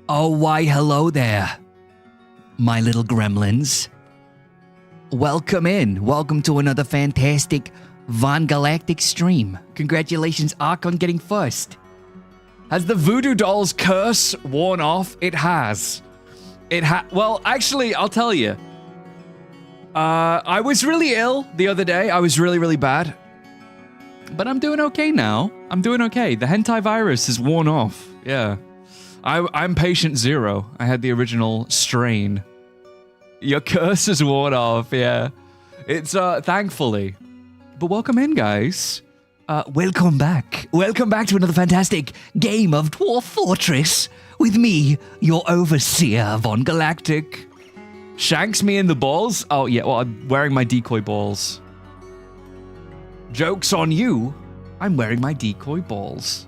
Oh, why, hello there, my little gremlins. Welcome in. Welcome to another fantastic VonGalactic stream. Congratulations, Ark, on getting first. Has the voodoo doll's curse worn off? It has. Well, actually, I'll tell you. I was really ill the other day. I was really, really bad. But I'm doing okay now. I'm doing okay. The hentai virus is worn off. Yeah. I'm patient 0. I had the original strain. Your curse is worn off, yeah. It's, thankfully. But welcome in, guys. Welcome back. Welcome back to another fantastic game of Dwarf Fortress with me, your overseer, VonGalactic. Shanks me in the balls? Oh, yeah, well, I'm wearing my decoy balls. Joke's on you. I'm wearing my decoy balls.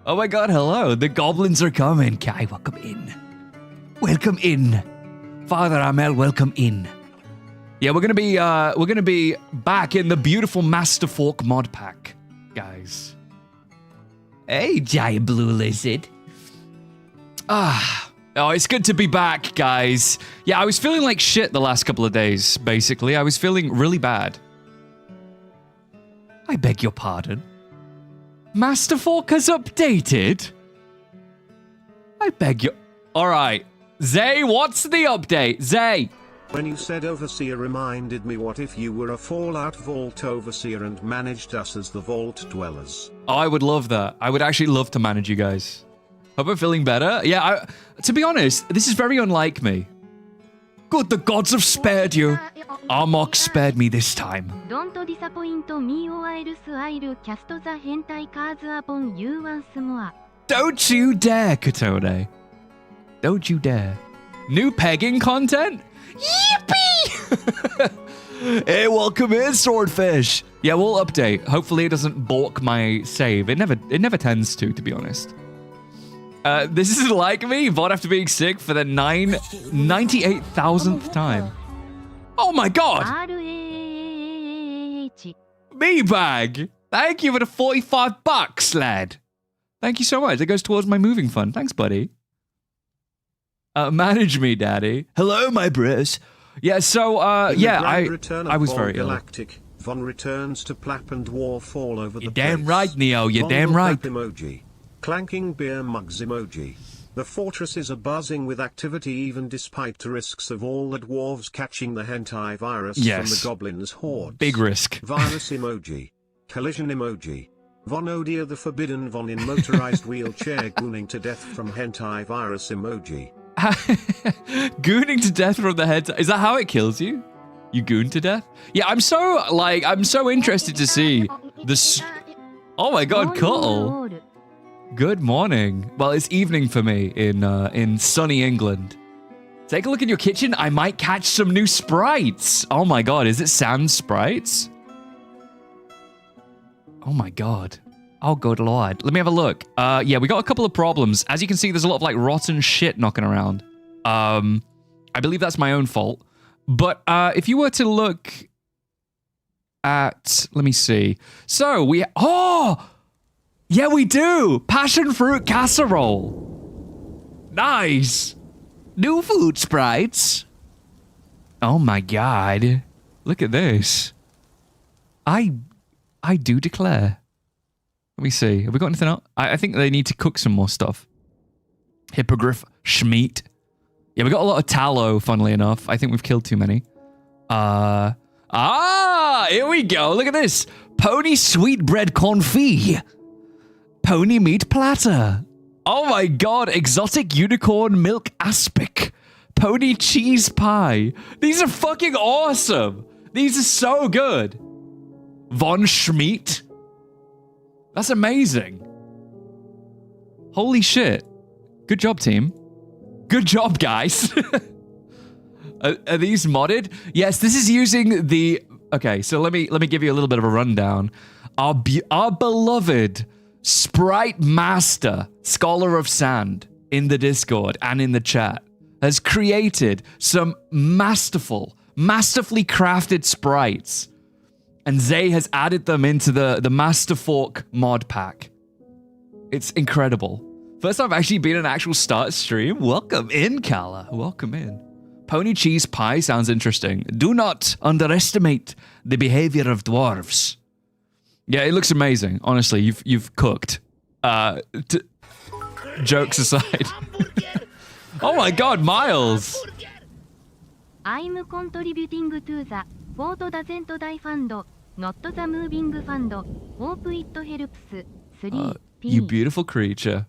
Oh my god, hello. The goblins are coming. Kai, welcome in. Welcome in. Father Amel, welcome in. Yeah, we're gonna be back in the beautiful MASTERFORK mod pack, guys. Hey, giant blue lizard. Oh, it's good to be back, guys. Yeah, I was feeling like shit the last couple of days, basically. I was feeling really bad. I beg your pardon. MASTERFORK has updated? I beg your... Alright. Zay, what's the update? Zay! When you said overseer reminded me, what if you were a Fallout Vault overseer and managed us as the Vault dwellers? Oh, I would love that. I would actually love to manage you guys. Hope I'm feeling better. Yeah, to be honest, this is very unlike me. Good, the gods have spared you. Armok spared me this time. Don't disappoint me or else I'll cast the hentai cards upon you once more. Don't you dare, Katone. Don't you dare. New pegging content? Yippee! Hey, welcome in, Swordfish. Yeah, we'll update. Hopefully it doesn't balk my save. It never tends to be honest. This is like me, Vod after being sick for the 98,000th time. Oh my god! Me bag! Thank you for the 45 bucks, lad. Thank you so much. That goes towards my moving fund. Thanks, buddy. Manage me, daddy. Hello, my bros. Yeah, so, yeah, I was very ill. Von returns to Plap and Dwarf all over the You're place. damn right, Neo. You're damn right. Emoji. Clanking beer mugs emoji. The fortresses are buzzing with activity even despite the risks of all the dwarves catching the hentai virus from the goblins' hordes. Big risk. Virus emoji. Collision emoji. Von Odia the forbidden Von in motorized wheelchair gooning to death from hentai virus emoji. Gooning to death from the hentai. Is that how it kills you? You goon to death? Yeah, I'm so interested to see this. Oh my god, Cuddle. Good morning. Well, it's evening for me in sunny England. Take a look in your kitchen. I might catch some new sprites. Oh my god, is it sand sprites? Oh my god. Oh good lord. Let me have a look. Yeah, we got a couple of problems. As you can see, there's a lot of like rotten shit knocking around. I believe that's my own fault. But if you were to look at, let me see. So we, yeah, we do! Passion fruit casserole! Nice! New food sprites! Oh my god. Look at this. I do declare. Let me see. Have we got anything else? I think they need to cook some more stuff. Hippogriff schmeat. Yeah, we got a lot of tallow, funnily enough. I think we've killed too many. Here we go. Look at this. Pony sweetbread confit. Pony meat platter. Oh my god, exotic unicorn milk aspic. Pony cheese pie. These are fucking awesome. These are so good. Von Schmeat. That's amazing. Holy shit. Good job, team. Good job, guys. Are these modded? Yes, this is using the... Okay, so let me give you a little bit of a rundown. Our beloved Sprite Master, Scholar of Sand, in the Discord and in the chat, has created some masterfully crafted sprites. And Zay has added them into the MASTERFORK mod pack. It's incredible. First time I've actually been in an actual start stream. Welcome in, Kala. Welcome in. Pony cheese pie sounds interesting. Do not underestimate the behavior of dwarves. Yeah, it looks amazing. Honestly, you've cooked. Jokes aside. Oh my God, Miles. I'm contributing to the Fort doesn't die fund, not the moving fund. Hope it helps. 3P. You beautiful creature.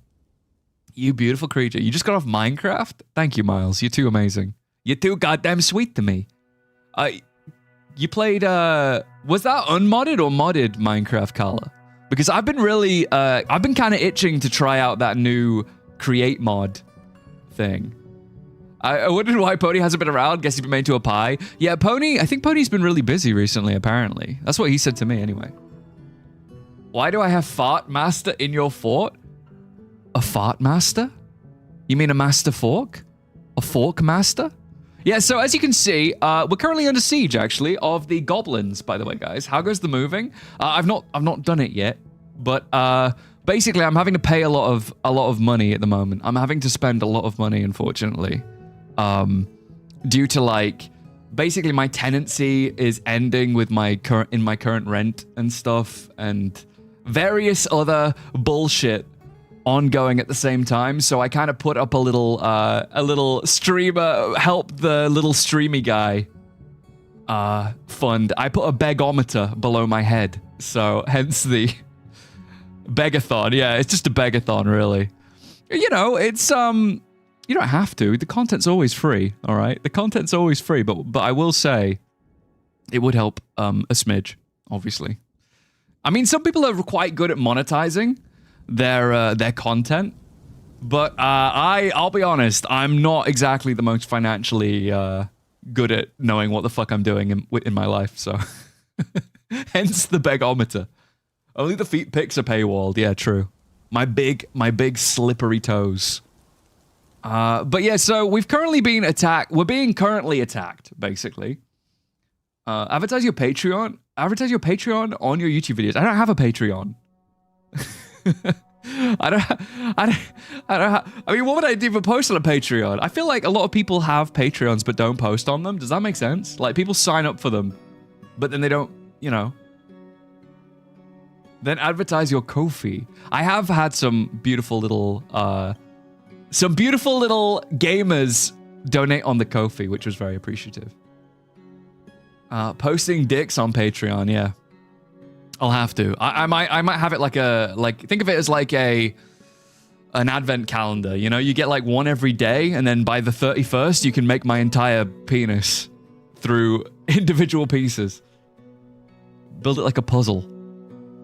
You beautiful creature. You just got off Minecraft? Thank you, Miles. You're too amazing. You're too goddamn sweet to me. You played, was that unmodded or modded Minecraft, Carla? Because I've been really, I've been kind of itching to try out that new create mod thing. I wondered why Pony hasn't been around. Guess he's been made to a pie. Yeah, Pony, I think Pony's been really busy recently, apparently. That's what he said to me anyway. Why do I have Fart Master in your fort? A Fart Master? You mean a Master Fork? A Fork Master? Yeah, so as you can see, we're currently under siege, actually, of the Goblins, by the way, guys. How goes the moving? I've not done it yet, but basically, I'm having to pay a lot of money at the moment. I'm having to spend a lot of money, unfortunately, due to like, basically, my tenancy is ending with my current rent and stuff, and various other bullshit ongoing at the same time. So I kind of put up a little streamer help the little streamy guy fund. I put a begometer below my head, so hence the begathon. Yeah, it's just a begathon, really. You know, it's you don't have to. The content's always free. All right, the content's always free. But I will say, it would help a smidge, obviously. I mean, some people are quite good at monetizing their content, but I'll be honest, I'm not exactly the most financially good at knowing what the fuck I'm doing in my life, so hence the begometer. Only the feet pics are paywalled. Yeah, true. My big slippery toes. But yeah, so we've currently been attacked. We're being currently attacked, basically. Advertise your Patreon. Advertise your Patreon on your YouTube videos. I don't have a Patreon. I mean, what would I do for post on a Patreon? I feel like a lot of people have Patreons but don't post on them. Does that make sense? Like, people sign up for them, but then they don't, you know. Then advertise your Ko-fi. I have had some beautiful little gamers donate on the Ko-fi, which was very appreciative. Posting dicks on Patreon, yeah. I'll have to. I might have it like think of it as like an advent calendar, you know? You get like one every day, and then by the 31st, you can make my entire penis through individual pieces. Build it like a puzzle.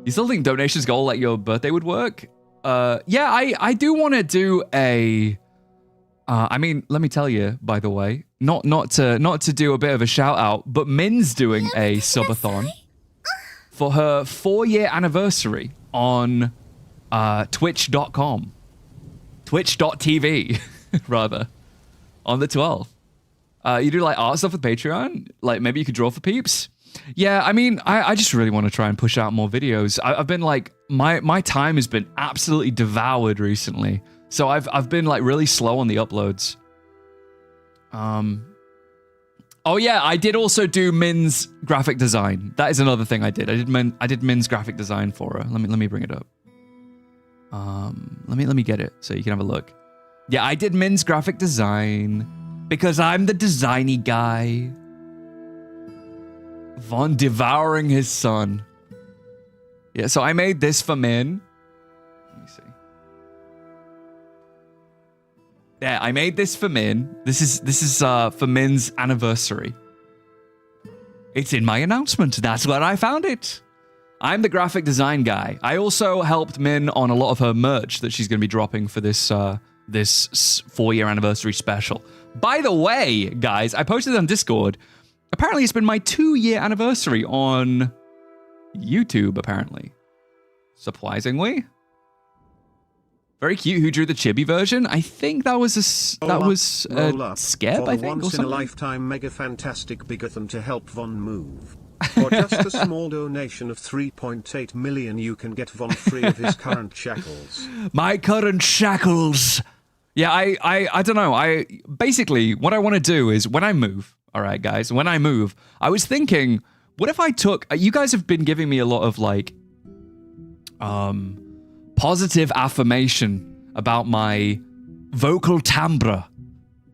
You still think donations go like your birthday would work? Yeah, I do want to do a... I mean, let me tell you, by the way, not to do a bit of a shout out, but Min's doing a subathon for her 4-year anniversary on twitch.com. Twitch.tv, rather, on the 12th. You do like art stuff with Patreon? Like maybe you could draw for peeps? Yeah, I mean, I just really want to try and push out more videos. I've been like, my time has been absolutely devoured recently. So I've been like really slow on the uploads. Oh yeah, I did also do Min's graphic design. That is another thing I did. I did Min's graphic design for her. Let me bring it up. Let me get it so you can have a look. Yeah, I did Min's graphic design because I'm the designy guy. Von devouring his son. Yeah, so I made this for Min. Let me see. Yeah, I made this for Min. This is for Min's anniversary. It's in my announcement. That's where I found it. I'm the graphic design guy. I also helped Min on a lot of her merch that she's going to be dropping for this 4-year anniversary special. By the way, guys, I posted it on Discord. Apparently, it's been my 2-year anniversary on YouTube, apparently. Surprisingly. Very cute. Who drew the chibi version? I think that was Skeb, I think, or something. Once in a lifetime mega fantastic bigathon to help Von move. For just a small donation of 3.8 million, you can get Von free of his current shackles. My current shackles. Yeah, I don't know. Basically, what I want to do is when I move, all right, guys, when I move, I was thinking, what if I took, you guys have been giving me a lot of like, positive affirmation about my vocal timbre,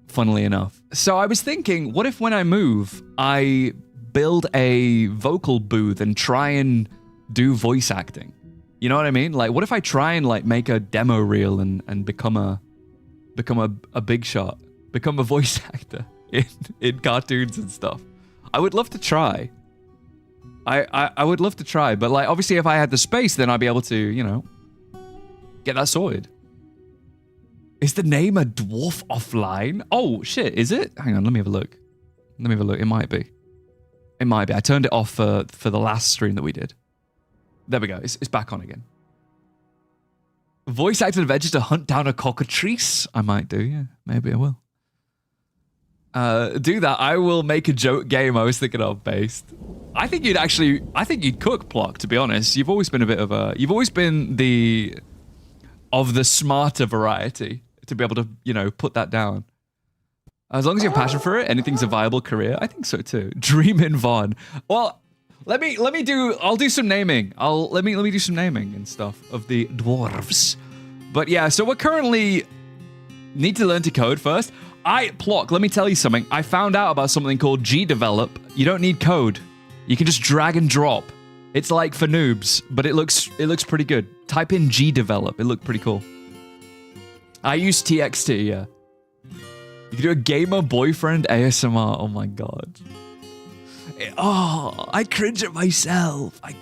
funnily enough. So I was thinking, what if when I move, I build a vocal booth and try and do voice acting? You know what I mean? Like, what if I try and like make a demo reel and become a big shot, become a voice actor in cartoons and stuff? I would love to try. I would love to try, but like obviously if I had the space, then I'd be able to, you know, get that sorted. Is the name a dwarf offline? Oh shit, is it? Hang on, let me have a look. Let me have a look. It might be. It might be. I turned it off for the last stream that we did. There we go. It's back on again. Voice acted adventure to hunt down a cockatrice? I might do, yeah. Maybe I will. Do that. I will make a joke game I was thinking of, Based. I think you'd cook, Plock, to be honest. You've always been a bit of a... You've always been the smarter variety to be able to, you know, put that down. As long as you have passion for it, anything's a viable career. I think so too. Dream in Von. Well, I'll do some naming. Let me do some naming and stuff of the dwarves. But yeah, so we're currently need to learn to code first. Plock, let me tell you something. I found out about something called gdevelop. You don't need code. You can just drag and drop. It's like for noobs, but it looks pretty good. Type in gdevelop. It looked pretty cool. I use TXT, yeah. You can do a gamer boyfriend ASMR. Oh my god. Oh, I cringe at myself. I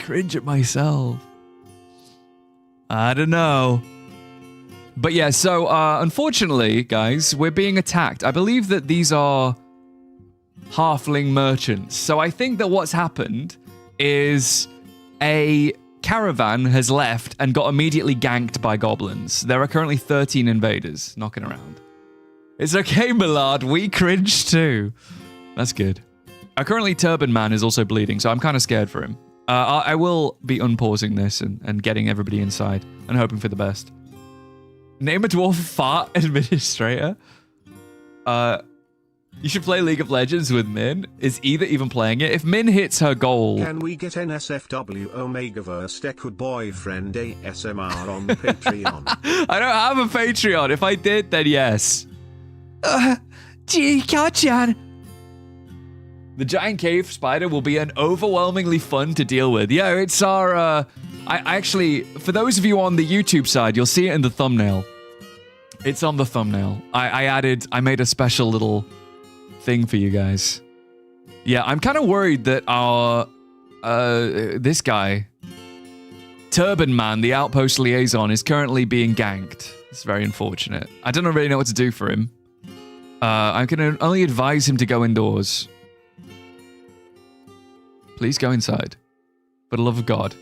don't know. But yeah, so unfortunately, guys, we're being attacked. I believe that these are halfling merchants. So I think that what's happened is a caravan has left and got immediately ganked by goblins. There are currently 13 invaders knocking around. It's okay, Millard. We cringe too. That's good. Currently, Turban Man is also bleeding, so I'm kind of scared for him. I will be unpausing this and getting everybody inside and hoping for the best. Name a dwarf fart administrator. You should play League of Legends with Min. Is either even playing it? If Min hits her goal... Can we get NSFW Omegaverse Deckwood Boyfriend ASMR on Patreon? I don't have a Patreon. If I did, then yes. Gee, Kachan. The giant cave spider will be an overwhelmingly fun to deal with. Yeah, it's our... I actually, for those of you on the YouTube side, you'll see it in the thumbnail. It's on the thumbnail. I made a special little thing for you guys. Yeah, I'm kind of worried that our, this guy, Turban Man, the outpost liaison, is currently being ganked. It's very unfortunate. I don't really know what to do for him. I can only advise him to go indoors. Please go inside. For the love of God.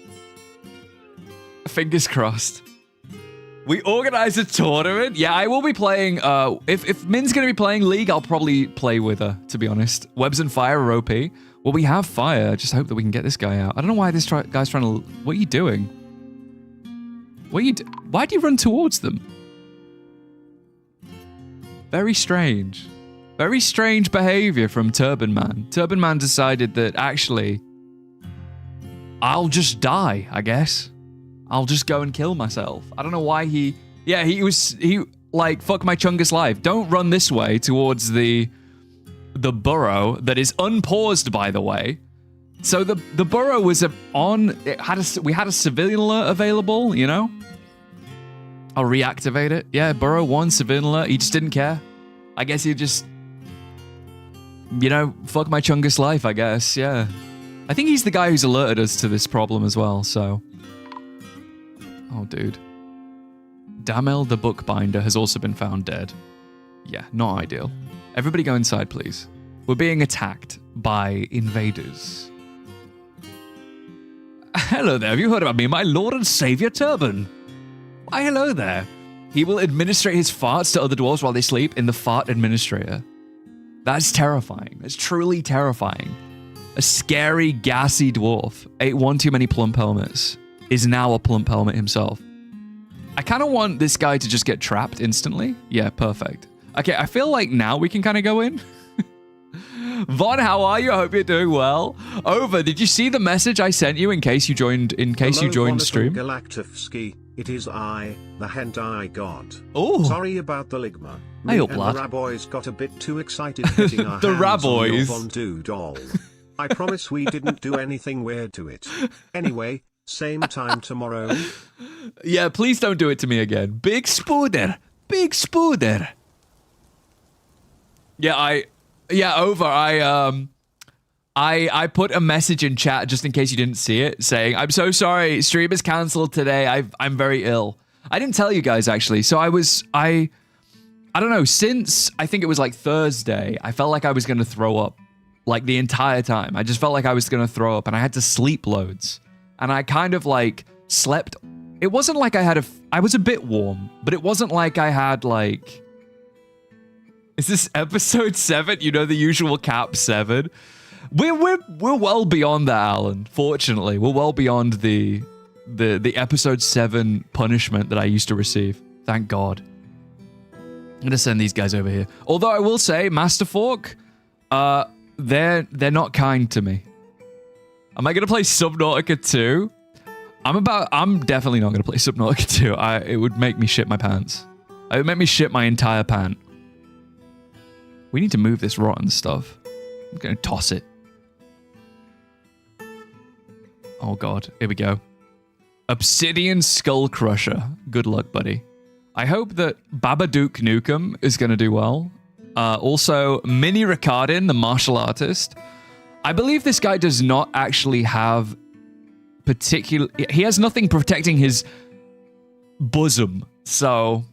Fingers crossed. We organize a tournament? Yeah, I will be playing, if Min's gonna be playing League, I'll probably play with her, to be honest. Webs and Fire are OP. Well, we have Fire. I just hope that we can get this guy out. I don't know why this guy's trying to... What are you doing? Why do you run towards them? Very strange. Very strange behavior from Turban Man. Turban Man decided that, actually, I'll just die, I guess. I'll just go and kill myself. I don't know why he... Yeah, he like, fuck my Chungus life. Don't run this way towards the burrow that is unpaused, by the way. So the burrow was on... we had a civilian alert available, you know? I'll reactivate it. Yeah, burrow 1, civilian alert. He just didn't care. I guess he just... You know, fuck my Chungus life, I guess, yeah. I think he's the guy who's alerted us to this problem as well, so... Oh, dude. Damel the Bookbinder has also been found dead. Yeah, not ideal. Everybody go inside, please. We're being attacked by invaders. Hello there, have you heard about me? My lord and savior Turban. Why, hello there. He will administrate his farts to other dwarves while they sleep in the fart administrator. That's terrifying. That's truly terrifying. A scary, gassy dwarf ate one too many plump helmets. Is now a plump helmet himself. I kind of want this guy to just get trapped instantly. Yeah, perfect. Okay, I feel like now we can kind of go in. Von, how are you? I hope you're doing well. Over, did you see the message I sent you in case you joined stream? Galactic, it is I, the hentai god. Oh. Sorry about the ligma. Hey, Me up, and lad. the Raboys got a bit too excited getting our The hands on your Raboys. Vondu doll. I promise we didn't do anything weird to it. Anyway, same time tomorrow. Yeah, please don't do it to me again. Big spooder. Big spooder. Over. I put a message in chat just in case you didn't see it, saying, I'm so sorry, stream is cancelled today. I'm very ill. I didn't tell you guys actually. So I don't know, since I think it was like Thursday, I felt like I was gonna throw up. Like the entire time. I just felt like I was gonna throw up and I had to sleep loads. And I kind of like slept. It wasn't like I was a bit warm, but it wasn't like I had like, is this episode 7? You know, the usual cap 7. We're well beyond that, Alan. Fortunately, we're well beyond the episode 7 punishment that I used to receive. Thank God. I'm gonna send these guys over here. Although I will say, MASTERFORK, they're not kind to me. Am I gonna play Subnautica 2? I'm definitely not gonna play Subnautica 2. It would make me shit my pants. It would make me shit my entire pant. We need to move this rotten stuff. I'm gonna toss it. Oh god, here we go. Obsidian Skull Crusher. Good luck, buddy. I hope that Babadook Nukem is gonna do well. Also, Mini Ricardin, the martial artist. I believe this guy does not actually have he has nothing protecting his bosom. So,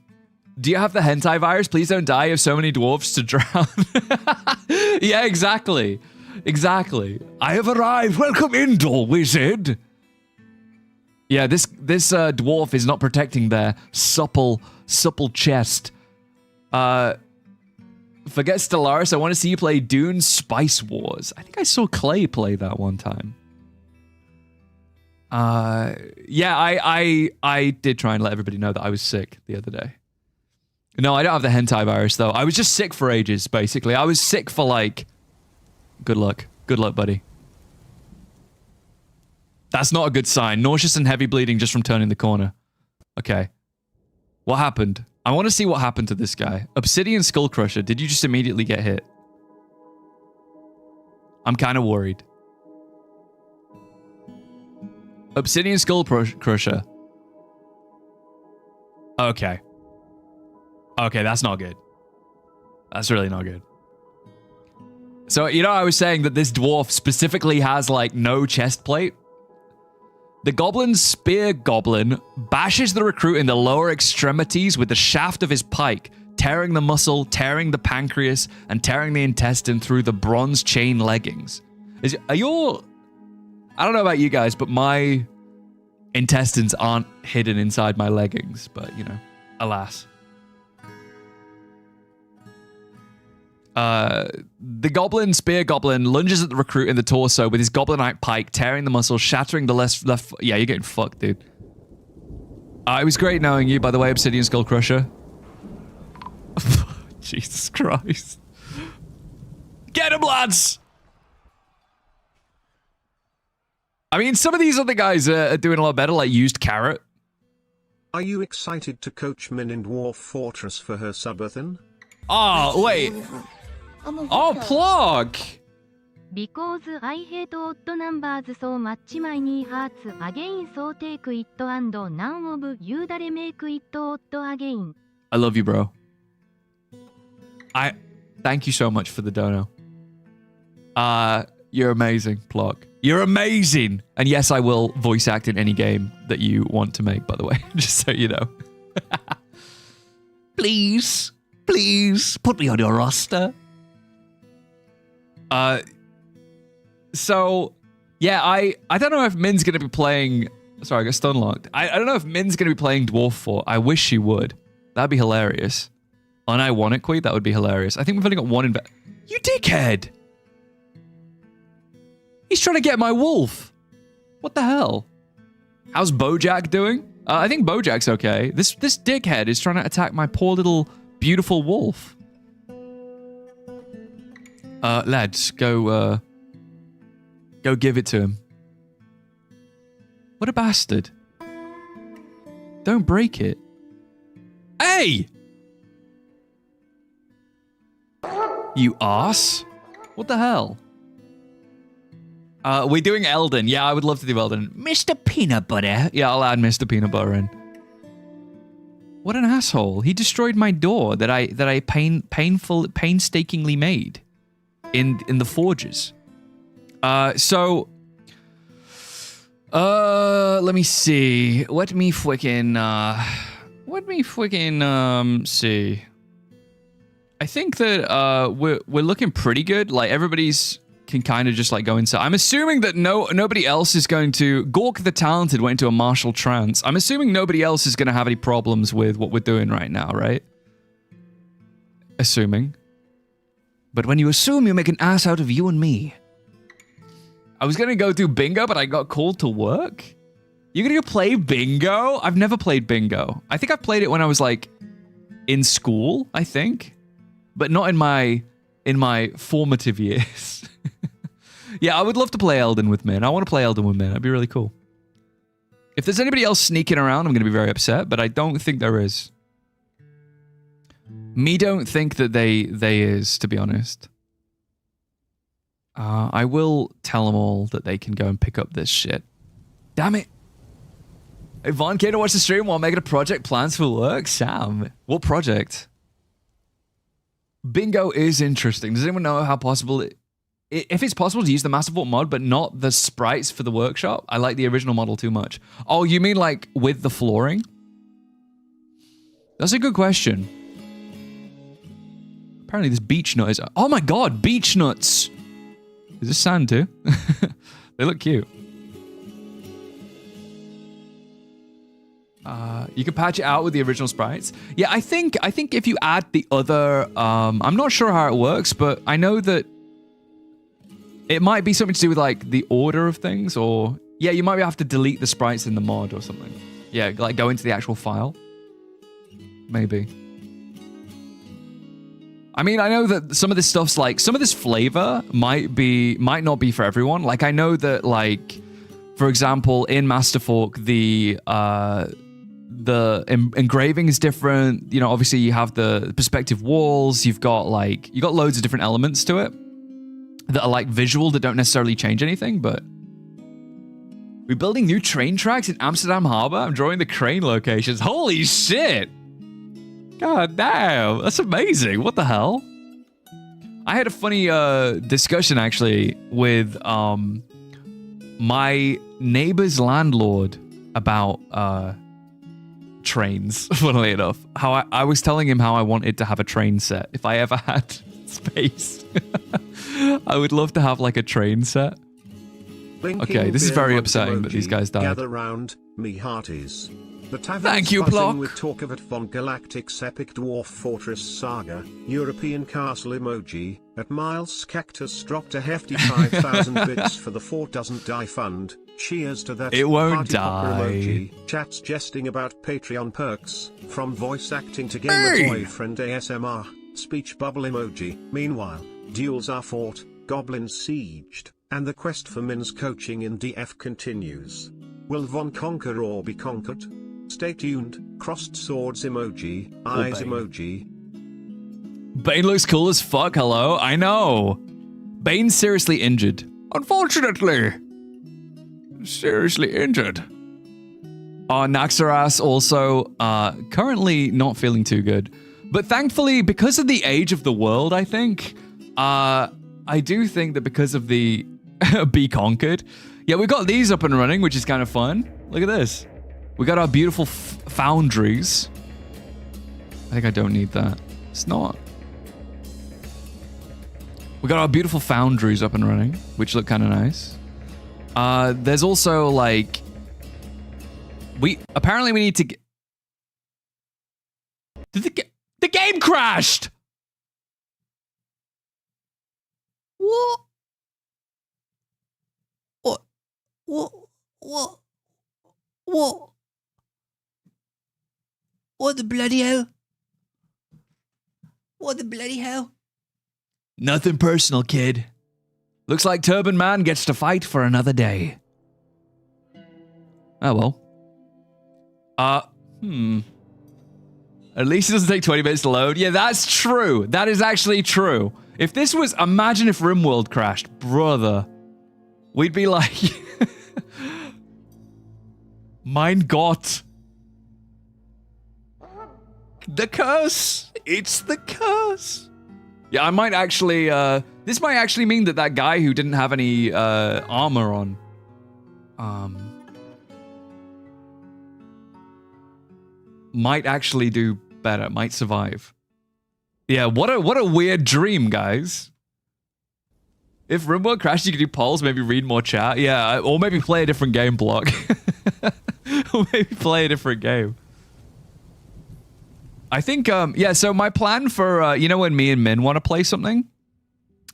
do you have the hentai virus? Please don't die. You have so many dwarves to drown. Yeah, exactly. Exactly. I have arrived. Welcome in, doll wizard. Yeah, this dwarf is not protecting their supple chest. Forget Stellaris. I want to see you play Dune Spice Wars. I think I saw Clay play that one time. Yeah, I did try and let everybody know that I was sick the other day. No, I don't have the hentai virus though. I was just sick for ages, basically. I was sick for like... Good luck. Good luck, buddy. That's not a good sign. Nauseous and heavy bleeding just from turning the corner. Okay. What happened? I want to see what happened to this guy. Obsidian Skull Crusher. Did you just immediately get hit? I'm kind of worried. Obsidian Skull Crusher. Okay. Okay, that's not good. That's really not good. So, you know, I was saying that this dwarf specifically has, like, no chest plate. The Goblin's Spear Goblin bashes the recruit in the lower extremities with the shaft of his pike, tearing the muscle, tearing the pancreas, and tearing the intestine through the bronze chain leggings. I don't know about you guys, but my intestines aren't hidden inside my leggings, but, you know, alas. The Goblin Spear Goblin lunges at the recruit in the torso with his Goblinite pike, tearing the muscle, shattering the left... Yeah, you're getting fucked, dude. It was great knowing you, by the way, Obsidian Skull Crusher. Jesus Christ. Get him, lads! I mean, some of these other guys are doing a lot better, like Used Carrot. Are you excited to coach Min in Dwarf Fortress for her subathon? Oh, wait. Oh, Plog! Because I hate odd numbers so much my knee hurts again, so take it and none of you dare make it odd again. I love you, bro. Thank you so much for the dono. You're amazing, Plog. You're amazing! And yes, I will voice act in any game that you want to make, by the way, just so you know. Please, put me on your roster. So, yeah, I don't know if Min's going to be playing... Sorry, I got stun locked. I don't know if Min's going to be playing Dwarf Fort. I wish she would. That'd be hilarious. Unironically, that would be hilarious. I think we've only got one in... You dickhead! He's trying to get my wolf. What the hell? How's Bojack doing? I think Bojack's okay. This dickhead is trying to attack my poor little beautiful wolf. Lads, go give it to him. What a bastard. Don't break it. Hey! You arse. What the hell? We're doing Eldon. Yeah, I would love to do Eldon. Mr. Peanut Butter. Yeah, I'll add Mr. Peanut Butter in. What an asshole. He destroyed my door that I painstakingly made in the forges. Let me see. Let me freaking see. I think that we're looking pretty good. Like everybody's can kind of just like go inside. I'm assuming that nobody else is going to. Gork the Talented went into a martial trance. I'm assuming nobody else is going to have any problems with what we're doing right now, right? Assuming. But when you assume, you make an ass out of you and me. I was going to go do bingo, but I got called to work. You're going to go play bingo? I've never played bingo. I think I played it when I was like in school, I think. But not in my formative years. Yeah, I would love to play Eldon with Min. I want to play Eldon with Min. That'd be really cool. If there's anybody else sneaking around, I'm going to be very upset, but I don't think there is. Me don't think that they is, to be honest. I will tell them all that they can go and pick up this shit. Damn it. Hey, Vaughn came to watch the stream while making a project plans for work. Sam, what project? Bingo is interesting. Does anyone know how possible if it's possible to use the MASTERFORK mod, but not the sprites for the workshop? I like the original model too much. Oh, you mean like with the flooring? That's a good question. Apparently this beech nut is... Oh my god, beech nuts! Is this sand too? They look cute. You can patch it out with the original sprites. Yeah, I think if you add the other... I'm not sure how it works, but I know that it might be something to do with like the order of things, or... Yeah, you might have to delete the sprites in the mod or something. Yeah, like go into the actual file. Maybe. I mean, I know that some of this stuff's like... Some of this flavor might not be for everyone. Like, I know that, like... For example, in MASTERFORK, the engraving is different. You know, obviously you have the perspective walls. You got loads of different elements to it that are like visual that don't necessarily change anything, but we're building new train tracks in Amsterdam Harbor. I'm drawing the crane locations. Holy shit. God damn. That's amazing. What the hell? I had a funny discussion actually with my neighbor's landlord about trains, funnily enough. How I was telling him how I wanted to have a train set. If I ever had space, I would love to have like a train set. Okay, this is very upsetting that these guys died. Gather round, me hearties. The Thank you, Plock. With talk of it VonGalactic's epic dwarf fortress saga, European castle emoji, at Miles Cactus dropped a hefty 5,000 bits for the Fort Doesn't Die Fund. Cheers to that. It won't party popper die. Emoji. Chats jesting about Patreon perks, from voice acting to gamer boyfriend ASMR, speech bubble emoji. Meanwhile, duels are fought, goblins sieged, and the quest for Min's coaching in DF continues. Will Von conquer or be conquered? Stay tuned. Crossed swords emoji, eyes emoji. Bane looks cool as fuck, hello? I know. Bane's seriously injured. Unfortunately. Seriously injured. Naxxramas also currently not feeling too good. But thankfully, because of the age of the world, I think, I do think that because of the Be Conquered, yeah, we got these up and running, which is kind of fun. Look at this. We got our beautiful foundries. I think I don't need that. It's not. We got our beautiful foundries up and running, which look kind of nice. There's also like... Apparently we need to get... The game crashed! What? What? What? What the bloody hell? What the bloody hell? Nothing personal, kid. Looks like Turban Man gets to fight for another day. Oh well. At least it doesn't take 20 minutes to load. Yeah, that's true. That is actually true. If this was... Imagine if RimWorld crashed. Brother. We'd be like... Mein Gott. The curse. It's the curse. Yeah, I might actually... this might actually mean that that guy who didn't have any armor on... might actually do better. Might survive. Yeah, what a weird dream, guys. If RimWorld crashed, you could do polls, maybe read more chat. Yeah, or maybe play a different game block. Or maybe play a different game. I think, yeah, so my plan for, you know when me and Min want to play something?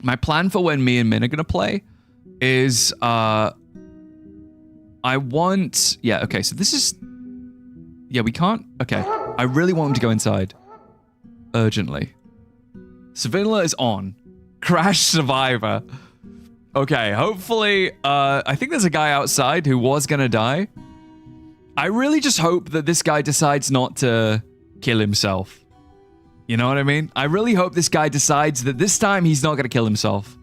My plan for when me and Min are going to play is, I want... Yeah, okay, so this is... Yeah, we can't... Okay, I really want him to go inside. Urgently. Sevilla is on. Crash Survivor. Okay, hopefully, I think there's a guy outside who was gonna die. I really just hope that this guy decides not to kill himself. You know what I mean? I really hope this guy decides that this time he's not gonna kill himself.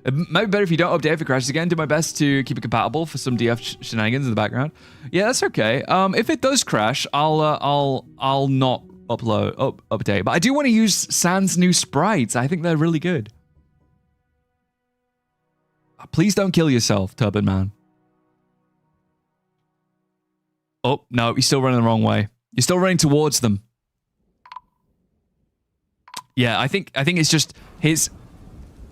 It might be better if you don't update if it crashes again. Do my best to keep it compatible for some DF shenanigans in the background. Yeah, that's okay. If it does crash, I'll not update. But I do want to use Sans new sprites. I think they're really good. Please don't kill yourself, Turban Man. Oh, no, you're still running the wrong way. You're still running towards them. Yeah, I think it's just his...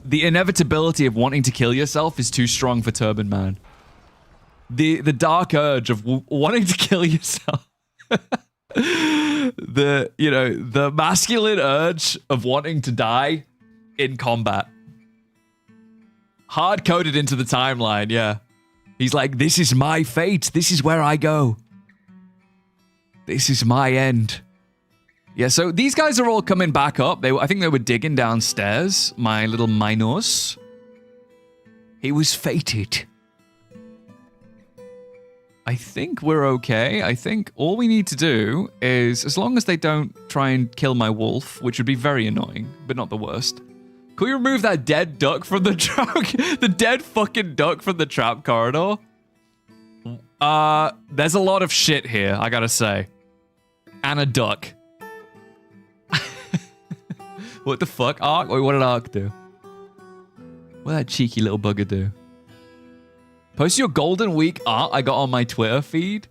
The inevitability of wanting to kill yourself is too strong for Turban Man. The dark urge of wanting to kill yourself. The masculine urge of wanting to die in combat. Hard-coded into the timeline, yeah. He's like, this is my fate. This is where I go. This is my end. Yeah, so these guys are all coming back up. I think they were digging downstairs. My little Minos. He was fated. I think we're okay. I think all we need to do is, as long as they don't try and kill my wolf, which would be very annoying, but not the worst. Can we remove that dead duck from the trap? The dead fucking duck from the trap corridor? There's a lot of shit here, I gotta say. And a duck. What the fuck, Ark? Wait, what did Ark do? What did that cheeky little bugger do? Post your Golden Week art I got on my Twitter feed?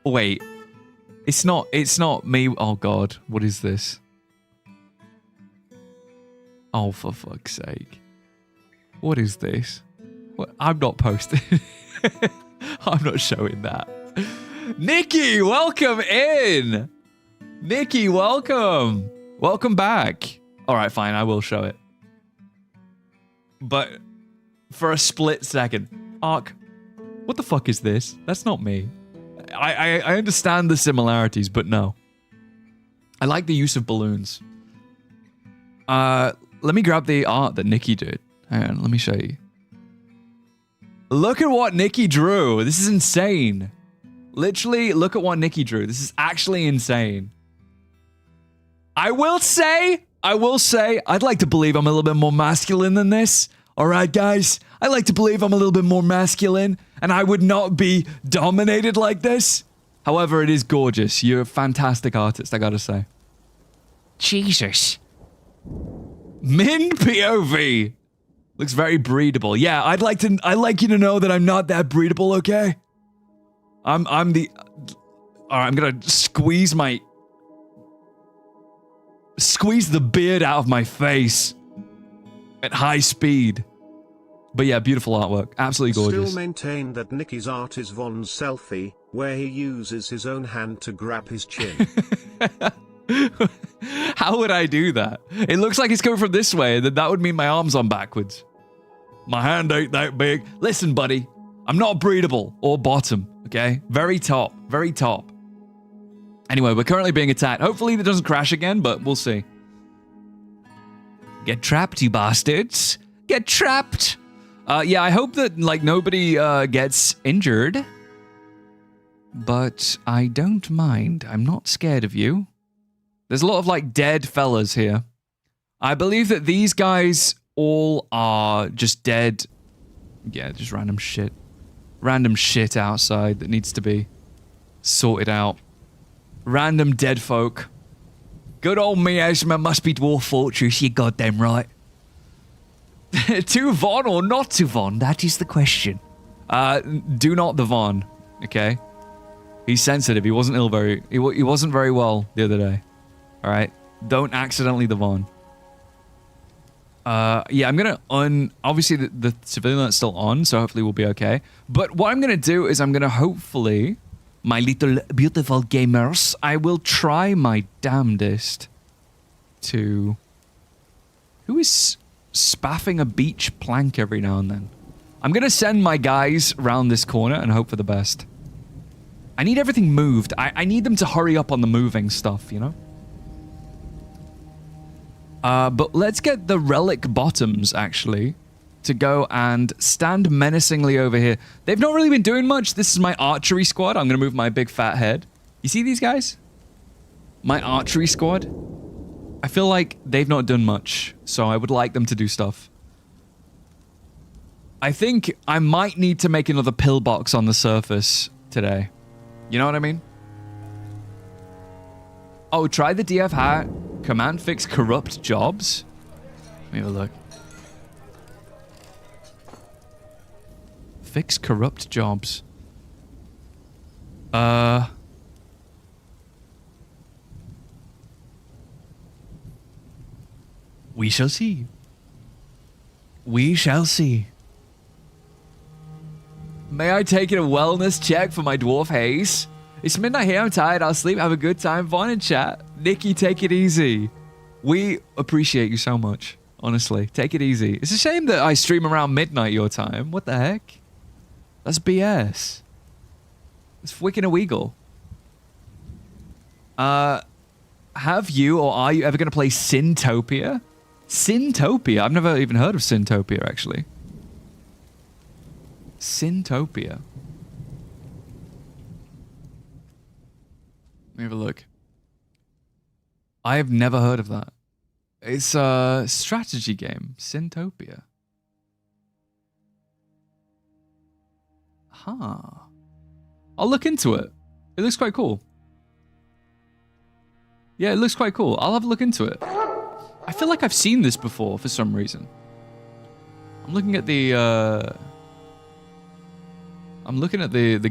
Wait. It's not me. Oh god, what is this? Oh, for fuck's sake. What is this? What? I'm not posting. I'm not showing that. Nikki, welcome in! Nikki, welcome! Welcome back. Alright, fine, I will show it. But for a split second. Ark, what the fuck is this? That's not me. I understand the similarities, but no. I like the use of balloons. Let me grab the art that Nikki did. Hang on, let me show you. Look at what Nikki drew. This is insane. Literally, look at what Nikki drew. This is actually insane. I will say, I'd like to believe I'm a little bit more masculine than this. All right, guys? I like to believe I'm a little bit more masculine, and I would not be dominated like this. However, it is gorgeous. You're a fantastic artist, I gotta say. Jesus. Min POV. Looks very breedable. Yeah, I'd like you to know that I'm not that breedable, okay? I'm the... Alright, I'm gonna squeeze the beard out of my face at high speed. But yeah, beautiful artwork. Absolutely gorgeous. Still maintain that Nicky's art is Von's selfie, where he uses his own hand to grab his chin. How would I do that? It looks like it's coming from this way, that would mean my arm's on backwards. My hand ain't that big. Listen, buddy. I'm not breedable or bottom, okay? Very top, very top. Anyway, we're currently being attacked. Hopefully it doesn't crash again, but we'll see. Get trapped, you bastards. Get trapped. Yeah, I hope that, like, nobody gets injured. But I don't mind. I'm not scared of you. There's a lot of, like, dead fellas here. I believe that these guys all are just dead. Yeah, just random shit. Random shit outside that needs to be sorted out. Random dead folk. Good old miasma must be Dwarf Fortress, you goddamn right. To Von or not to Von? That is the question. Do not the Von, okay? He's sensitive. He wasn't he wasn't very well the other day. All right? Don't accidentally the Von. Yeah, I'm gonna obviously the civilian alert's still on, so hopefully we'll be okay. But what I'm gonna do is I'm gonna hopefully, my little beautiful gamers, I will try my damnedest to... Who is spaffing a beach plank every now and then? I'm gonna send my guys round this corner and hope for the best. I need everything moved. I need them to hurry up on the moving stuff, you know? But let's get the relic bottoms, actually, to go and stand menacingly over here. They've not really been doing much. This is my archery squad. I'm going to move my big fat head. You see these guys? My archery squad? I feel like they've not done much, so I would like them to do stuff. I think I might need to make another pillbox on the surface today. You know what I mean? Oh, try the DF hat. Command fix corrupt jobs. Let me have a look. Fix corrupt jobs. We shall see. We shall see. May I take a wellness check for my dwarf haze? It's midnight here, I'm tired, I'll sleep, have a good time, Vaughn and chat. Nikki, take it easy. We appreciate you so much, honestly. Take it easy. It's a shame that I stream around midnight your time. What the heck? That's BS. It's wicked illegal. Have you or are you ever going to play Syntopia? Syntopia? I've never even heard of Syntopia, actually. Syntopia. Let me have a look. I have never heard of that. It's a strategy game. Syntopia. Huh. I'll look into it. It looks quite cool. Yeah, it looks quite cool. I'll have a look into it. I feel like I've seen this before for some reason. I'm looking at the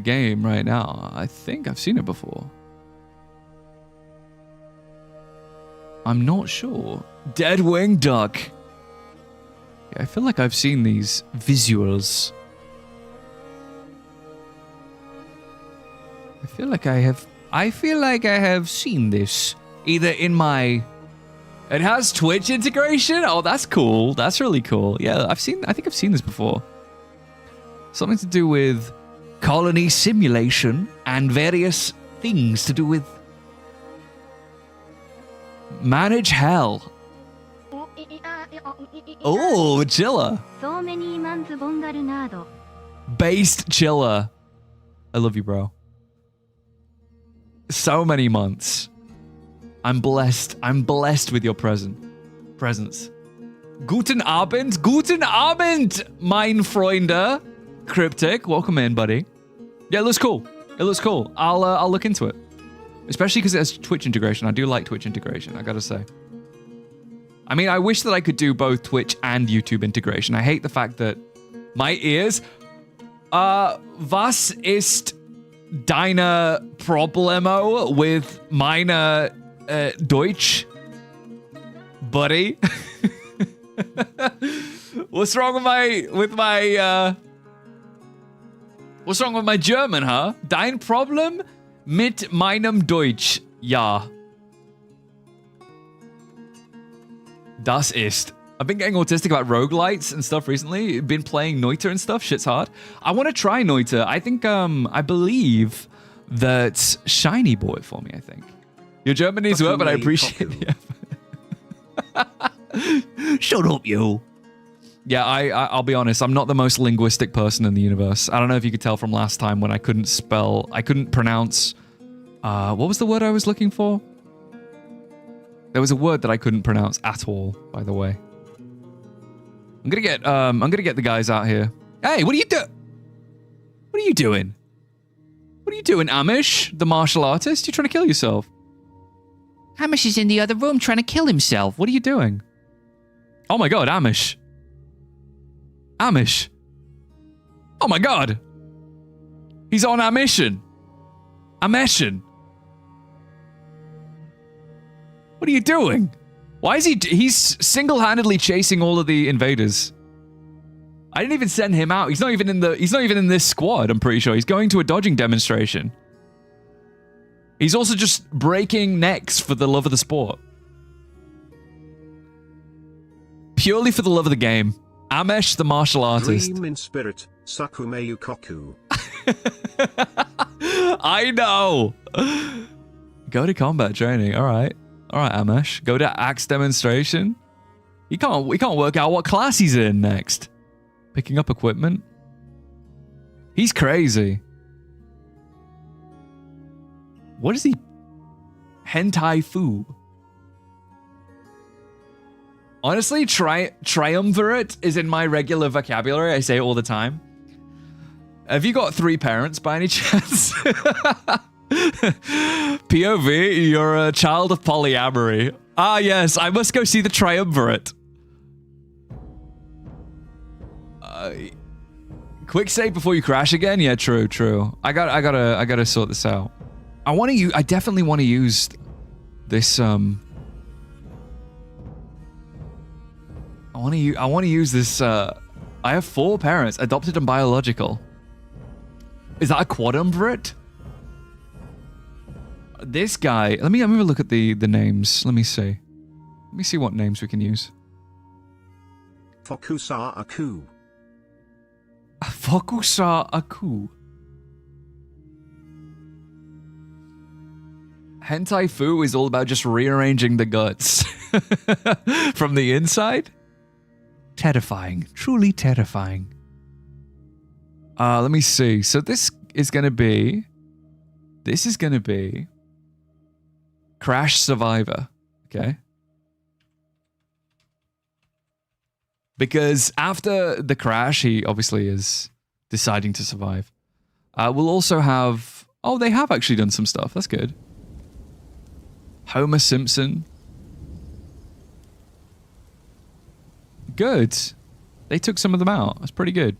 game right now. I think I've seen it before. I'm not sure. Deadwing Duck. Yeah, I feel like I've seen these visuals. I feel like I have seen this. Either in my... It has Twitch integration? Oh, that's cool. That's really cool. Yeah, I think I've seen this before. Something to do with colony simulation and various things to do with manage hell. Oh, Chilla. So many months VonGal. Based Chilla. I love you, bro. So many months. I'm blessed. I'm blessed with your presence. Guten Abend. Guten Abend, mein Freunde. Cryptic, welcome in, buddy. Yeah, it looks cool. It looks cool. I'll look into it. Especially because it has Twitch integration. I do like Twitch integration, I gotta say. I mean, I wish that I could do both Twitch and YouTube integration. I hate the fact that my ears... was ist deine Problemo with meine Deutsch? Buddy? What's wrong with my what's wrong with my German, huh? Dein Problem mit meinem Deutsch? Ja. Das ist. I've been getting autistic about roguelites and stuff recently. Been playing Noita and stuff. Shit's hard. I want to try Noita. I think, I believe that Shiny bought it for me, I think. Your German needs work, but I appreciate the effort. Shut up, you. Yeah, I'll be honest. I'm not the most linguistic person in the universe. I don't know if you could tell from last time when I couldn't pronounce... what was the word I was looking for? There was a word that I couldn't pronounce at all, by the way. I'm gonna get the guys out here. Hey, what are you doing? What are you doing? What are you doing, Amish, the martial artist? You trying to kill yourself? Amish is in the other room trying to kill himself. What are you doing? Oh my god, Amish. Amish. Oh my god. He's on a mission. A mission. What are you doing? Why is he's single-handedly chasing all of the invaders. I didn't even send him out. He's not even in this squad, I'm pretty sure. He's going to a dodging demonstration. He's also just breaking necks for the love of the sport. Purely for the love of the game. Amesh, the martial artist. Dream in spirit, Sakumeyu Koku. I know. Go to combat training. All right, Amesh. Go to axe demonstration. We can't work out what class he's in next. Picking up equipment. He's crazy. What is he? Hentai Fu. Honestly, triumvirate is in my regular vocabulary. I say it all the time. Have you got 3 parents by any chance? POV, you're a child of polyamory. Ah, yes, I must go see the triumvirate. Quick save before you crash again? Yeah, true. I gotta sort this out. I definitely want to use this, I want to use this, I have 4 parents, adopted and biological. Is that a quadumvirate? This guy, let me have a look at the names. Let me see what names we can use. Fokusa Aku. Fokusa Aku. Hentai Fu is all about just rearranging the guts from the inside. Terrifying, truly terrifying. Let me see. So this is gonna be Crash Survivor, okay? Because after the crash, he obviously is deciding to survive. We'll also have... Oh, they have actually done some stuff. That's good. Homer Simpson. Good. They took some of them out. That's pretty good.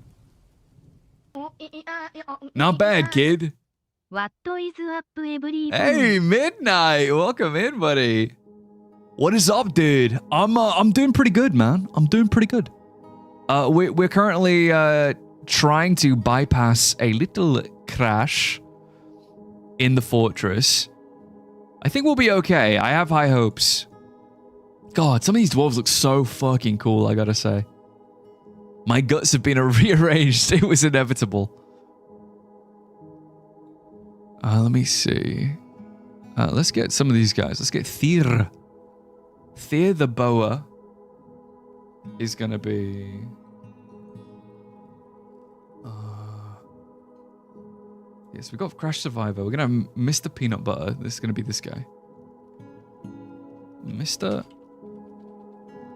Not bad, kid. What is up, everyone? Hey, Midnight. Welcome in, buddy. What is up, dude? I'm doing pretty good, man. I'm doing pretty good. We're currently trying to bypass a little crash in the fortress. I think we'll be okay. I have high hopes. God, some of these dwarves look so fucking cool, I gotta say. My guts have been rearranged. It was inevitable. Let me see. Let's get some of these guys. Let's get Thir. Thir the Boa is gonna be... Yes, we got Crash Survivor. We're gonna have Mr. Peanut Butter. This is gonna be this guy. Mr.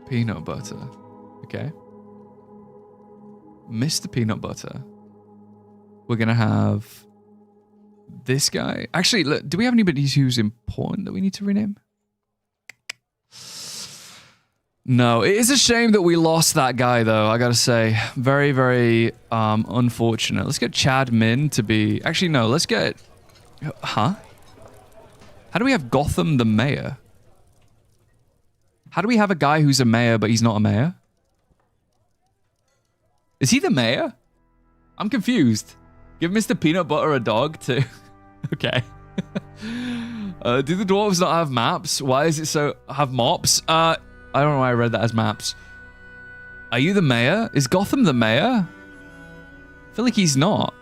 Peanut Butter. Okay. Mr. Peanut Butter. We're gonna have this guy. Actually, look, do we have anybody who's important that we need to rename? No, it is a shame that we lost that guy, though, I gotta say. Very, very unfortunate. Let's get Chad Min to be... Actually, no, let's get... Huh? How do we have Gotham the mayor? How do we have a guy who's a mayor, but he's not a mayor? Is he the mayor? I'm confused. Give Mr. Peanut Butter a dog, too. Okay. Do the dwarves not have maps? Why is it so... Have mops? I don't know why I read that as maps. Are you the mayor? Is Gotham the mayor? I feel like he's not.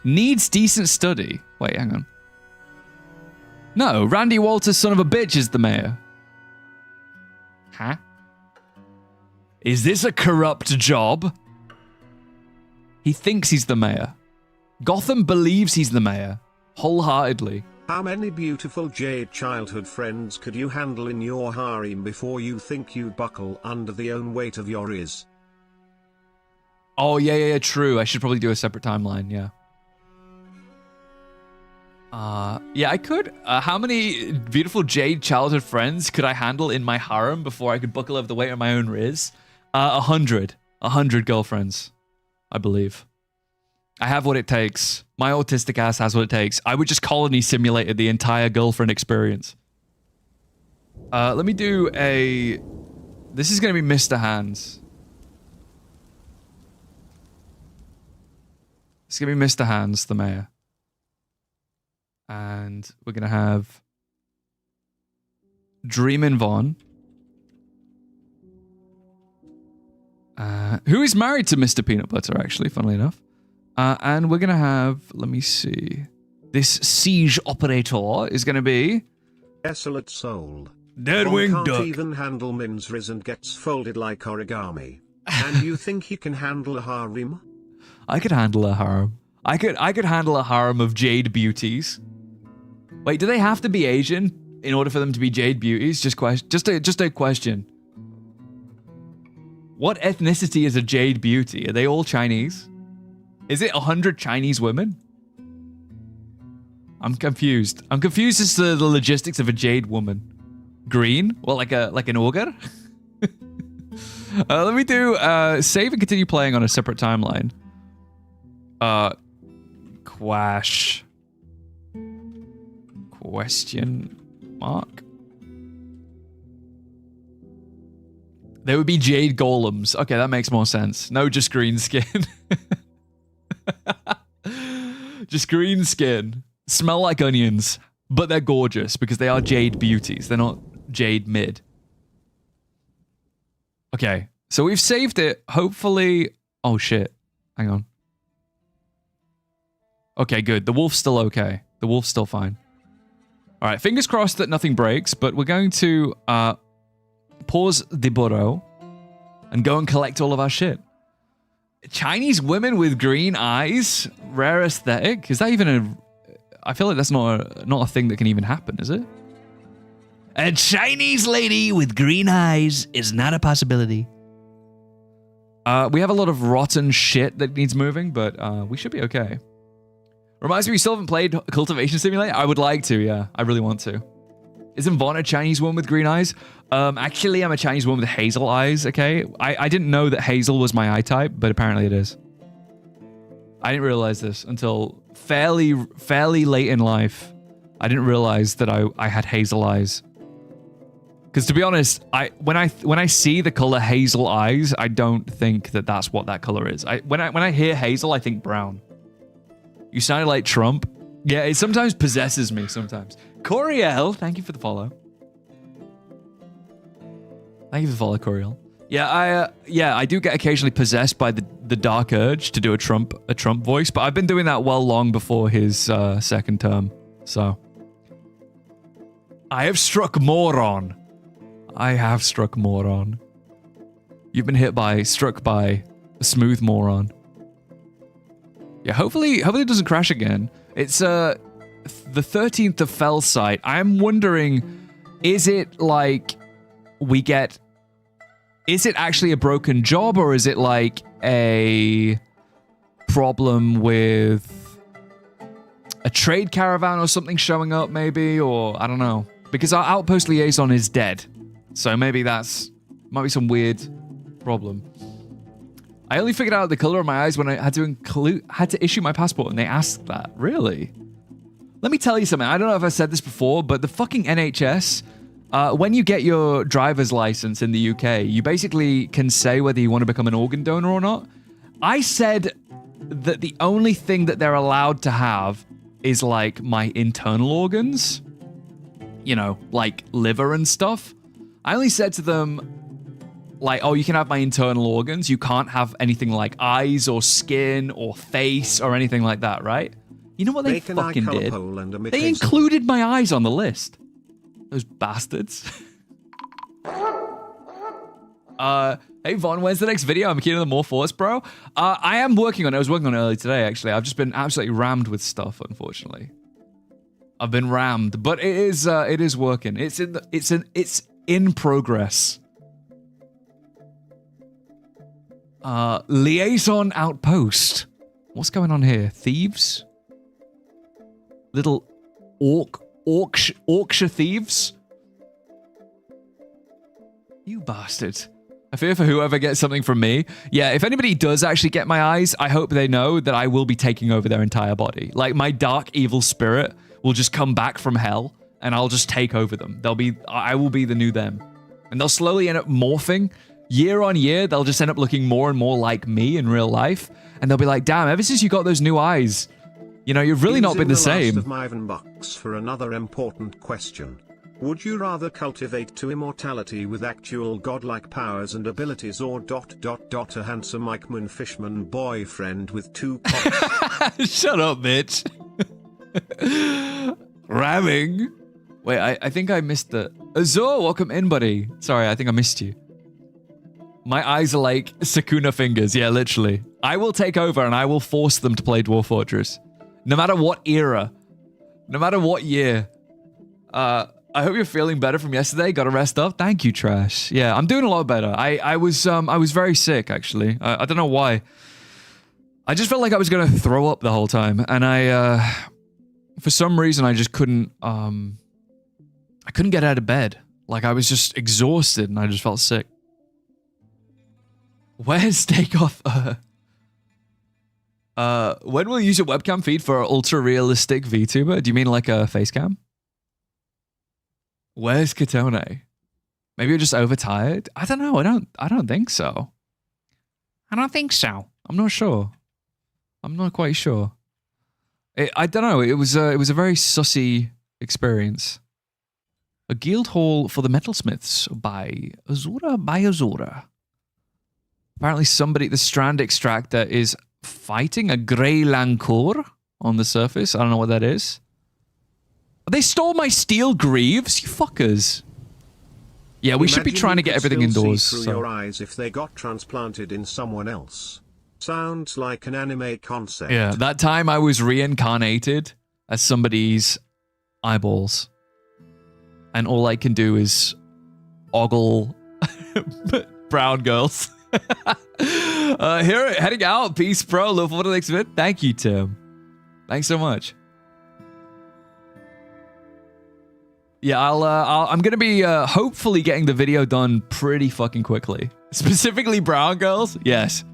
Needs decent study. Wait, hang on. No, Randy Walters, son of a bitch, is the mayor. Huh? Is this a corrupt job? He thinks he's the mayor. Gotham believes he's the mayor. Wholeheartedly. How many beautiful jade childhood friends could you handle in your harem before you think you'd buckle under the own weight of your is? Oh, yeah, true. I should probably do a separate timeline, yeah. Yeah, I could. How many beautiful jade childhood friends could I handle in my harem before I could buckle over the weight of my own riz? 100. 100 girlfriends, I believe. I have what it takes. My autistic ass has what it takes. I would just colony simulated the entire girlfriend experience. Let me do a... This is going to be Mr. Hands. It's going to be Mr. Hands, the mayor. And we're going to have Dreamin' Vaughn. Who is married to Mr. Peanut Butter, actually, funnily enough. And we're going to have, let me see. This siege operator is going to be... Desolate soul. Deadwing One Duck. can't even handle Min's riz and gets folded like origami. And you think he can handle a harem? I could handle a harem. I could handle a harem of jade beauties. Wait, do they have to be Asian in order for them to be jade beauties? Just a question. What ethnicity is a jade beauty? Are they all Chinese? Is it 100 Chinese women? I'm confused. I'm confused as to the logistics of a jade woman. Green? Well, like an ogre? Let me do save and continue playing on a separate timeline. Quash. Question mark. There would be jade golems. Okay, that makes more sense. No, just green skin. Just green skin. Smell like onions, but they're gorgeous because they are jade beauties. They're not jade mid. Okay, so we've saved it. Hopefully... Oh, shit. Hang on. Okay, good. The wolf's still okay. The wolf's still fine. All right, fingers crossed that nothing breaks, but we're going to pause the burrow and go and collect all of our shit. Chinese women with green eyes, rare aesthetic. Is that even a... I feel like that's not a thing that can even happen, is it? A Chinese lady with green eyes is not a possibility. We have a lot of rotten shit that needs moving, but we should be okay. Reminds me, we still haven't played Cultivation Simulator. I would like to, yeah. I really want to. Isn't Vaughn a Chinese woman with green eyes? Actually, I'm a Chinese woman with hazel eyes, okay? I didn't know that hazel was my eye type, but apparently it is. I didn't realize this until fairly late in life. I didn't realize that I had hazel eyes. Because to be honest, when I see the color hazel eyes, I don't think that that's what that color is. When I hear hazel, I think brown. You sounded like Trump. Yeah, it sometimes possesses me sometimes. Coriel, thank you for the follow. Thank you for the follow, Coriel. Yeah, I do get occasionally possessed by the dark urge to do a Trump voice, but I've been doing that well long before his second term. So I have struck moron. I have struck moron. You've been struck by a smooth moron. Yeah, hopefully it doesn't crash again. It's the 13th of Fellsight. I'm wondering, is it like is it actually a broken job, or is it like a problem with a trade caravan or something showing up maybe, or I don't know. Because our outpost liaison is dead. So maybe might be some weird problem. I only figured out the color of my eyes when I had to issue my passport, and they asked that. Really? Let me tell you something. I don't know if I said this before, but the fucking NHS, when you get your driver's license in the UK, you basically can say whether you want to become an organ donor or not. I said that the only thing that they're allowed to have is like my internal organs, you know, like liver and stuff. I only said to them, like, oh, you can have my internal organs. You can't have anything like eyes or skin or face or anything like that, right? You know what they Make an eye fucking colour did? poll and a They Mickey included my eyes on the list. Those bastards. Hey Vaughn, when's the next video? I'm keen on the more force, bro. I am working on it. I was working on it early today, actually. I've just been absolutely rammed with stuff, unfortunately. I've been rammed, but it is working. It's in progress. Liaison outpost. What's going on here? Thieves? Little Orkshire thieves? You bastards. I fear for whoever gets something from me. Yeah, if anybody does actually get my eyes, I hope they know that I will be taking over their entire body. Like, my dark evil spirit will just come back from hell, and I'll just take over them. I will be the new them. And they'll slowly end up morphing. Year on year, they'll just end up looking more and more like me in real life. And they'll be like, damn, ever since you got those new eyes, you know, you've really not been the same. Of my Bucks for another important question. Would you rather cultivate to immortality with actual godlike powers and abilities, or ... a handsome Eichmann Fishman boyfriend with 2 cocks? Shut up, bitch. Ramming. Wait, I think I missed the... Azor, welcome in, buddy. Sorry, I think I missed you. My eyes are like Sakuna fingers. Yeah, literally. I will take over and I will force them to play Dwarf Fortress. No matter what era. No matter what year. I hope you're feeling better from yesterday. Got to rest up. Thank you, Trash. Yeah, I'm doing a lot better. I was very sick, actually. I don't know why. I just felt like I was going to throw up the whole time. And for some reason, I just couldn't get out of bed. Like, I was just exhausted and I just felt sick. Where's Takeoff? When will you use your webcam feed for an ultra-realistic VTuber? Do you mean like a face cam? Where's Katone? Maybe you're just overtired? I don't know. I don't think so. I don't think so. I'm not sure. I'm not quite sure. I don't know. It was a very sussy experience. A guild hall for the metalsmiths by Azura. Apparently somebody, the Strand Extractor, is fighting a Grey Lancour on the surface. I don't know what that is. They stole my steel greaves, you fuckers. Yeah, we should be trying to get everything indoors. See through your eyes if they got transplanted in someone else. Sounds like an anime concept. Yeah, that time I was reincarnated as somebody's eyeballs. And all I can do is ogle brown girls. Here, heading out. Peace, bro. Look forward to the next vid. Thank you, Tim. Thanks so much. Yeah, I'm gonna be hopefully getting the video done pretty fucking quickly. Specifically, brown girls. Yes.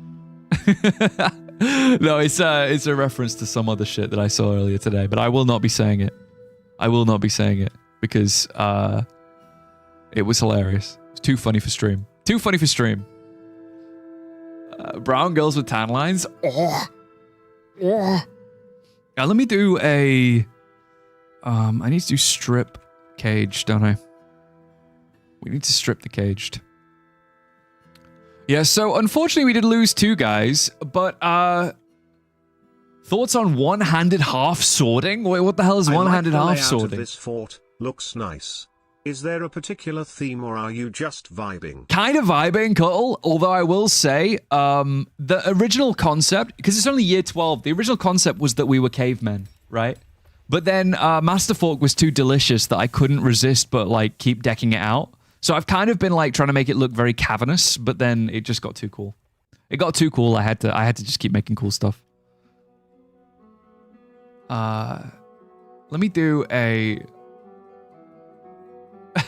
No, it's a reference to some other shit that I saw earlier today, but I will not be saying it. I will not be saying it because it was hilarious. It's too funny for stream. Too funny for stream. Brown girls with tan lines. Oh. Oh. Now let me do a. I need to do strip cage, don't I? We need to strip the caged. Yeah, so unfortunately we did lose 2 guys, but thoughts on one-handed half swording? Wait, what the hell is one-handed half swording? This fort looks nice. Is there a particular theme or are you just vibing? Kind of vibing, Cuttle, although I will say the original concept, because it's only year 12, the original concept was that we were cavemen, right? But then MASTERFORK was too delicious that I couldn't resist but like keep decking it out. So I've kind of been like trying to make it look very cavernous, but then it just got too cool. It got too cool. I had to just keep making cool stuff. Let me do a.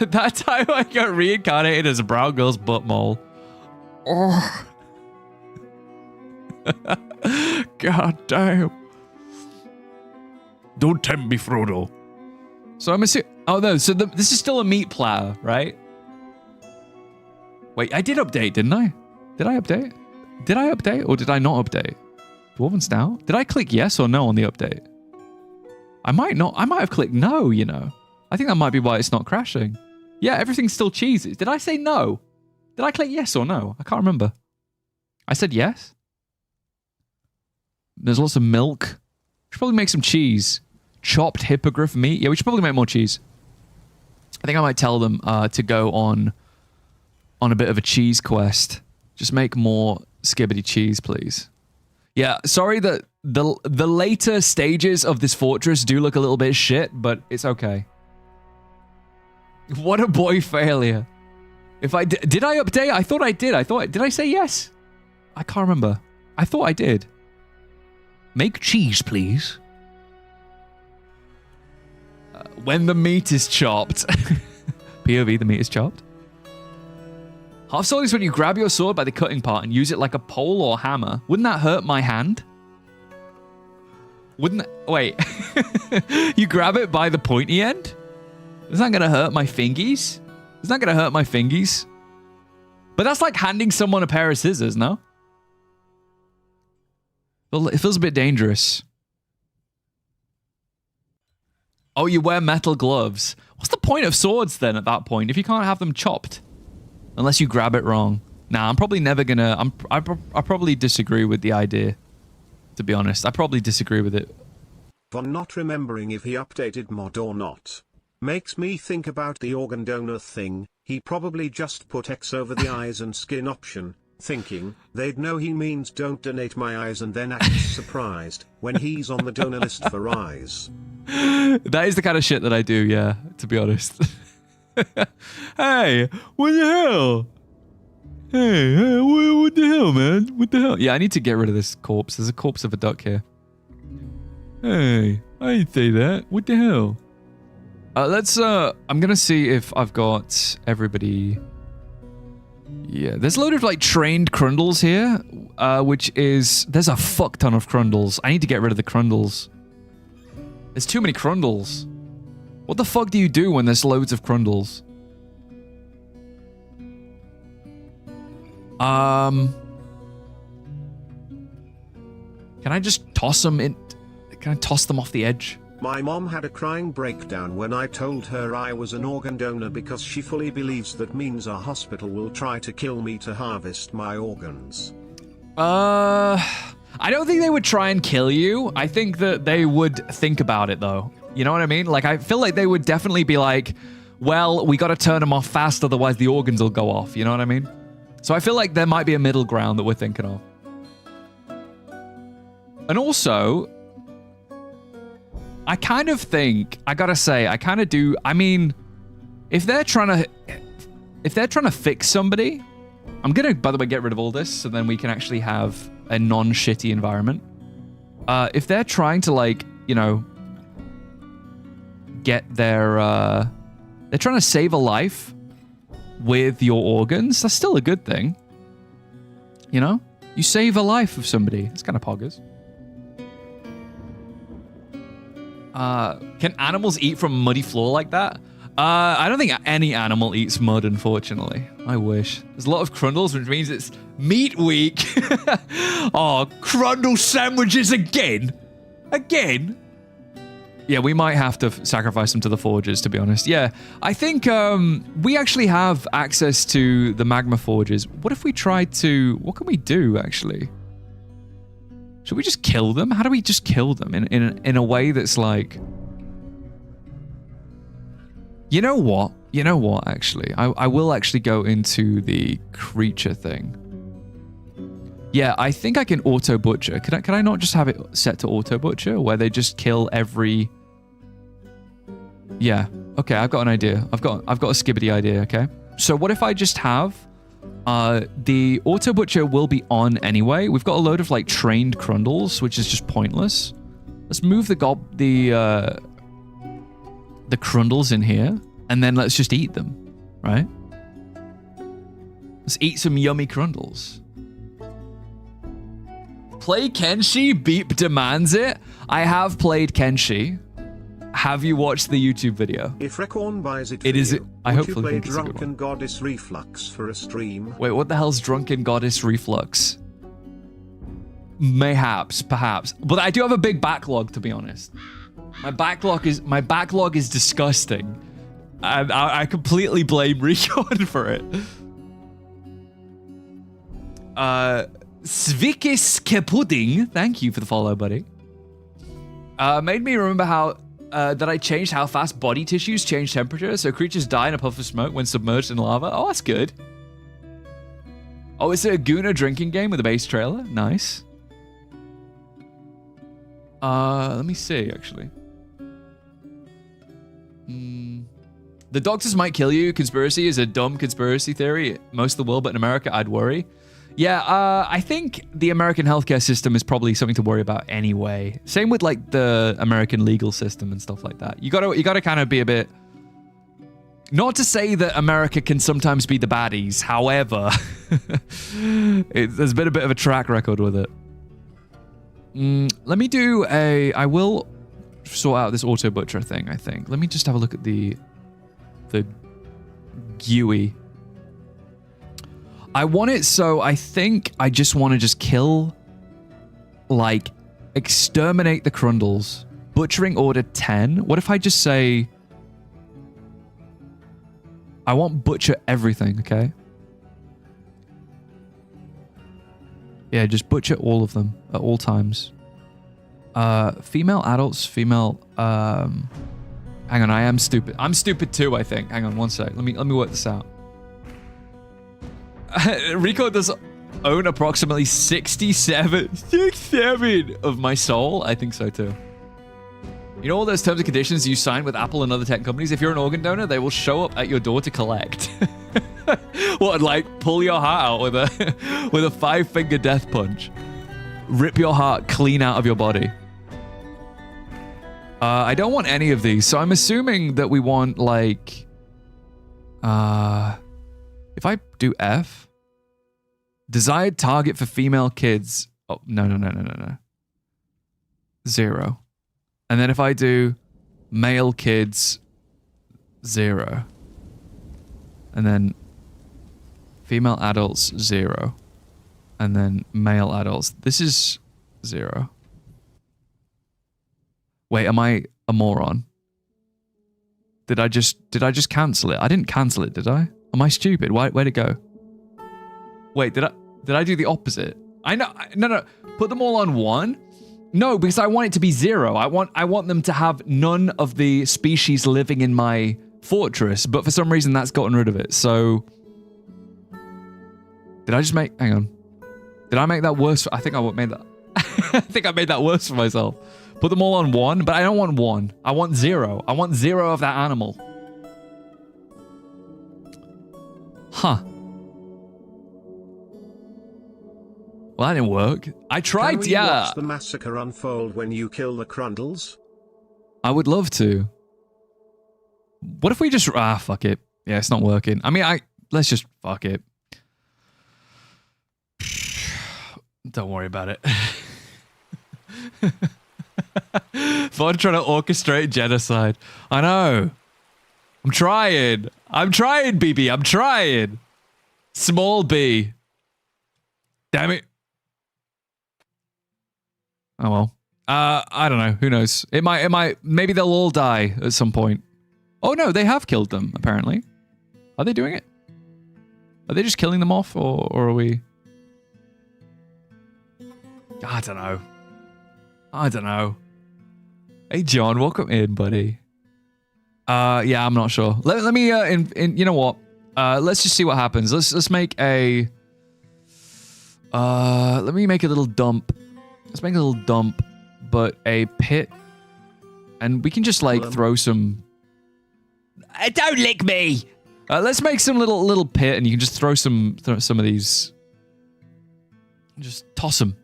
That time I got reincarnated as a brown girl's butt mole. Oh. God damn. Don't tempt me, Frodo. So I'm assuming. Oh no, so this is still a meat platter, right? Wait, I did update, didn't I? Did I update? Did I update or did I not update? Dwarven's now? Did I click yes or no on the update? I might not. I might have clicked no, you know. I think that might be why it's not crashing. Yeah, everything's still cheesy. Did I say no? Did I click yes or no? I can't remember. I said yes. There's lots of milk. Should probably make some cheese. Chopped hippogriff meat. Yeah, we should probably make more cheese. I think I might tell them to go on a bit of a cheese quest. Just make more skibbity cheese, please. Yeah, sorry that the later stages of this fortress do look a little bit shit, but it's okay. What a boy failure. If I did I update? I thought I did. Did I say yes? I can't remember. I thought I did. Make cheese, please. When the meat is chopped. POV, the meat is chopped. Half sword is when you grab your sword by the cutting part and use it like a pole or hammer. Wouldn't that hurt my hand? Wouldn't that... Wait. You grab it by the pointy end? Is that gonna hurt my fingies? Is that gonna hurt my fingies? But that's like handing someone a pair of scissors, no? It feels a bit dangerous. Oh, you wear metal gloves. What's the point of swords then at that point if you can't have them chopped? Unless you grab it wrong. Nah, I'm probably never gonna... I probably disagree with the idea. To be honest, I probably disagree with it. Von not remembering if he updated mod or not. Makes me think about the organ donor thing. He probably just put X over the eyes and skin option, thinking they'd know he means don't donate my eyes and then act surprised when he's on the donor list for eyes. That is the kind of shit that I do, yeah, to be honest. Hey, what the hell? Hey, what the hell, man? What the hell? Yeah, I need to get rid of this corpse. There's a corpse of a duck here. Hey, I didn't say that. What the hell? I'm gonna see if I've got everybody... Yeah, there's a load of, like, trained Crundles here, which is... There's a fuck ton of Crundles. I need to get rid of the Crundles. There's too many Crundles. What the fuck do you do when there's loads of Crundles? Can I just toss them in? Can I toss them off the edge? My mom had a crying breakdown when I told her I was an organ donor because she fully believes that means a hospital will try to kill me to harvest my organs. I don't think they would try and kill you. I think that they would think about it, though. You know what I mean? Like, I feel like they would definitely be like, well, we got to turn them off fast, otherwise the organs will go off. You know what I mean? So I feel like there might be a middle ground that we're thinking of. And also, I kind of think, I gotta say, I kind of do, I mean, if they're trying to fix somebody, I'm gonna, by the way, get rid of all this so then we can actually have a non-shitty environment. If they're trying to, like, you know, get their, they're trying to save a life with your organs, that's still a good thing. You know? You save a life of somebody. It's kind of poggers. Can animals eat from a muddy floor like that? I don't think any animal eats mud, unfortunately. I wish. There's a lot of Crundles, which means it's meat week. Oh, Crundle sandwiches again? Again? Yeah, we might have to sacrifice them to the forges, to be honest. Yeah, I think we actually have access to the magma forges. What if we tried to... What can we do, actually? Should we just kill them? How do we just kill them in a way that's like... You know what? You know what, actually? I will actually go into the creature thing. Yeah, I think I can auto-butcher. Can I not just have it set to auto-butcher, where they just kill every... Yeah, okay, I've got an idea. I've got a skibbity idea, okay? So what if I just have... the auto-butcher will be on anyway. We've got a load of, like, trained Crundles, which is just pointless. Let's move the Crundles in here, and then let's just eat them, right? Let's eat some yummy Crundles. Play Kenshi? Beep demands it. I have played Kenshi. Have you watched the YouTube video? If Recorn buys it, it is. I hopefully play think it's a good Drunken one. Goddess Reflux for a stream? Wait, what the hell's Drunken Goddess Reflux? Mayhaps, perhaps, but I do have a big backlog, to be honest. My backlog is disgusting, and I completely blame Recon for it. Svikiske Pudding, thank you for the follow, buddy. Made me remember how that I changed how fast body tissues change temperature, so creatures die in a puff of smoke when submerged in lava. Oh, that's good. Oh, is it a Guna drinking game with a base trailer? Nice. Let me see, actually. The doctors might kill you. Conspiracy is a dumb conspiracy theory. Most of the world, but in America, I'd worry. Yeah, I think the American healthcare system is probably something to worry about anyway. Same with like the American legal system and stuff like that. You gotta kind of be a bit. Not to say that America can sometimes be the baddies. However, there's been a bit of a track record with it. Let me do a. I will sort out this auto butcher thing. I think. Let me just have a look at the GUI. I want it so I think I just want to just kill, like, exterminate the Crundles. Butchering order 10. What if I just say, I want butcher everything, okay? Yeah, just butcher all of them at all times. Female adults, female, hang on, I am stupid. I'm stupid too, I think. Hang on one sec. Let me work this out. Rico does own approximately 67 of my soul. I think so too. You know all those terms and conditions you sign with Apple and other tech companies? If you're an organ donor, they will show up at your door to collect. What, like pull your heart out with a 5-finger death punch? Rip your heart clean out of your body. I don't want any of these, so I'm assuming that we want like if I do F, desired target for female kids. Oh, no. 0. And then if I do male kids, 0. And then female adults, 0. And then male adults. This is 0. Wait, am I a moron? Did I just cancel it? I didn't cancel it, did I? Am I stupid? Where'd it go? Wait, did I do the opposite? I know. No. Put them all on 1? No, because I want it to be 0. I want them to have none of the species living in my fortress, but for some reason that's gotten rid of it. So did I just make? Hang on. Did I make that worse? I think I made that. I think I made that worse for myself. Put them all on 1, but I don't want 1. I want 0. I want 0 of that animal. Huh. Well, that didn't work. I tried, Can we watch the massacre unfold when you kill the Crundles? I would love to. What if we just... fuck it. Yeah, it's not working. I mean, let's just... Fuck it. Don't worry about it. Vaughn trying to orchestrate genocide. I know. I'm trying, BB. I'm trying. Small B. Damn it. Oh well. I don't know. Who knows? It might. Maybe they'll all die at some point. Oh no, they have killed them. Apparently. Are they doing it? Are they just killing them off, or are we? I don't know. Hey John, welcome in, buddy. Yeah, I'm not sure. Let me you know what? Let's just see what happens. Let's make a let me make a little dump. Let's make a little dump, but a pit, and we can just like throw some. Don't lick me. Let's make some little pit, and you can just throw some of these. Just toss them.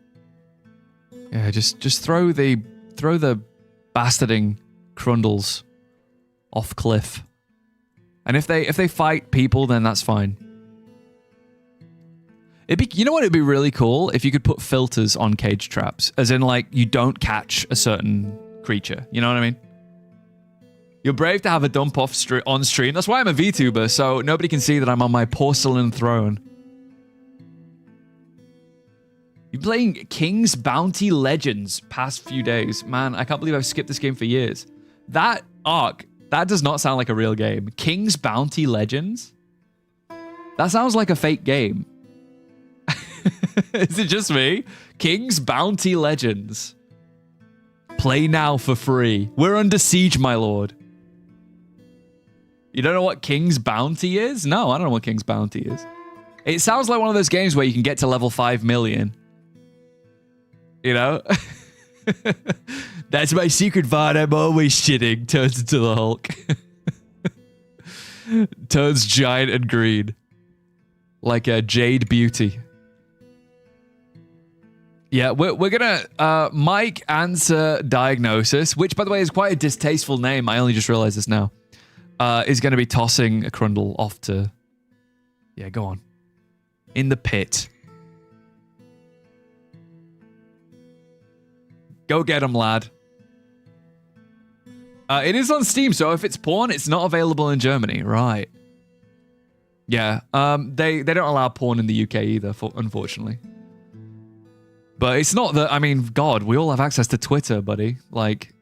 Yeah, just throw the bastarding Crundles off cliff. And if they fight people, then that's fine. You know what? It'd be really cool if you could put filters on cage traps, as in like you don't catch a certain creature. You know what I mean? You're brave to have a dump off on stream. That's why I'm a VTuber, so nobody can see that I'm on my porcelain throne. You're playing King's Bounty Legends past few days. Man, I can't believe I've skipped this game for years. That arc, that does not sound like a real game. King's Bounty Legends? That sounds like a fake game. Is it just me? King's Bounty Legends. Play now for free. We're under siege, my lord. You don't know what King's Bounty is? No, I don't know what King's Bounty is. It sounds like one of those games where you can get to level 5 million. You know? That's my secret, Vaughn. I'm always shitting. Turns into the Hulk. Turns giant and green. Like a Jade Beauty. Yeah, we're gonna Mike answer diagnosis, which by the way is quite a distasteful name. I only just realized this now. Is gonna be tossing a Crundle off to... Yeah, go on. In the pit. Go get him, lad. It is on Steam, so if it's porn, it's not available in Germany. Right. Yeah, they don't allow porn in the UK either, unfortunately. But it's not that, I mean, God, we all have access to Twitter, buddy. Like...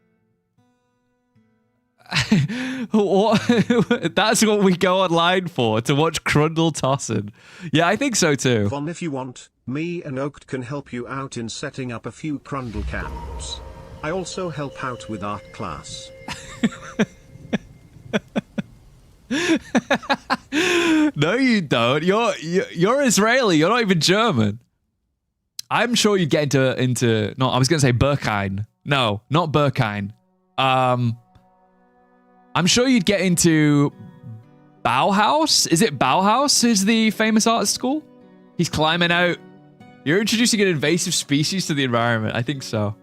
That's what we go online for, to watch Crundle tossing. Yeah, I think so too. Von, if you want, me and Oaked can help you out in setting up a few Crundle camps. I also help out with art class. No, you don't. You're Israeli. You're not even German. I'm sure you'd get into no, I was gonna say Berkheim. No, not Berkheim. I'm sure you'd get into Bauhaus. Is it Bauhaus is the famous art school? He's climbing out. You're introducing an invasive species to the environment. I think so.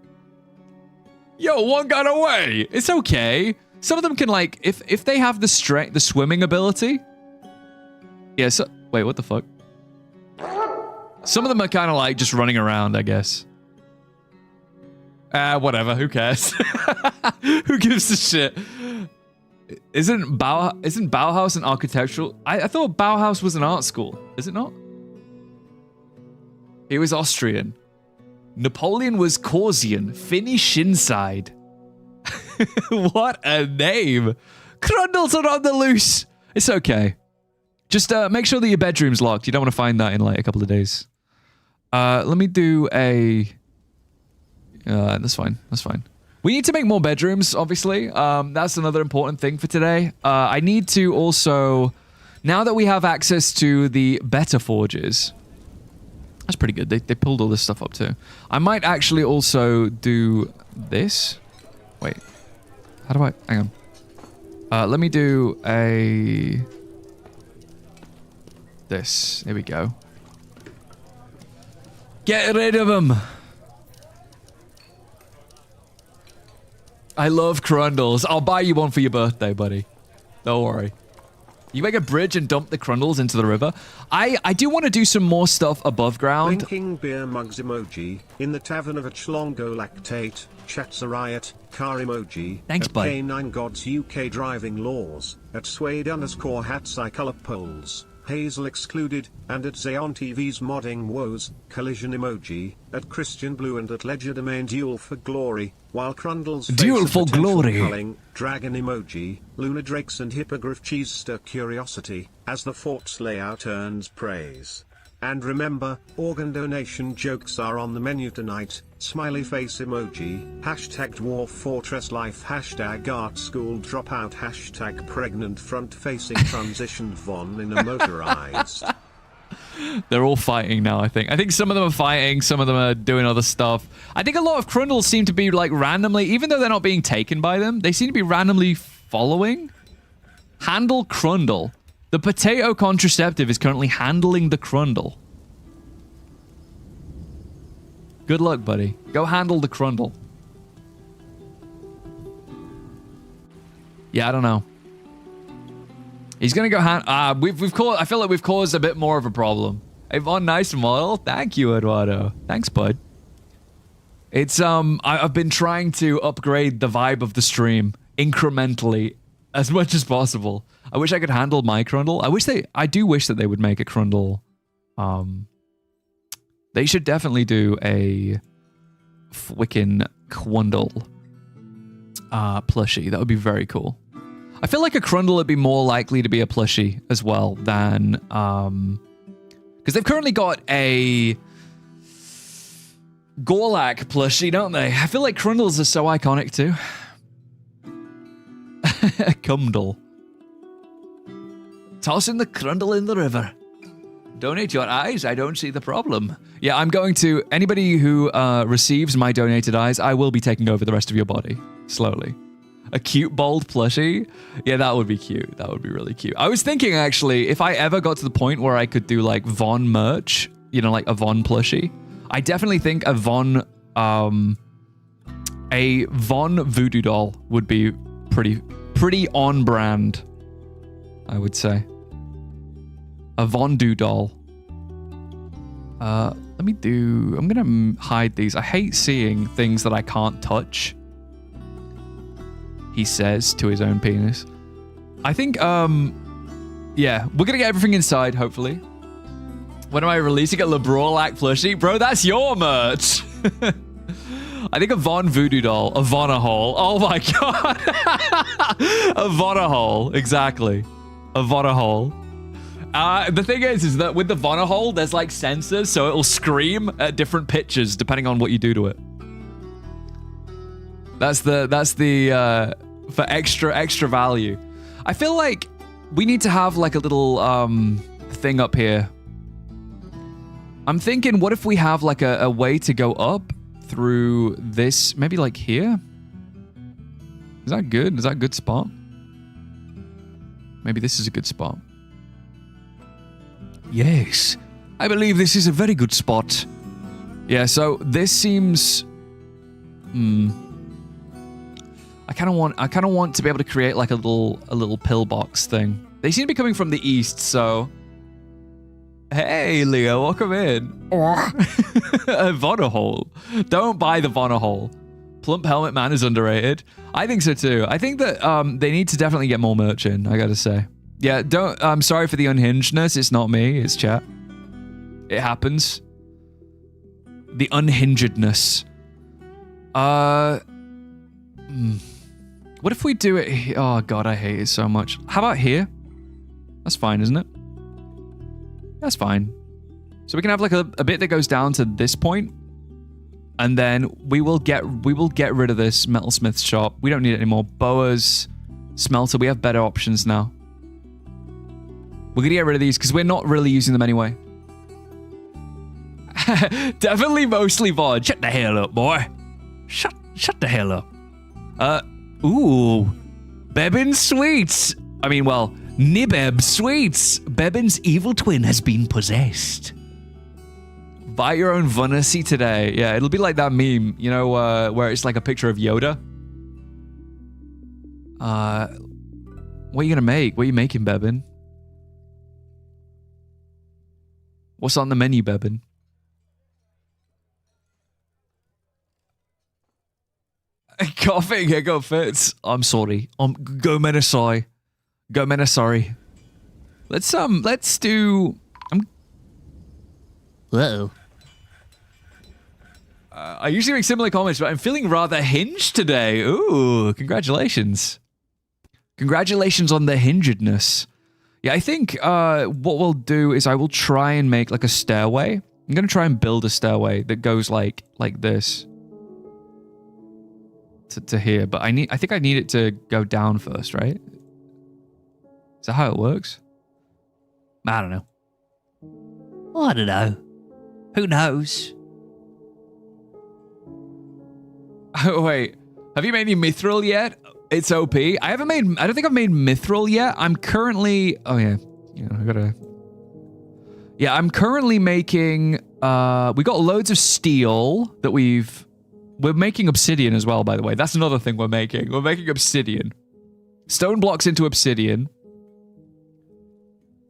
Yo, one got away. It's okay. Some of them can, like, if they have the strength, the swimming ability. Yeah, so wait, what the fuck? Some of them are kind of like just running around, I guess. Whatever, who cares? Who gives a shit? Isn't Bauhaus an architectural? I thought Bauhaus was an art school. Is it not? He was Austrian. Napoleon was Corsican. Finnish inside. What a name. Crundles are on the loose. It's okay. Just make sure that your bedroom's locked. You don't want to find that in like a couple of days. Let me do a... that's fine. That's fine. We need to make more bedrooms, obviously. That's another important thing for today. I need to also... Now that we have access to the better forges... That's pretty good. They pulled all this stuff up too. I might actually also do this. Wait. How do I... Hang on. Let me do a... This. There we go. Get rid of them. I love Crundles. I'll buy you one for your birthday, buddy. Don't worry. You make a bridge and dump the Crundles into the river. I do want to do some more stuff above ground. Blinking beer mugs emoji. In the tavern of a Ungoliant. Chat's a riot. Car emoji. Thanks, at bud. K9 Gods UK driving laws. At Suede_hats I colour polls. Hazel excluded, and at Xeon TV's modding woes, collision emoji, at Christian Blue and at Ledger Domain duel for glory, while Crundles Duel for glory. culling, dragon emoji, Luna Drakes and Hippogriff cheese stir curiosity, as the fort's layout earns praise. And remember, organ donation jokes are on the menu tonight, smiley face emoji, hashtag Dwarf Fortress Life, hashtag art school dropout, hashtag pregnant front facing transitioned Von in a motorized. They're all fighting now, I think. I think some of them are fighting, some of them are doing other stuff. I think a lot of Crundles seem to be like randomly, even though they're not being taken by them, they seem to be randomly following. Handle Crundle. The potato contraceptive is currently handling the Crundle. Good luck, buddy. Go handle the Crundle. Yeah, I don't know. He's gonna go we've caused. I feel like we've caused a bit more of a problem. Hey, Von, nice model. Thank you, Eduardo. Thanks, bud. It's I've been trying to upgrade the vibe of the stream incrementally as much as possible. I wish I could handle my Crundle. I do wish that they would make a Crundle. They should definitely do a Wiccan Quundle plushie. That would be very cool. I feel like a Crundle would be more likely to be a plushie as well than... Because they've currently got a Gorlak plushie, don't they? I feel like Crundles are so iconic too. Cumdle. Tossing the Crundle in the river. Donate your eyes, I don't see the problem. Yeah, I'm going to... Anybody who receives my donated eyes, I will be taking over the rest of your body. Slowly. A cute, bold plushie? Yeah, that would be cute. That would be really cute. I was thinking, actually, if I ever got to the point where I could do, like, Von merch, you know, like a Von plushie, I definitely think a Von voodoo doll would be pretty on brand, I would say. A Vondu doll. Let me do... I'm gonna hide these. I hate seeing things that I can't touch. He says to his own penis. I think, yeah, we're gonna get everything inside, hopefully. When am I releasing a Lebrorlac plushie? Bro, that's your merch! I think a Von Voodoo doll. A Vonahole. Oh my god! A Vonahole, exactly. A Vonahole. The thing is that with the Vonahole, there's like sensors, so it'll scream at different pitches depending on what you do to it. That's the for extra value. I feel like we need to have like a little thing up here. I'm thinking, what if we have like a way to go up through this, maybe like here? Is that good? Is that a good spot? Maybe this is a good spot. Yes, I believe this is a very good spot. Yeah, so this seems... I kind of want to be able to create like a little pillbox thing. They seem to be coming from the east, so... Hey, Leo, welcome in. A Vonahole. Don't buy the Vonahole. Plump Helmet Man is underrated. I think so too. I think that they need to definitely get more merch in, I gotta say. Yeah, I'm sorry for the unhingedness. It's not me, it's chat. It happens. The unhingedness. What if we do it? Oh god, I hate it so much. How about here? That's fine, isn't it? That's fine. So we can have like a bit that goes down to this point, and then we will get rid of this metalsmith shop. We don't need it anymore. Boas, smelter. We have better options now. We're gonna get rid of these because we're not really using them anyway. Definitely mostly VOD. Shut the hell up, boy. Shut the hell up. Ooh. Bebin Sweets. I mean, well, Nibeb Sweets. Bebin's evil twin has been possessed. Buy your own Vunacy today. Yeah, it'll be like that meme, you know, where it's like a picture of Yoda. What are you gonna make? What are you making, Bebin? What's on the menu, Bebin? Coughing, I got fits. I'm sorry. Go Menasai. Go Menasari. Let's do... Whoa. I usually make similar comments, but I'm feeling rather hinged today. Ooh, congratulations. Congratulations on the hingedness. Yeah, I think what we'll do is I will try and make like a stairway. I'm gonna try and build a stairway that goes like this to here. But I think I need it to go down first, right? Is that how it works? I don't know. I don't know. Who knows? Oh wait, have you made any mithril yet? It's OP. I don't think I've made mithril yet. I'm currently... Oh, yeah. I gotta... Yeah, I'm currently making... we got loads of steel that we're making obsidian as well, by the way. That's another thing we're making. We're making obsidian. Stone blocks into obsidian.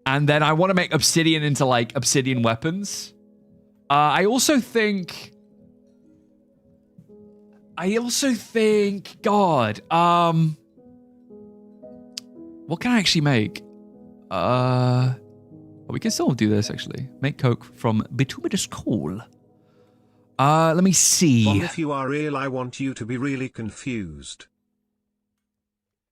And then I want to make obsidian into, like, obsidian weapons. I also think... God, what can I actually make? We can still do this, actually. Make coke from bituminous coal. Let me see. Von, if you are real, I want you to be really confused.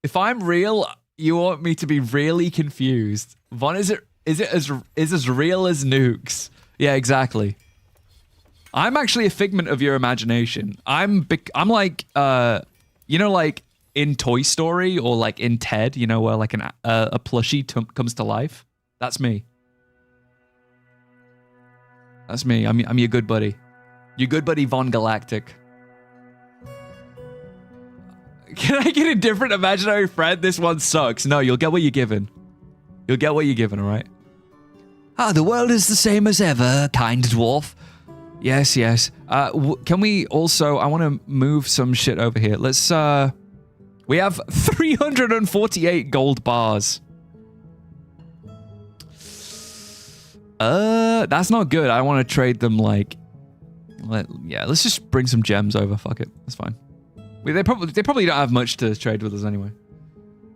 If I'm real, you want me to be really confused. Von, is it as real as nukes? Yeah, exactly. I'm actually a figment of your imagination. I'm like, you know, like in Toy Story or like in Ted, you know, where like a plushie comes to life. That's me. That's me. I'm your good buddy. Your good buddy VonGalactic. Can I get a different imaginary friend? This one sucks. No, you'll get what you're given. You'll get what you're given, all right? Ah, the world is the same as ever, kind dwarf. Yes, yes. Can we also... I want to move some shit over here. Let's... We have 348 gold bars. That's not good. I want to trade them, like... Yeah, let's just bring some gems over. Fuck it. That's fine. They probably don't have much to trade with us anyway.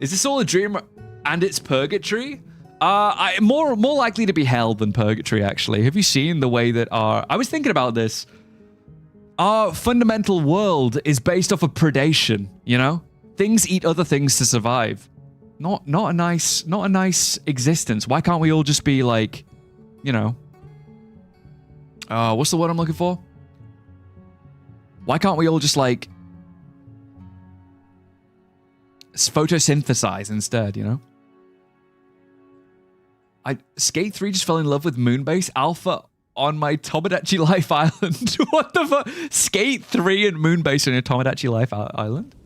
Is this all a dream and it's purgatory? More likely to be hell than purgatory, actually. Have you seen the way that I was thinking about this. Our fundamental world is based off of predation, you know? Things eat other things to survive. Not a nice existence. Why can't we all just be like, you know... what's the word I'm looking for? Why can't we all just like... photosynthesize instead, you know? Skate 3 just fell in love with Moonbase Alpha on my Tomodachi Life Island. What the fuck? Skate 3 and Moonbase on your Tomodachi Life Island?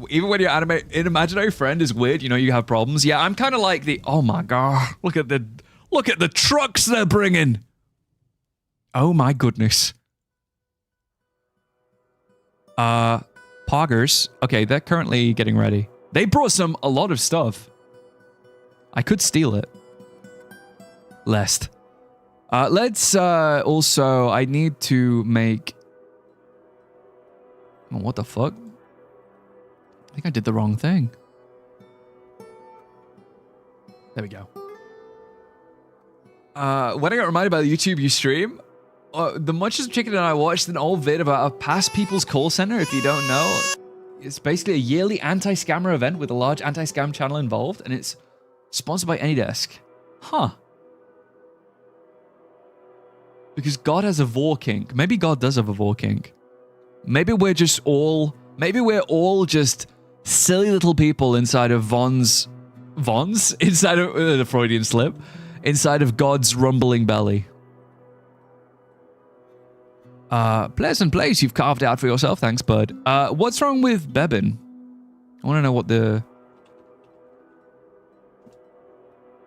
Even when your imaginary friend is weird, you know you have problems. Yeah, I'm kind of like the... Oh my god. Look at the trucks they're bringing. Oh my goodness. Poggers. Okay, they're currently getting ready. They brought a lot of stuff. I could steal it. Let's also, I need to make... Oh, what the fuck? I think I did the wrong thing. There we go. When I got reminded by the YouTube you stream, the Munches of Chicken and I watched an old vid about a past people's call center, if you don't know. It's basically a yearly anti-scammer event with a large anti-scam channel involved, and it's sponsored by AnyDesk. Huh. Because God has a vor kink. Maybe God does have a vor kink. Maybe we're all just silly little people inside of Von's... Inside of... the Freudian slip. Inside of God's rumbling belly. Pleasant place you've carved out for yourself. Thanks, bud. What's wrong with Bebin? I want to know what the...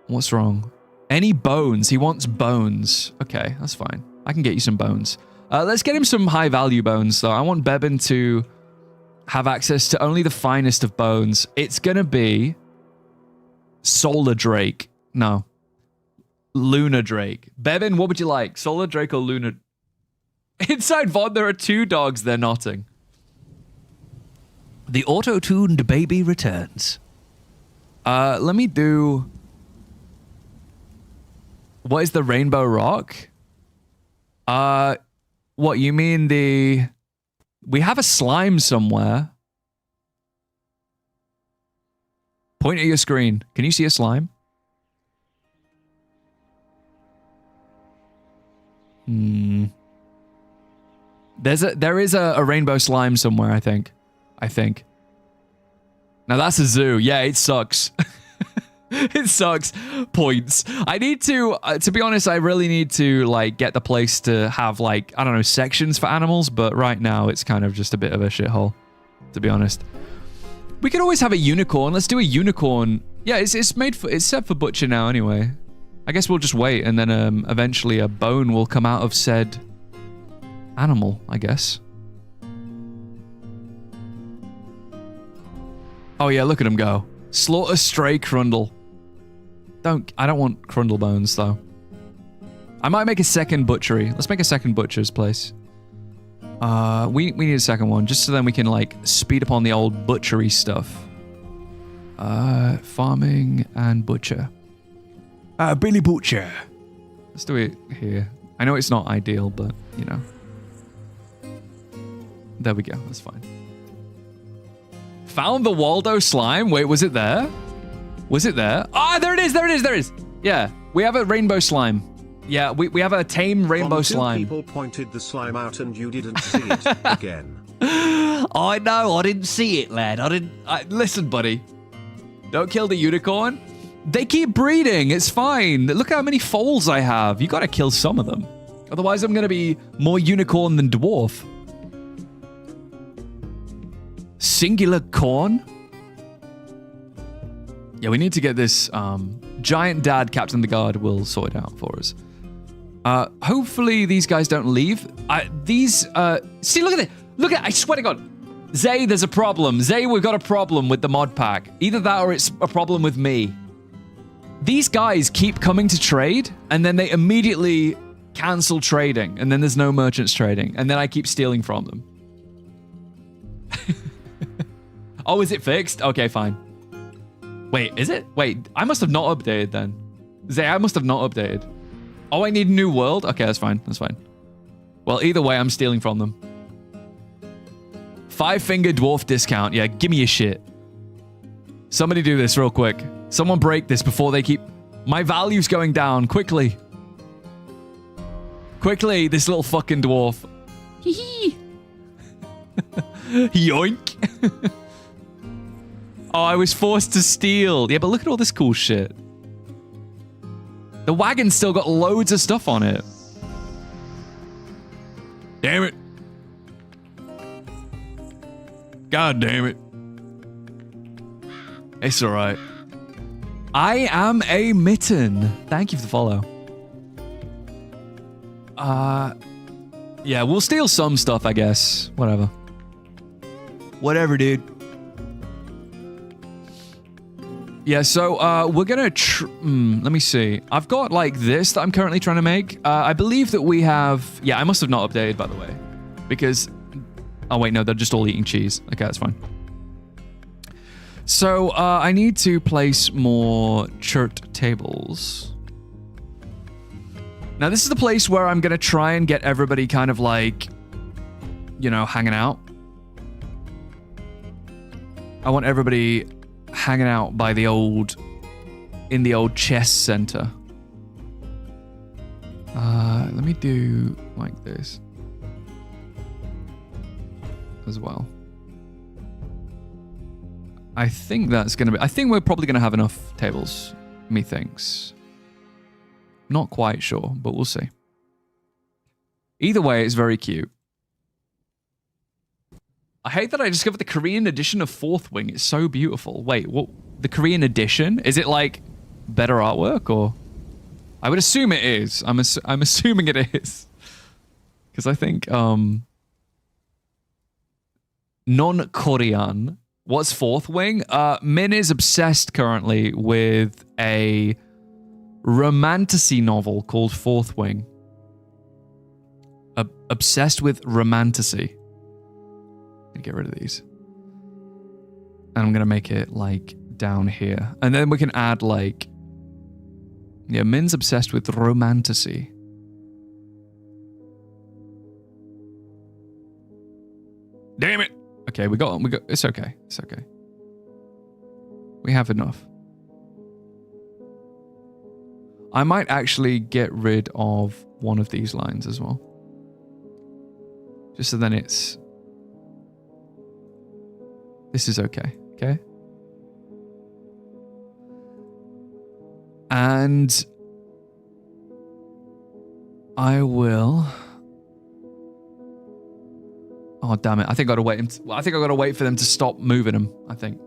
What's wrong? Any bones? He wants bones. Okay, that's fine. I can get you some bones. Let's get him some high-value bones, though. I want Bebin to have access to only the finest of bones. It's gonna be... Solar Drake. No. Lunar Drake. Bebin, what would you like? Solar Drake or Lunar... Inside VOD, there are 2 dogs. They're knotting. The auto-tuned baby returns. Let me do... What is the Rainbow Rock? What, you mean the... We have a slime somewhere. Point at your screen. Can you see a slime? There is a rainbow slime somewhere, I think. Now that's a zoo. Yeah, it sucks. It sucks. Points. I need to be honest, I really need to, like, get the place to have, like, I don't know, sections for animals, but right now it's kind of just a bit of a shithole, to be honest. We could always have a unicorn. Let's do a unicorn. Yeah, it's set for butcher now anyway. I guess we'll just wait, and then eventually a bone will come out of said animal, I guess. Oh yeah, look at him go. Slaughter stray Crundle. I don't want Crundle bones, though. I might make a second butchery. Let's make a second butcher's place. We need a second one, just so then we can, like, speed up on the old butchery stuff. Farming and butcher. Billy Butcher. Let's do it here. I know it's not ideal, but, you know. There we go. That's fine. Found the Waldo slime. Wait, was it there? Was it there? Ah, there it is. There it is. There it is. Yeah, we have a rainbow slime. Yeah, we have a tame rainbow Two slime. people pointed the slime out and you didn't see it again. I know, I didn't see it, lad. Listen, buddy. Don't kill the unicorn. They keep breeding. It's fine. Look how many foals I have. You gotta kill some of them. Otherwise, I'm gonna be more unicorn than dwarf. Singular corn? Yeah, we need to get this giant dad captain the guard will sort it out for us. Hopefully these guys don't leave. See, look at it. Look at it. I swear to God. Zay, there's a problem. Zay, we've got a problem with the mod pack. Either that or it's a problem with me. These guys keep coming to trade, and then they immediately cancel trading, and then there's no merchants trading, and then I keep stealing from them. Oh, is it fixed? Okay, fine. Wait, is it? Wait, I must have not updated then. Zay, I must have not updated. Oh, I need a new world? Okay, that's fine. That's fine. Well, either way, I'm stealing from them. 5-finger dwarf discount. Yeah, give me your shit. Somebody do this real quick. Someone break this before they keep... My value's going down. Quickly. Quickly, this little fucking dwarf. Hee Yoink. Oh, I was forced to steal. Yeah, but look at all this cool shit. The wagon's still got loads of stuff on it. Damn it. God damn it. It's alright. I am a mitten. Thank you for the follow. Yeah, we'll steal some stuff, I guess. Whatever. Whatever, dude. Yeah, so we're gonna let me see. I've got like this that I'm currently trying to make. I believe that we have... Yeah, I must have not updated, by the way. Because... Oh, wait, no, they're just all eating cheese. Okay, that's fine. So, I need to place more chert tables. Now, this is the place where I'm gonna try and get everybody kind of like, you know, hanging out. I want everybody hanging out by the old... in the old chess center. Let me do like this. As well. I think that's gonna be... I think we're probably gonna have enough tables, methinks. Not quite sure, but we'll see. Either way, it's very cute. I hate that I discovered the Korean edition of Fourth Wing. It's so beautiful. Wait, what? The Korean edition? Is it like better artwork or? I would assume it is. I'm assuming it is. Because I think non-Korean. What's Fourth Wing? Min is obsessed currently with a romantasy novel called Fourth Wing. Obsessed with romantasy. Get rid of these. And I'm gonna make it like down here. And then we can add like... Yeah, Min's obsessed with romantasy. Damn it! Okay, we got... It's okay. It's okay. We have enough. I might actually get rid of one of these lines as well. Just so then it's... This is okay, okay? And I will... Oh, damn it. I think I gotta wait. I think I gotta wait for them to stop moving them, I think.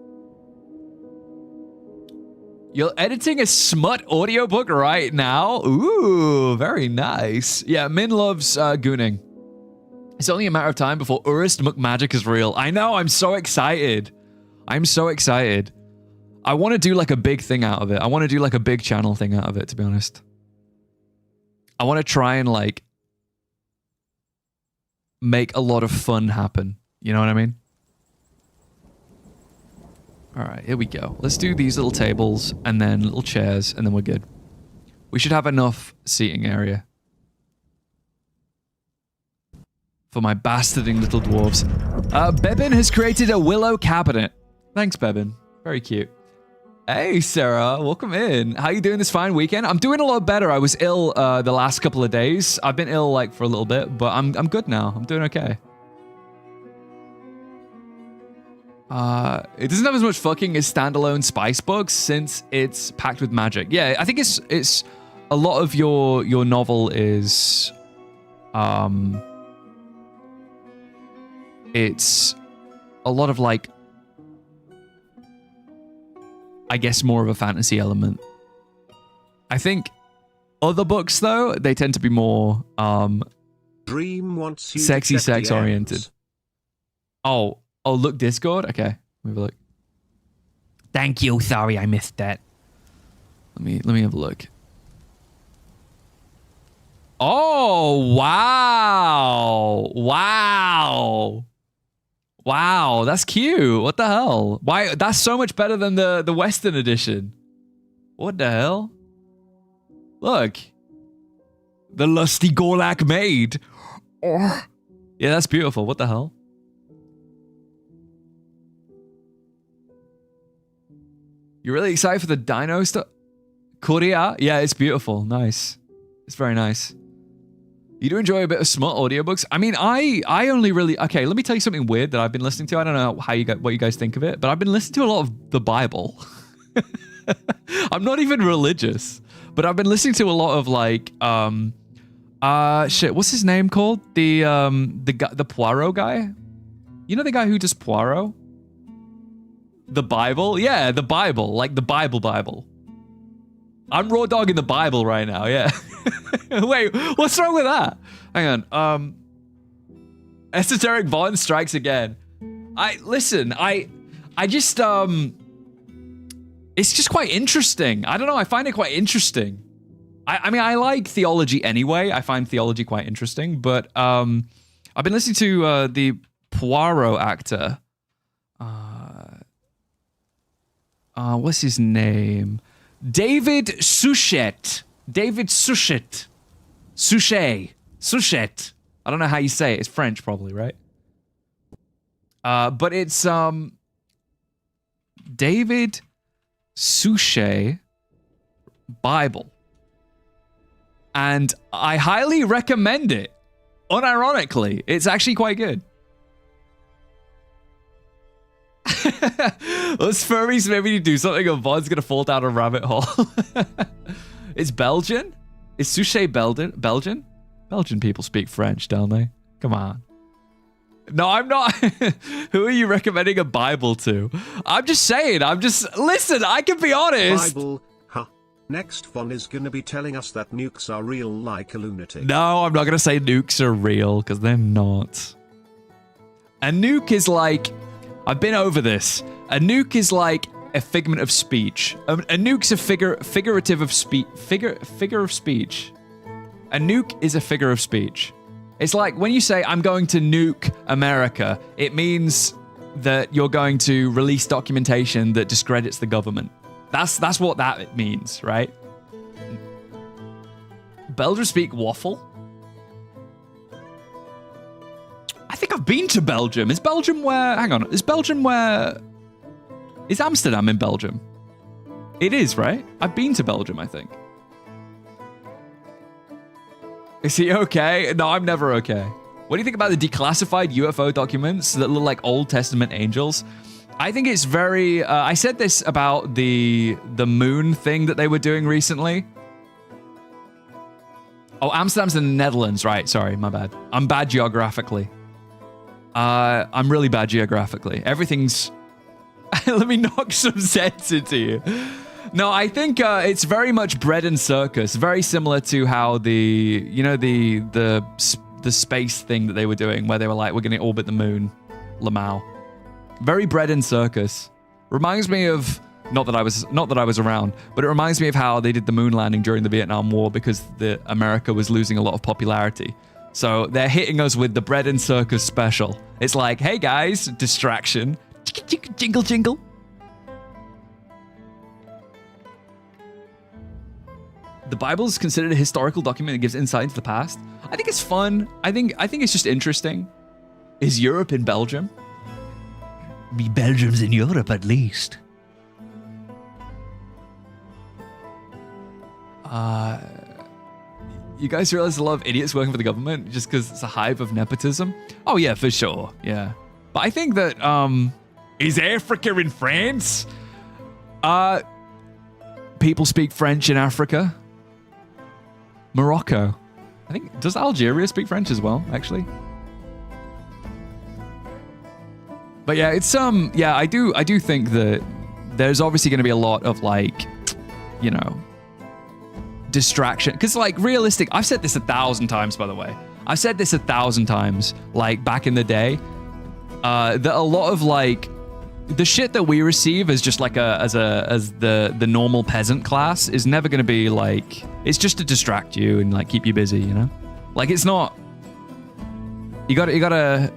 You're editing a smut audiobook right now? Ooh, very nice. Yeah, Min loves gooning. It's only a matter of time before Urist McMagic is real. I know, I'm so excited. I'm so excited. I want to do like a big thing out of it. I want to do like a big channel thing out of it, to be honest. I want to try and like make a lot of fun happen. You know what I mean? All right, here we go. Let's do these little tables and then little chairs and then we're good. We should have enough seating area. For my bastarding little dwarves. Bebin has created a willow cabinet. Thanks, Bebin. Very cute. Hey, Sarah, welcome in. How you doing this fine weekend? I'm doing a lot better. I was ill the last couple of days. I've been ill like for a little bit, but I'm good now. I'm doing okay. It doesn't have as much fucking as standalone spice books since it's packed with magic. Yeah, I think it's a lot of your novel is it's a lot of like, I guess, more of a fantasy element. I think other books, though, they tend to be more Dream wants you sexy to check sex the oriented. ends. Oh, look, Discord? Okay, let me have a look. Thank you. Sorry, I missed that. Let me have a look. Oh, wow. Wow. Wow, that's cute. What the hell? Why? That's so much better than the Western edition. What the hell? Look. The lusty Gorlak maid. Oh. Yeah, that's beautiful. What the hell? You're really excited for the dino stuff? Korea? Yeah, it's beautiful. Nice. It's very nice. You do enjoy a bit of smut audiobooks? I mean, I only really... Okay, let me tell you something weird that I've been listening to. I don't know what you guys think of it, but I've been listening to a lot of the Bible. I'm not even religious, but I've been listening to a lot of like... shit, what's his name called? The Poirot guy? You know the guy who does Poirot? The Bible? Yeah, the Bible. Like the Bible. I'm raw dogging the Bible right now, yeah. Wait, what's wrong with that? Hang on. Esoteric Von strikes again. I just it's just quite interesting. I don't know, I find it quite interesting. I mean, I like theology anyway. I find theology quite interesting, but I've been listening to the Poirot actor. What's his name? David Suchet. Suchet. I don't know how you say it. It's French, probably, right? But it's David Suchet Bible. And I highly recommend it. Unironically, it's actually quite good. Us furries maybe to do something or Von's gonna fall down a rabbit hole. It's Belgian? Is Suchet Belgian? Belgian people speak French, don't they? Come on. No, I'm not. Who are you recommending a Bible to? I'm just saying, listen, I can be honest. Bible, huh? Next Von is gonna be telling us that nukes are real like a lunatic. No, I'm not gonna say nukes are real, because they're not. A nuke is like... I've been over this. A nuke is like a figment of speech. A nuke's a figure of speech. Figure of speech. A nuke is a figure of speech. It's like when you say, I'm going to nuke America, it means that you're going to release documentation that discredits the government. That's what that means, right? Belgians speak waffle? I think I've been to Belgium. Is Belgium where... Hang on. Is Belgium where... Is Amsterdam in Belgium? It is, right? I've been to Belgium, I think. Is he okay? No, I'm never okay. What do you think about the declassified UFO documents that look like Old Testament angels? I think it's very... I said this about the moon thing that they were doing recently. Oh, Amsterdam's in the Netherlands, right? Sorry, my bad. I'm bad geographically. I'm really bad geographically. Everything's... Let me knock some sense into you. No, I think it's very much bread and circus. Very similar to how the space thing that they were doing, where they were like, we're going to orbit the moon. Lamau. Very bread and circus. Reminds me of... Not that I was around, but it reminds me of how they did the moon landing during the Vietnam War because America was losing a lot of popularity. So they're hitting us with the bread and circus special. It's like, hey guys, distraction. Jingle, jingle. The Bible is considered a historical document that gives insight into the past. I think it's fun. I think it's just interesting. Is Europe in Belgium? Belgium's in Europe, at least. You guys realize a lot of idiots working for the government just because it's a hive of nepotism? Oh yeah, for sure. Yeah. But I think that, is Africa in France? People speak French in Africa. Morocco. I think, does Algeria speak French as well, actually? But yeah, it's, yeah, I do think that there's obviously going to be a lot of, like, you know, distraction. Because, like, realistic, I've said this 1,000 times, by the way. I've said this 1,000 times, like, back in the day, that a lot of, like, the shit that we receive as just like as the normal peasant class is never going to be like, it's just to distract you and like keep you busy, you know? Like it's not, you gotta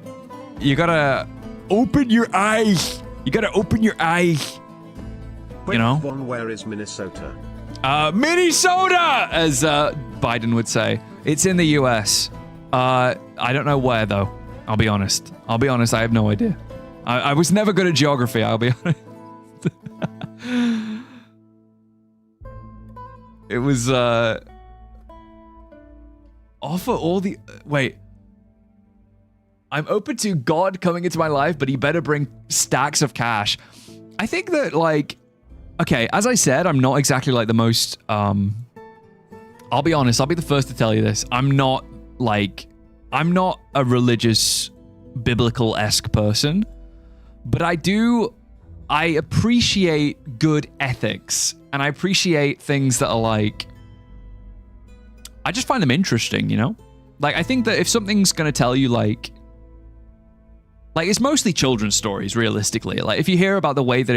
open your eyes. You gotta open your eyes. You know? Where is Minnesota? Minnesota, as Biden would say. It's in the US. I don't know where though. I'll be honest. I have no idea. I was never good at geography, I'll be honest. It was, offer all the... Wait. I'm open to God coming into my life, but he better bring stacks of cash. I think that, like... Okay, as I said, I'm not exactly, like, the most, I'll be honest, I'll be the first to tell you this. I'm not a religious, biblical-esque person. But I appreciate good ethics, and I appreciate things that are like, I just find them interesting, you know? Like, I think that if something's going to tell you, like, it's mostly children's stories, realistically. Like, if you hear about the way that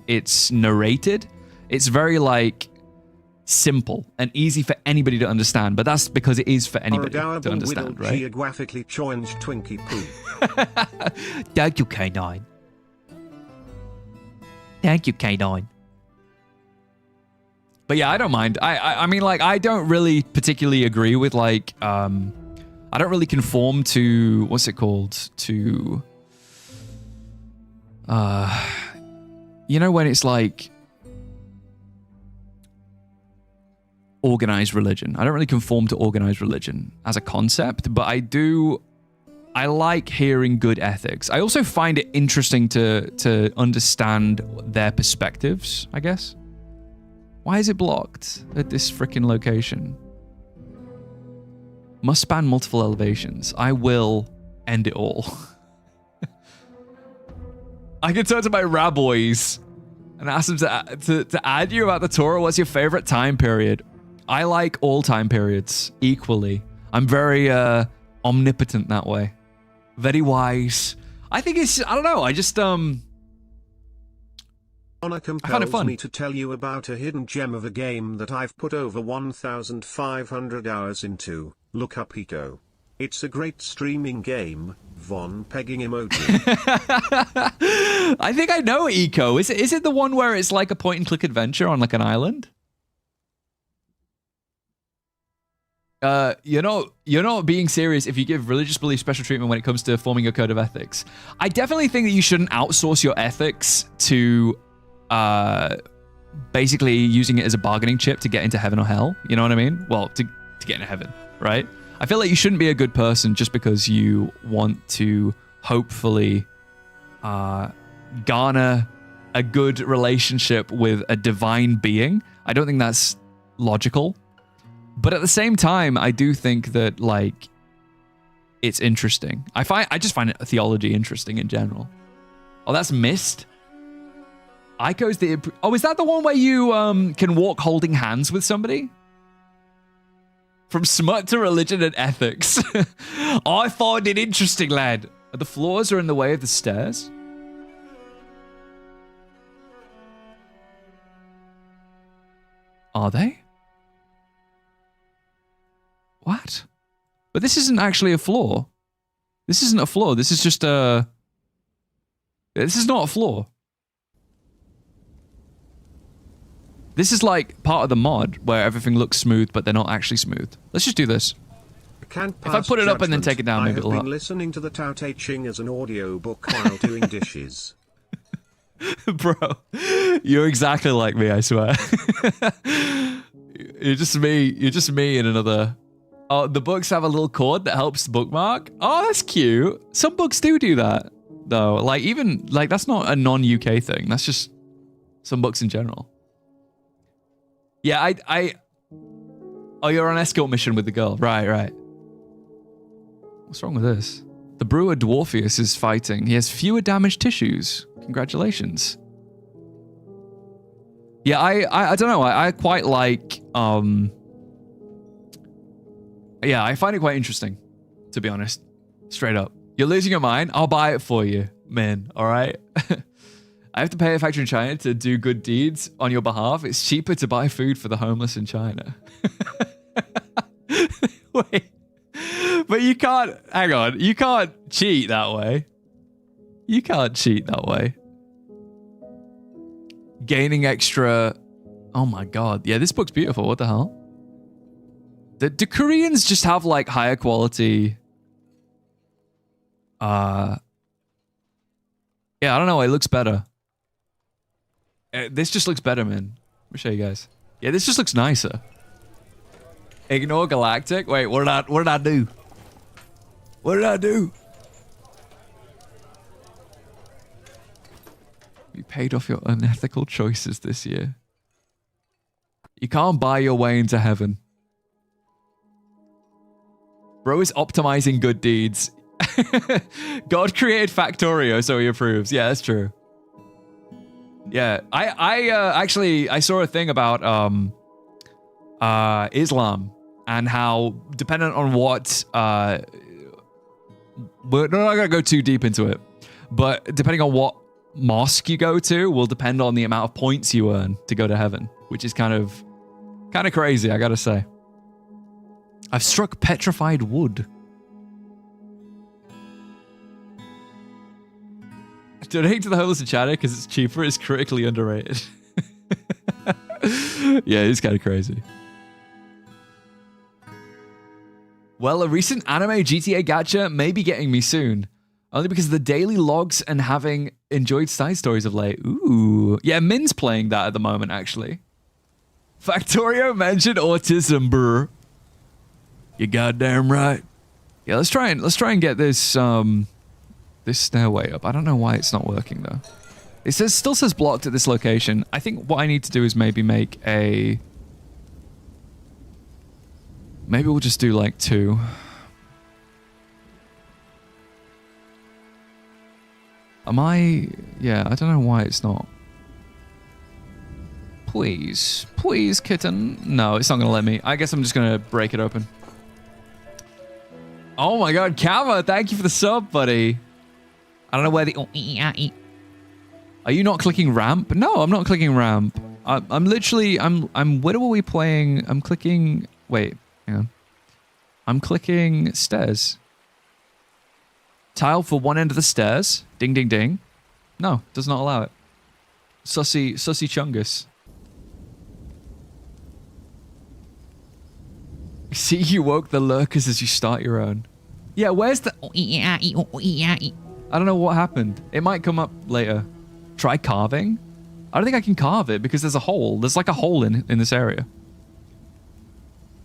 it's narrated, it's very, like, simple and easy for anybody to understand, but that's because it is for anybody to understand, right? Geographically challenged Twinkie poo. Thank you, K9. Thank you, K9. But yeah, I don't mind. I mean, like, I don't really particularly agree with, like, I don't really conform to, what's it called? To, you know, when it's like, organized religion. I don't really conform to organized religion as a concept, but I like hearing good ethics. I also find it interesting to understand their perspectives, I guess. Why is it blocked at this freaking location? Must span multiple elevations. I will end it all. I can turn to my raboys and ask them to add you about the Torah. What's your favorite time period? I like all time periods equally. I'm very omnipotent that way. Very wise. I think it's, I don't know, I just, Honor I find it compels fun. me to tell you about a hidden gem of a game that I've put over 1,500 hours into. Look up Eco. It's a great streaming game. Von pegging emoji. I think I know Eco. Is it the one where it's like a point and click adventure on like an island? You're not being serious if you give religious belief special treatment when it comes to forming your code of ethics. I definitely think that you shouldn't outsource your ethics to basically using it as a bargaining chip to get into heaven or hell. You know what I mean? Well, to get into heaven, right? I feel like you shouldn't be a good person just because you want to hopefully garner a good relationship with a divine being. I don't think that's logical. But at the same time, I do think that, like, it's interesting. I just find theology interesting in general. Oh, that's Mist? Ico's the... Oh, is that the one where you can walk holding hands with somebody? From smut to religion and ethics. I find it interesting, lad. The floors are in the way of the stairs. Are they? What? But this isn't actually a floor. This isn't a floor. This is just a... This is not a floor. This is like part of the mod where everything looks smooth, but they're not actually smooth. Let's just do this. Can't If I put it up and then judgment. take it down, maybe it'll I have help. been listening to the Tao Te Ching as an audiobook while doing dishes. Bro, you're exactly like me, I swear. You're just me. You're just me in another. Oh, the books have a little cord that helps bookmark. Oh, that's cute. Some books do that, though. Like, even, like, that's not a non-UK thing. That's just some books in general. Yeah, Oh, you're on escort mission with the girl. Right. What's wrong with this? The brewer Dwarfius is fighting. He has fewer damaged tissues. Congratulations. Yeah, I don't know. I quite like, yeah, I find it quite interesting, to be honest. Straight up. You're losing your mind? I'll buy it for you, man. All right? I have to pay a factory in China to do good deeds on your behalf. It's cheaper to buy food for the homeless in China. Wait. But you can't, hang on. You can't cheat that way. You can't cheat that way. Gaining extra, oh my God. Yeah, this book's beautiful. What the hell? Do Koreans just have like higher quality? Yeah, I don't know. It looks better. This just looks better, man. Let me show you guys. Yeah, this just looks nicer. Ignore Galactic. Wait, what did I do? What did I do? You paid off your unethical choices this year. You can't buy your way into heaven. Bro is optimizing good deeds. God created Factorio, so he approves. Yeah, that's true. Yeah, I saw a thing about Islam and how dependent on what we're not gonna go too deep into it, but depending on what mosque you go to will depend on the amount of points you earn to go to heaven, which is kind of crazy, I gotta say. I've struck petrified wood. Donate to the homeless in China because it's cheaper. It's critically underrated. Yeah, it's kind of crazy. Well, a recent anime GTA gacha may be getting me soon. Only because of the daily logs and having enjoyed side stories of late. Ooh. Yeah, Min's playing that at the moment, actually. Factorio mentioned autism, brr. You goddamn right. Yeah, let's try and get this this stairway up. I don't know why it's not working though. It still says blocked at this location. I think what I need to do is maybe make a... Maybe we'll just do like 2. Yeah, I don't know why it's not. Please, kitten. No, it's not gonna let me. I guess I'm just gonna break it open. Oh my God, Kama, thank you for the sub, buddy. I don't know where the... Are you not clicking ramp? No, I'm not clicking ramp. I'm literally... Where are we playing? I'm clicking... Wait, hang on. I'm clicking stairs. Tile for one end of the stairs. Ding, ding, ding. No, does not allow it. Sussy chungus. See, you woke the lurkers as you start your own. Yeah, where's the... I don't know what happened. It might come up later. Try carving? I don't think I can carve it because there's a hole. There's like a hole in this area.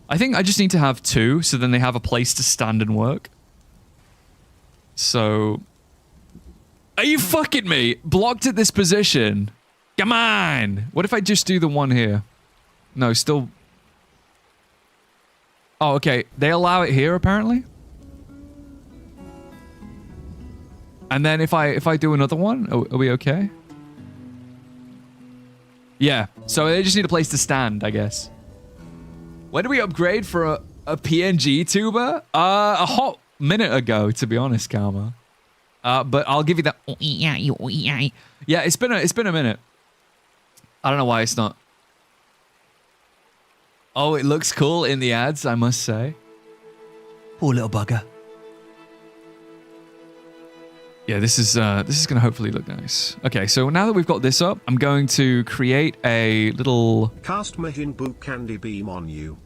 I think I just need to have 2 so then they have a place to stand and work. So... Are you fucking me? Blocked at this position. Come on! What if I just do the one here? No, still... Oh, okay. They allow it here, apparently? And then if I do another one, are we okay? Yeah. So they just need a place to stand, I guess. When do we upgrade for a PNG tuber? A hot minute ago, to be honest, Karma. But I'll give you that. Yeah, it's been a minute. I don't know why it's not. Oh, it looks cool in the ads, I must say. Poor little bugger. Yeah, this is gonna hopefully look nice. Okay, so now that we've got this up, I'm going to create a little... Cast Majin Boo Candy Beam on you.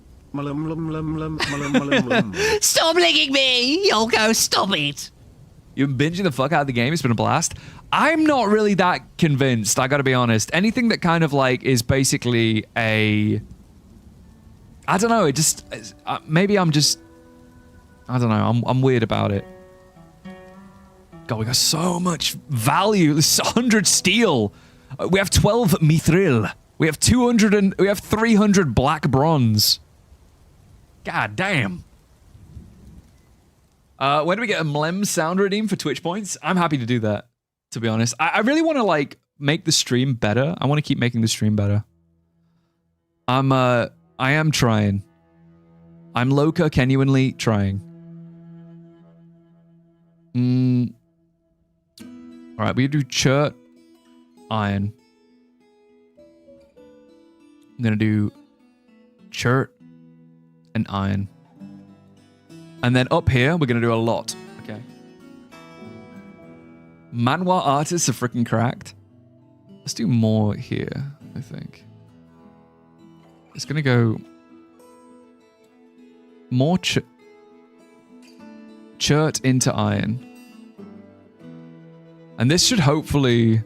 Stop licking me! Yoko, stop it! You've been binging the fuck out of the game. It's been a blast. I'm not really that convinced, I gotta be honest. Anything that kind of like is basically a... I don't know. It just maybe I'm just. I don't know. I'm weird about it. God, we got so much value. There's 100 steel. We have 12 mithril. We have 200 and we have 300 black bronze. God damn. When do we get a Mlem sound redeem for Twitch points? I'm happy to do that, to be honest. I really want to like make the stream better. I want to keep making the stream better. I am trying. I'm Loka genuinely trying. All right, we do chert, iron. I'm gonna do chert and iron. And then up here, we're gonna do a lot. Okay. Manhwa artists are freaking cracked. Let's do more here, I think. It's gonna go more chert into iron. And this should hopefully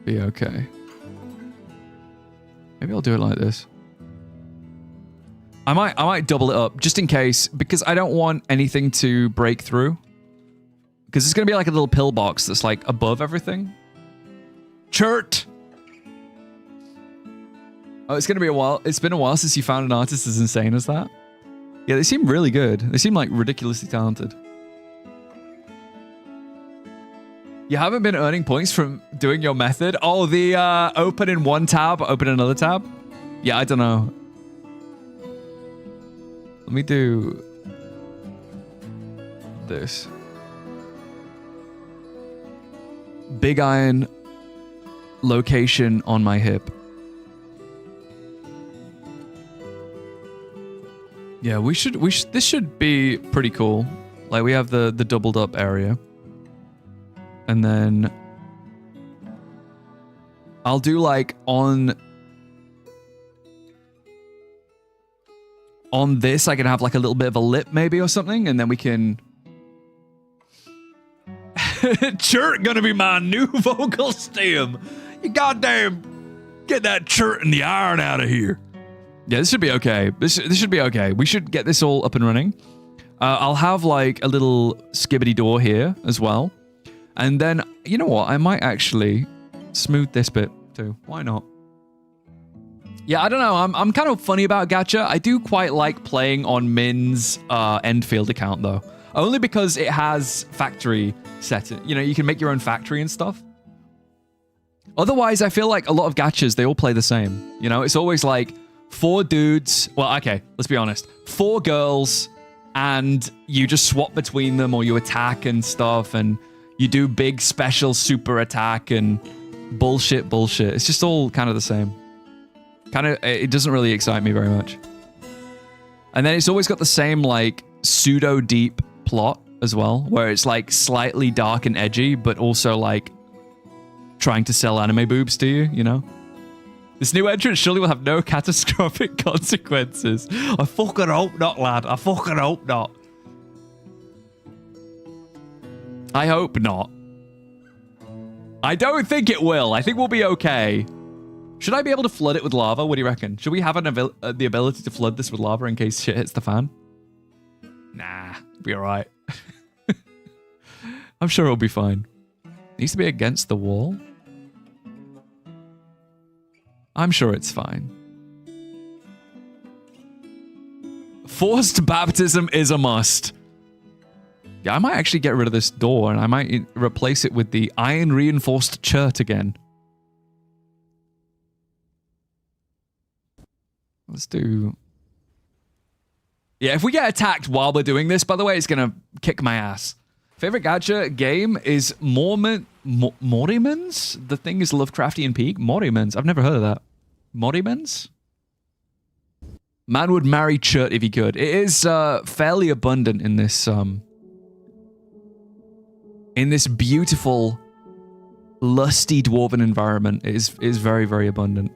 be okay. Maybe I'll do it like this. I might double it up just in case, because I don't want anything to break through. Because it's gonna be like a little pillbox that's like above everything. Chert! Oh, it's gonna be a while. It's been a while since you found an artist as insane as that. Yeah, they seem really good. They seem like ridiculously talented. You haven't been earning points from doing your method? Oh, the open in one tab, open another tab? Yeah, I don't know. Let me do this. Big iron location on my hip. Yeah, we should this should be pretty cool. Like we have the doubled up area. And then I'll do like on this, I can have like a little bit of a lip maybe or something, and then we can. Chert gonna be my new vocal stem. You goddamn get that chert and the iron out of here. Yeah, this should be okay. This should be okay. We should get this all up and running. I'll have like a little skibbity door here as well. And then, you know what? I might actually smooth this bit too. Why not? Yeah, I don't know. I'm kind of funny about gacha. I do quite like playing on Min's Endfield account though. Only because it has factory setting. You know, you can make your own factory and stuff. Otherwise, I feel like a lot of gachas, they all play the same. You know, it's always like 4 dudes. Well, okay, let's be honest. 4 girls, and you just swap between them, or you attack and stuff, and you do big special super attack and bullshit. It's just all kind of the same. It doesn't really excite me very much. And then it's always got the same like pseudo deep plot as well, where it's like slightly dark and edgy, but also like trying to sell anime boobs to you, you know? This new entrant surely will have no catastrophic consequences. I fucking hope not, lad. I fucking hope not. I hope not. I don't think it will. I think we'll be okay. Should I be able to flood it with lava? What do you reckon? Should we have the ability to flood this with lava in case shit hits the fan? Nah, be alright. I'm sure it'll be fine. Needs to be against the wall. I'm sure it's fine. Forced baptism is a must. Yeah, I might actually get rid of this door and I might replace it with the iron reinforced chert again. Let's do... Yeah, if we get attacked while we're doing this, by the way, it's gonna kick my ass. Favorite gacha game is Morimans? The thing is Lovecraftian Peak? Morimans? I've never heard of that. Morimans? Man would marry chert if he could. It is fairly abundant in this beautiful, lusty dwarven environment. It is very, very abundant.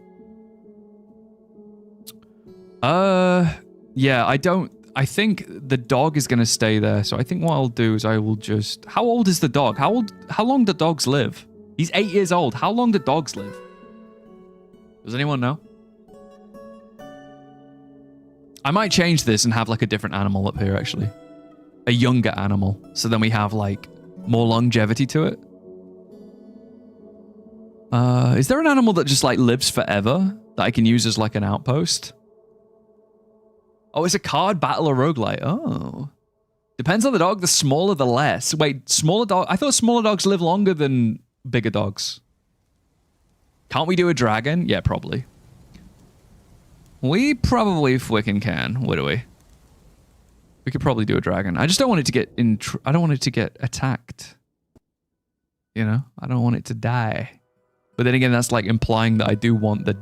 Yeah, I think the dog is going to stay there. So I think what I'll do is I will just... How old is the dog? How long do dogs live? He's 8 years old. How long do dogs live? Does anyone know? I might change this and have like a different animal up here, actually. A younger animal. So then we have like more longevity to it. Is there an animal that just like lives forever that I can use as like an outpost? Oh, it's a card battle or roguelite. Oh. Depends on the dog. The smaller, the less. Wait, smaller dog? I thought smaller dogs live longer than bigger dogs. Can't we do a dragon? Yeah, probably. We probably freaking can. What do we? We could probably do a dragon. I just don't want it to get I don't want it to get attacked. You know? I don't want it to die. But then again, that's like implying that I do want the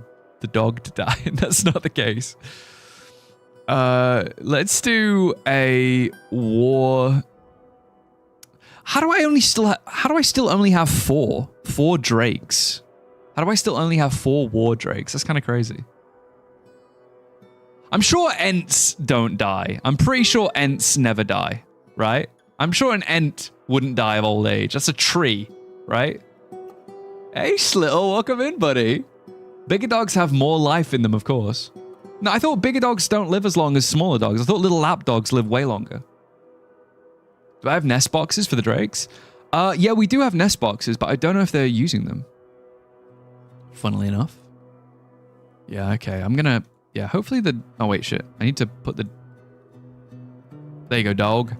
dog to die, and that's not the case. Let's do a war. How do I still only have four drakes? How do I still only have 4 war drakes? That's kind of crazy. I'm sure Ents don't die. I'm pretty sure Ents never die, right? I'm sure an Ent wouldn't die of old age. That's a tree, right? Hey, Slittle, welcome in, buddy. Bigger dogs have more life in them, of course. No, I thought bigger dogs don't live as long as smaller dogs. I thought little lap dogs live way longer. Do I have nest boxes for the drakes? Yeah, we do have nest boxes, but I don't know if they're using them. Funnily enough. Yeah, okay. I'm gonna... Yeah, hopefully the... Oh, wait, shit. I need to put the... There you go, dog.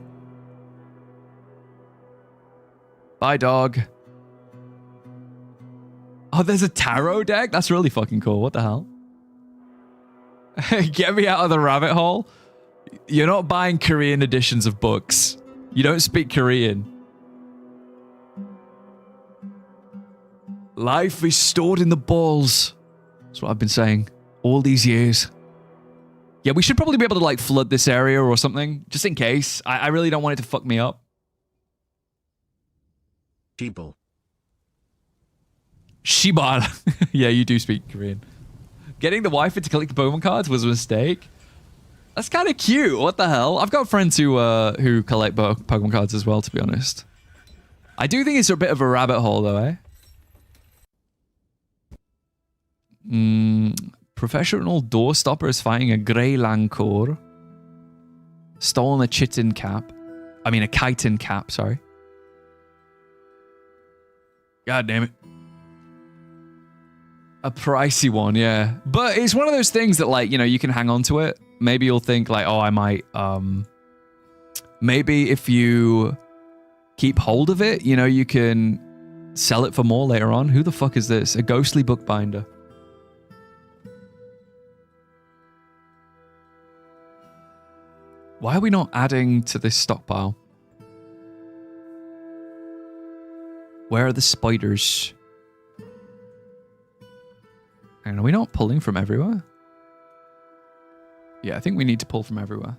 Bye, dog. Oh, there's a tarot deck? That's really fucking cool. What the hell? Get me out of the rabbit hole. You're not buying Korean editions of books. You don't speak Korean. Life is stored in the balls. That's what I've been saying all these years. Yeah, we should probably be able to like flood this area or something, just in case. I really don't want it to fuck me up. Shibal. Shibal. Yeah, you do speak Korean. Getting the wife to collect the Pokemon cards was a mistake. That's kind of cute. What the hell? I've got friends who collect Pokemon cards as well, to be honest. I do think it's a bit of a rabbit hole, though, eh? Professional doorstopper is fighting a Grey Lancour. Stolen a chitin cap. I mean, a chitin cap, sorry. God damn it. A pricey one, yeah. But it's one of those things that, like, you know, you can hang on to it. Maybe you'll think, like, oh, I might, maybe if you keep hold of it, you know, you can sell it for more later on. Who the fuck is this? A ghostly bookbinder. Why are we not adding to this stockpile? Where are the spiders? And are we not pulling from everywhere? Yeah, I think we need to pull from everywhere.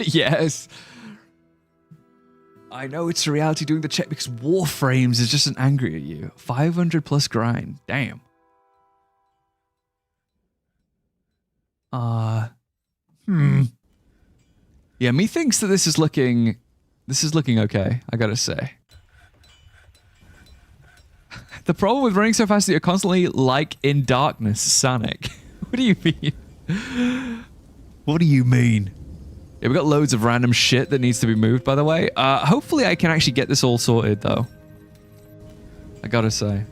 Yes. I know it's a reality doing the check because Warframes is just an angry at you. 500 plus grind. Damn. Yeah, me thinks that this is looking okay, I gotta say. The problem with running so fast that you're constantly like in darkness, Sonic. What do you mean? What do you mean? Yeah, we got loads of random shit that needs to be moved, by the way. Hopefully I can actually get this all sorted, though. I gotta say.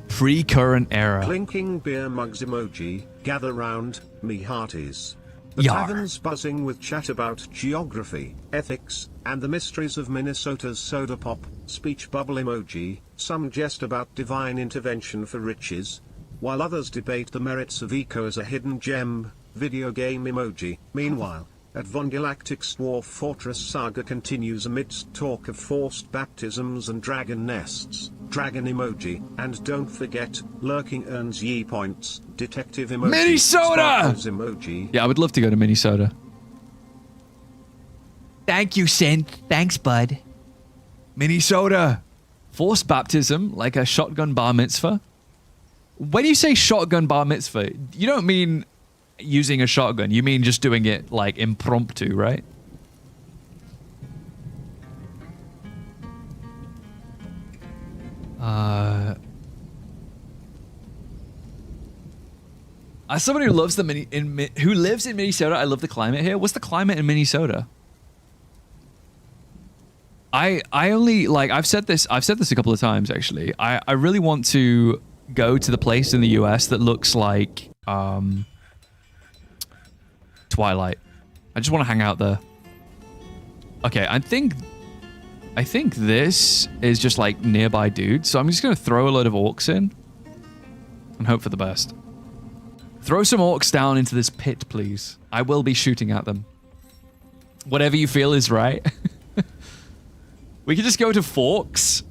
Pre-current era. Clinking beer mugs emoji, gather round, me hearties. The Yar. tavern's buzzing with chat about geography, ethics, and the mysteries of Minnesota's soda pop, speech bubble emoji, some jest about divine intervention for riches, while others debate the merits of eco as a hidden gem, video game emoji. Meanwhile, at VonGalactic's Dwarf Fortress saga continues amidst talk of forced baptisms and dragon nests, dragon emoji, and don't forget, lurking earns ye points, detective emoji, Minnesota! sparkles emoji. Yeah, I would love to go to Minnesota. Thank you, Synth. Thanks, bud. Minnesota. Forced baptism, like a shotgun bar mitzvah. When you say shotgun bar mitzvah, you don't mean using a shotgun. You mean just doing it, like, impromptu, right? As someone who loves who lives in Minnesota, I love the climate here. What's the climate in Minnesota? I only like I've said this a couple of times actually. I really want to go to the place in the US that looks like Twilight. I just want to hang out there. Okay, I think this is just like nearby dudes, so I'm just gonna throw a load of orcs in and hope for the best. Throw some orcs down into this pit, please. I will be shooting at them. Whatever you feel is right. We can just go to forks.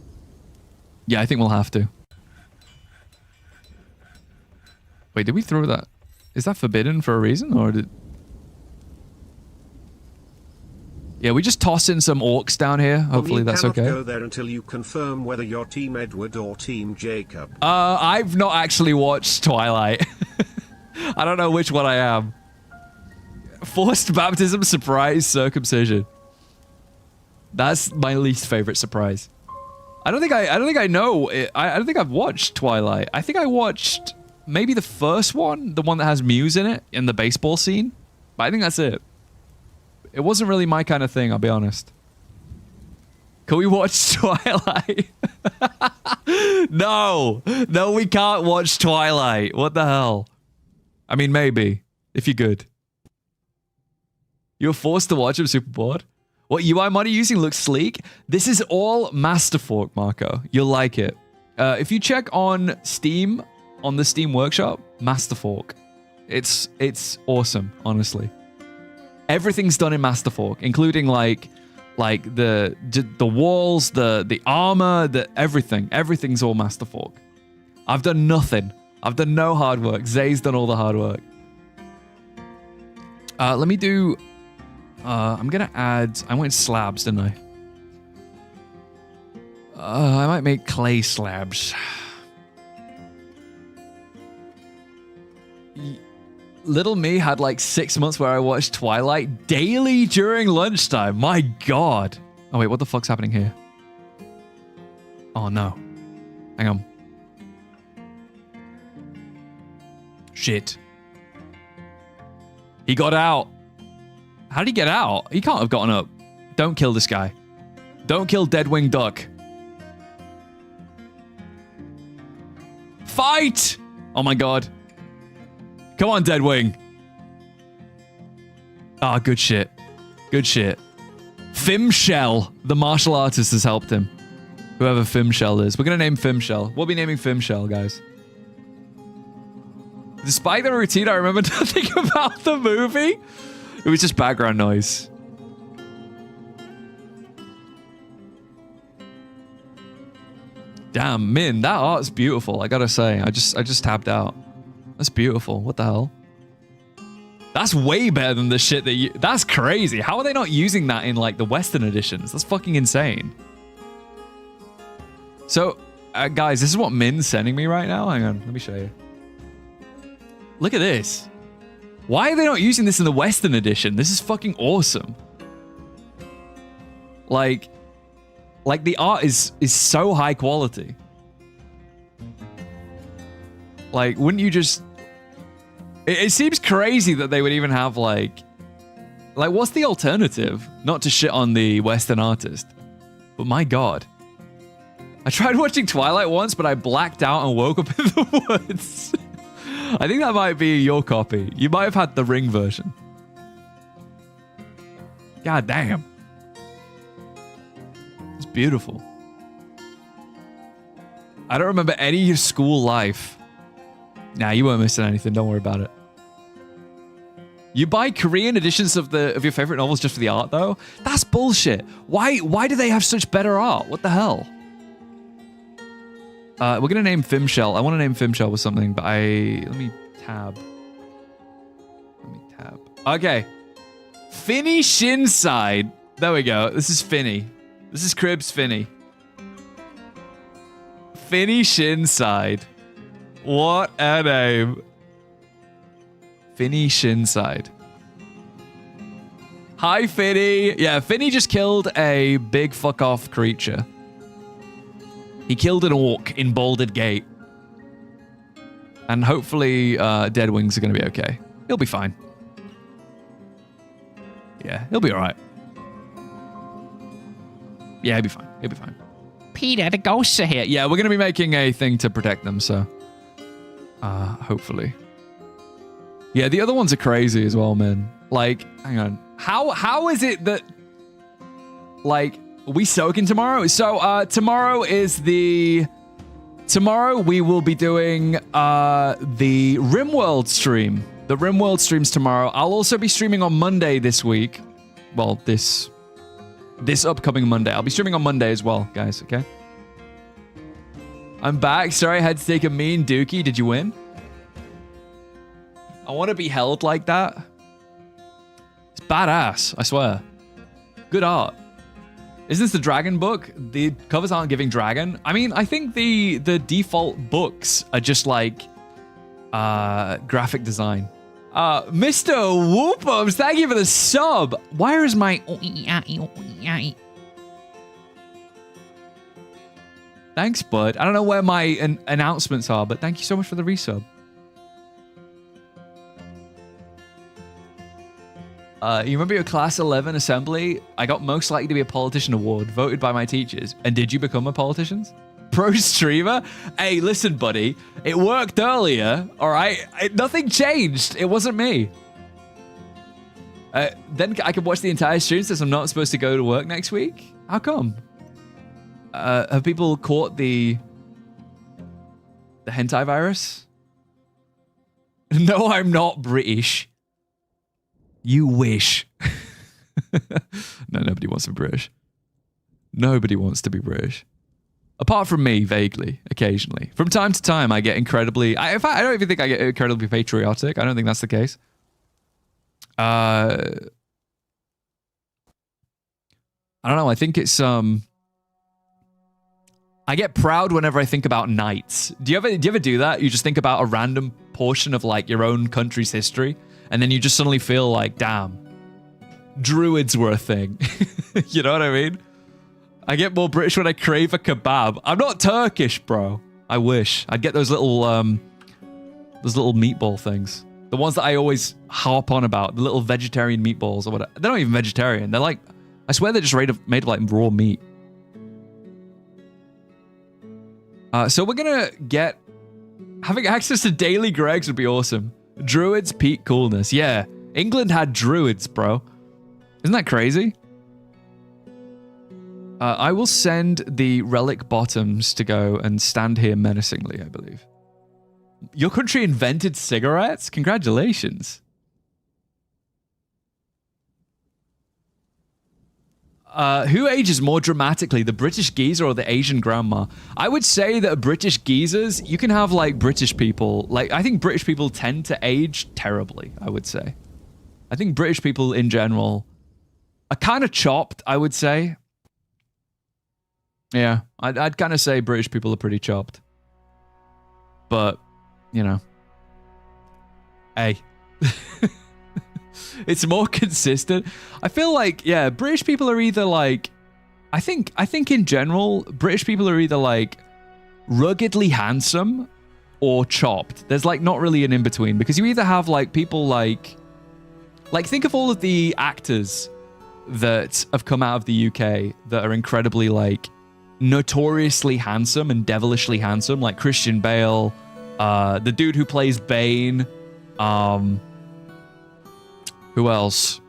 Yeah, I think we'll have to. Wait, did we throw that? Is that forbidden for a reason, or did... Yeah, we just toss in some orcs down here. Hopefully that's okay. You cannot go there until you confirm whether you're Team Edward or Team Jacob. I've not actually watched Twilight. I don't know which one I am. Forced baptism, surprise, circumcision. That's my least favorite surprise. I don't think I know. I don't think I've watched Twilight. I think I watched maybe the first one, the one that has Muse in it, in the baseball scene. But I think that's it. It wasn't really my kind of thing, I'll be honest. Can we watch Twilight? No, we can't watch Twilight. What the hell? I mean, maybe, if you're good. You're forced to watch, I'm super bored. What UI mod are you using looks sleek. This is all MASTERFORK, Marco. You'll like it. If you check on Steam, on the Steam Workshop, MASTERFORK. It's awesome, honestly. Everything's done in MASTERFORK, including like the walls, the armor, everything. Everything's all MASTERFORK. I've done nothing. I've done no hard work. Zay's done all the hard work. Let me do... I'm gonna add... I went slabs, didn't I? I might make clay slabs. Little me had like 6 months where I watched Twilight daily during lunchtime. My God. Oh wait, what the fuck's happening here? Oh no. Hang on. Shit. He got out. How did he get out? He can't have gotten up. Don't kill this guy. Don't kill Deadwing Duck. Fight! Oh my God. Come on, Deadwing. Ah, good shit. Good shit. Fimshell, the martial artist, has helped him. Whoever Fimshell is. We're gonna name Fimshell. We'll be naming Fimshell, guys. Despite the routine, I remember nothing about the movie. It was just background noise. Damn, Min, that art's beautiful, I gotta say. I just tapped out. That's beautiful. What the hell? That's way better than the shit that you... That's crazy. How are they not using that in, like, the Western editions? That's fucking insane. So, guys, this is what Min's sending me right now. Hang on, let me show you. Look at this. Why are they not using this in the Western edition? This is fucking awesome. Like the art is so high quality. Like, wouldn't you just... It seems crazy that they would even have, like, what's the alternative? Not to shit on the Western artist. But my God. I tried watching Twilight once, but I blacked out and woke up in the woods. I think that might be your copy. You might have had the Ring version. God damn. It's beautiful. I don't remember any of your school life. Nah, you weren't missing anything. Don't worry about it. You buy Korean editions of your favorite novels just for the art, though? That's bullshit. Why do they have such better art? What the hell? We're gonna name Fimshell. I want to name Fimshell with something, but let me tab. Okay. Finny Shinside. There we go. This is Finny. This is Cribs Finny. Finny Shinside. What a name. Finny Shinside. Hi, Finny. Yeah, Finny just killed a big fuck-off creature. He killed an orc in Bouldered Gate. And hopefully Dead Wings are going to be okay. He'll be fine. Yeah, he'll be all right. Yeah, he'll be fine. He'll be fine. Peter, the ghosts are here. Yeah, we're going to be making a thing to protect them, so hopefully. Yeah, the other ones are crazy as well, man. Like, hang on. How is it that, like, we soaking tomorrow? So tomorrow we will be doing the RimWorld stream. The RimWorld stream's tomorrow. I'll also be streaming on Monday this week. Well, this upcoming Monday. I'll be streaming on Monday as well, guys, okay? I'm back. Sorry I had to take a mean dookie. Did you win? I want to be held like that. It's badass, I swear. Good art. Is this the dragon book? The covers aren't giving dragon. I mean, I think the default books are just like graphic design. Mr. Whoopums, thank you for the sub. Where is my... Thanks, bud. I don't know where my announcements are, but thank you so much for the resub. You remember your class 11 assembly? I got most likely to be a politician award voted by my teachers. And did you become a politician? Pro streamer? Hey, listen, buddy. It worked earlier, all right? Nothing changed. It wasn't me. Then I could watch the entire stream since I'm not supposed to go to work next week? How come? Have people caught the hentai virus? No, I'm not British. You wish. No, nobody wants to be British. Nobody wants to be British. Apart from me, vaguely, occasionally. From time to time, I get incredibly... in fact, I don't even think I get incredibly patriotic. I don't think that's the case. I don't know. I think it's... I get proud whenever I think about knights. Do you ever do that? You just think about a random portion of like your own country's history, and then you just suddenly feel like, damn, druids were a thing. You know what I mean? I get more British when I crave a kebab. I'm not Turkish, bro. I wish. I'd get those little meatball things. The ones that I always harp on about, the little vegetarian meatballs or whatever. They're not even vegetarian. They're like, I swear they're just made of like raw meat. So we're gonna get... Having access to daily Gregs would be awesome. Druids peak coolness. Yeah. England had druids, bro. Isn't that crazy? I will send the relic bottoms to go and stand here menacingly, I believe. Your country invented cigarettes? Congratulations. Who ages more dramatically, the British geezer or the Asian grandma? I would say that British geezers, you can have like British people. Like, I think British people tend to age terribly, I would say. I think British people in general are kind of chopped, I would say. Yeah, I'd kind of say British people are pretty chopped. But, you know. Hey. It's more consistent. I feel like, yeah, British people are either like... I think in general, British people are either like ruggedly handsome or chopped. There's like not really an in-between, because you either have like people like think of all of the actors that have come out of the UK that are incredibly like notoriously handsome and devilishly handsome, like Christian Bale, the dude who plays Bane, who else?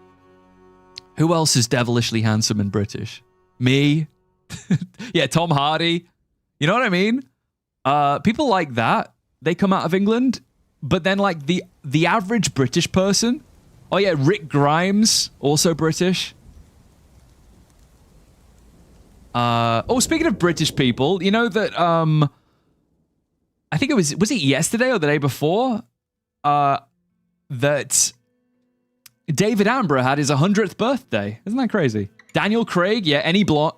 Who else is devilishly handsome and British? Me? Yeah, Tom Hardy. You know what I mean? People like that, they come out of England, but then like the average British person. Oh yeah, Rick Grimes, also British. Speaking of British people, you know that I think was it yesterday or the day before? That David Attenborough had his 100th birthday. Isn't that crazy? Daniel Craig, yeah, any Bond.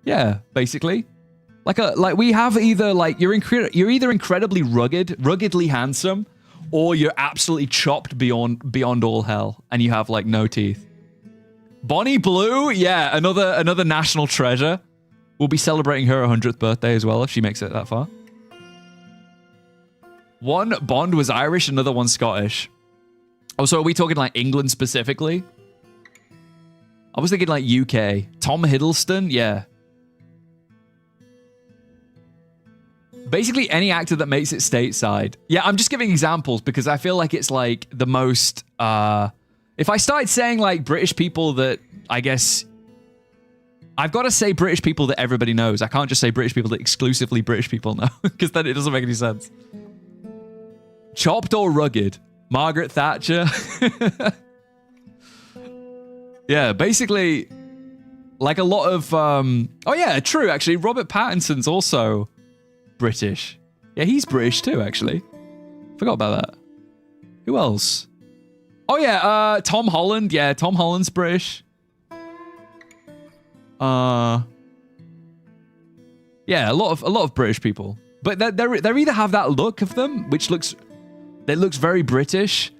Yeah, basically. Like we have either like you're either incredibly ruggedly handsome, or you're absolutely chopped beyond all hell, and you have like no teeth. Bonnie Blue, yeah, another national treasure. We'll be celebrating her 100th birthday as well if she makes it that far. One Bond was Irish, another one Scottish. Oh, so are we talking like England specifically? I was thinking like UK. Tom Hiddleston? Yeah. Basically any actor that makes it stateside. Yeah, I'm just giving examples because I feel like it's like the most... if I started saying like British people that I guess... I've got to say British people that everybody knows. I can't just say British people that exclusively British people know because then it doesn't make any sense. Chopped or rugged? Margaret Thatcher? Yeah, basically, like a lot of... oh yeah, true, actually. Robert Pattinson's also British. Yeah, he's British too, actually. Forgot about that. Who else? Oh yeah, Tom Holland. Yeah, Tom Holland's British. Yeah, a lot of British people. But they either have that look of them, which looks very British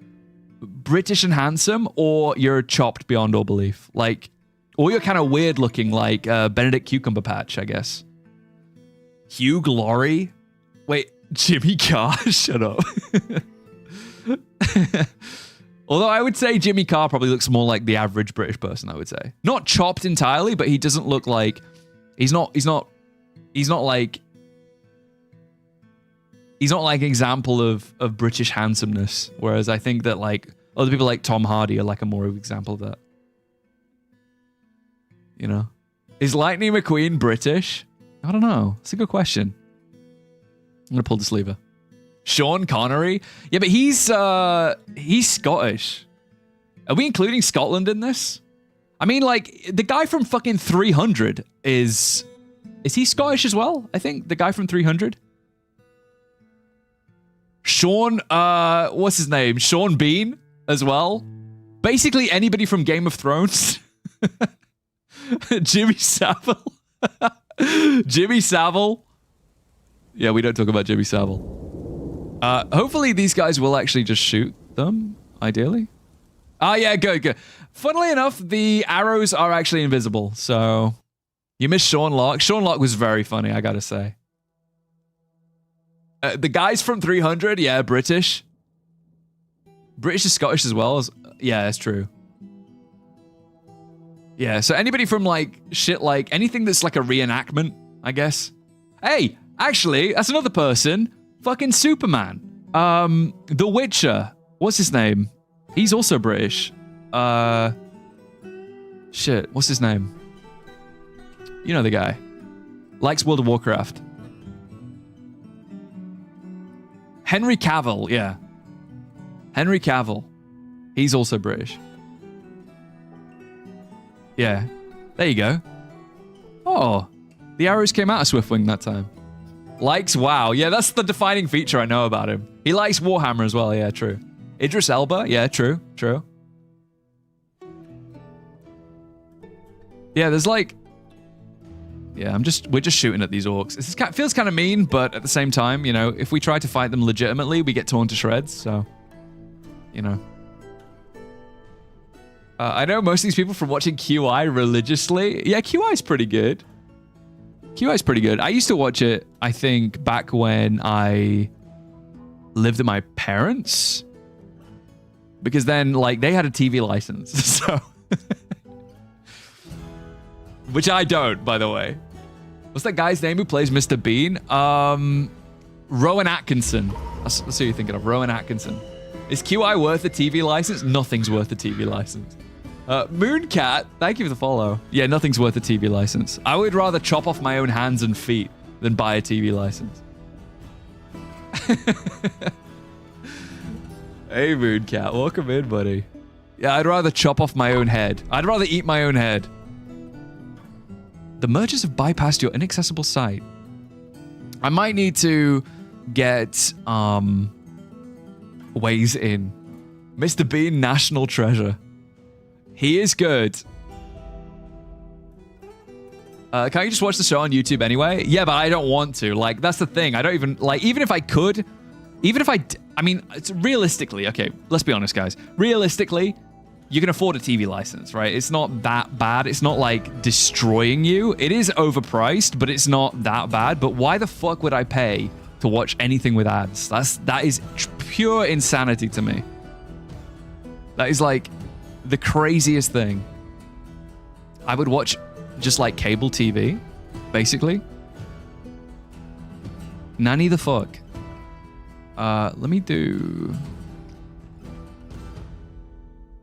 and handsome, or you're chopped beyond all belief. Like, or you're kind of weird looking, like Benedict Cucumberpatch, I guess. Hugh Laurie? Wait, Jimmy Carr? Shut up. Although I would say Jimmy Carr probably looks more like the average British person, I would say. Not chopped entirely, but he doesn't look like... He's not like an example of British handsomeness. Whereas I think that like other people like Tom Hardy are like a more example of that. You know? Is Lightning McQueen British? I don't know. It's a good question. I'm gonna pull this lever. Sean Connery? Yeah, but he's Scottish. Are we including Scotland in this? I mean, like, the guy from fucking 300 is he Scottish as well? I think the guy from 300. Sean, what's his name? Sean Bean as well. Basically anybody from Game of Thrones. Jimmy Savile. Jimmy Savile. Yeah, we don't talk about Jimmy Savile. Hopefully these guys will actually just shoot them, ideally. Yeah, good. Funnily enough, the arrows are actually invisible, so... You missed Sean Locke. Sean Locke was very funny, I gotta say. The guys from 300, yeah, British. British is Scottish as well. Yeah, that's true. Yeah, so anybody from like shit like anything that's like a reenactment, I guess. Hey, actually, that's another person. Fucking Superman. The Witcher. What's his name? He's also British. Shit, what's his name? You know the guy. Likes World of Warcraft. Henry Cavill, yeah. Henry Cavill. He's also British. Yeah. There you go. Oh. The arrows came out of Swiftwing that time. Likes WoW. Yeah, that's the defining feature I know about him. He likes Warhammer as well. Yeah, true. Idris Elba. Yeah, true. Yeah, there's like... Yeah, we're just shooting at these orcs. It feels kind of mean, but at the same time, you know, if we try to fight them legitimately, we get torn to shreds, so... You know. I know most of these people from watching QI religiously. Yeah, QI's pretty good. QI's pretty good. I used to watch it, I think, back when I lived at my parents'. Because then, like, they had a TV license, so... Which I don't, by the way. What's that guy's name who plays Mr. Bean? Rowan Atkinson. That's who you're thinking of, Rowan Atkinson. Is QI worth a TV license? Nothing's worth a TV license. Mooncat, thank you for the follow. Yeah, nothing's worth a TV license. I would rather chop off my own hands and feet than buy a TV license. Hey, Mooncat, welcome in, buddy. Yeah, I'd rather chop off my own head. I'd rather eat my own head. The mergers have bypassed your inaccessible site. I might need to get ways in. Mr. Bean, national treasure. He is good. Can't you just watch the show on YouTube anyway? Yeah, but I don't want to. Like, that's the thing. I don't even, like, even if I could, even if I mean, it's realistically, okay, let's be honest, guys. Realistically, you can afford a TV license, right? It's not that bad. It's not like destroying you. It is overpriced, but it's not that bad. But why the fuck would I pay to watch anything with ads? That is pure insanity to me. That is like the craziest thing. I would watch just like cable TV, basically. Nanny the fuck. Let me do...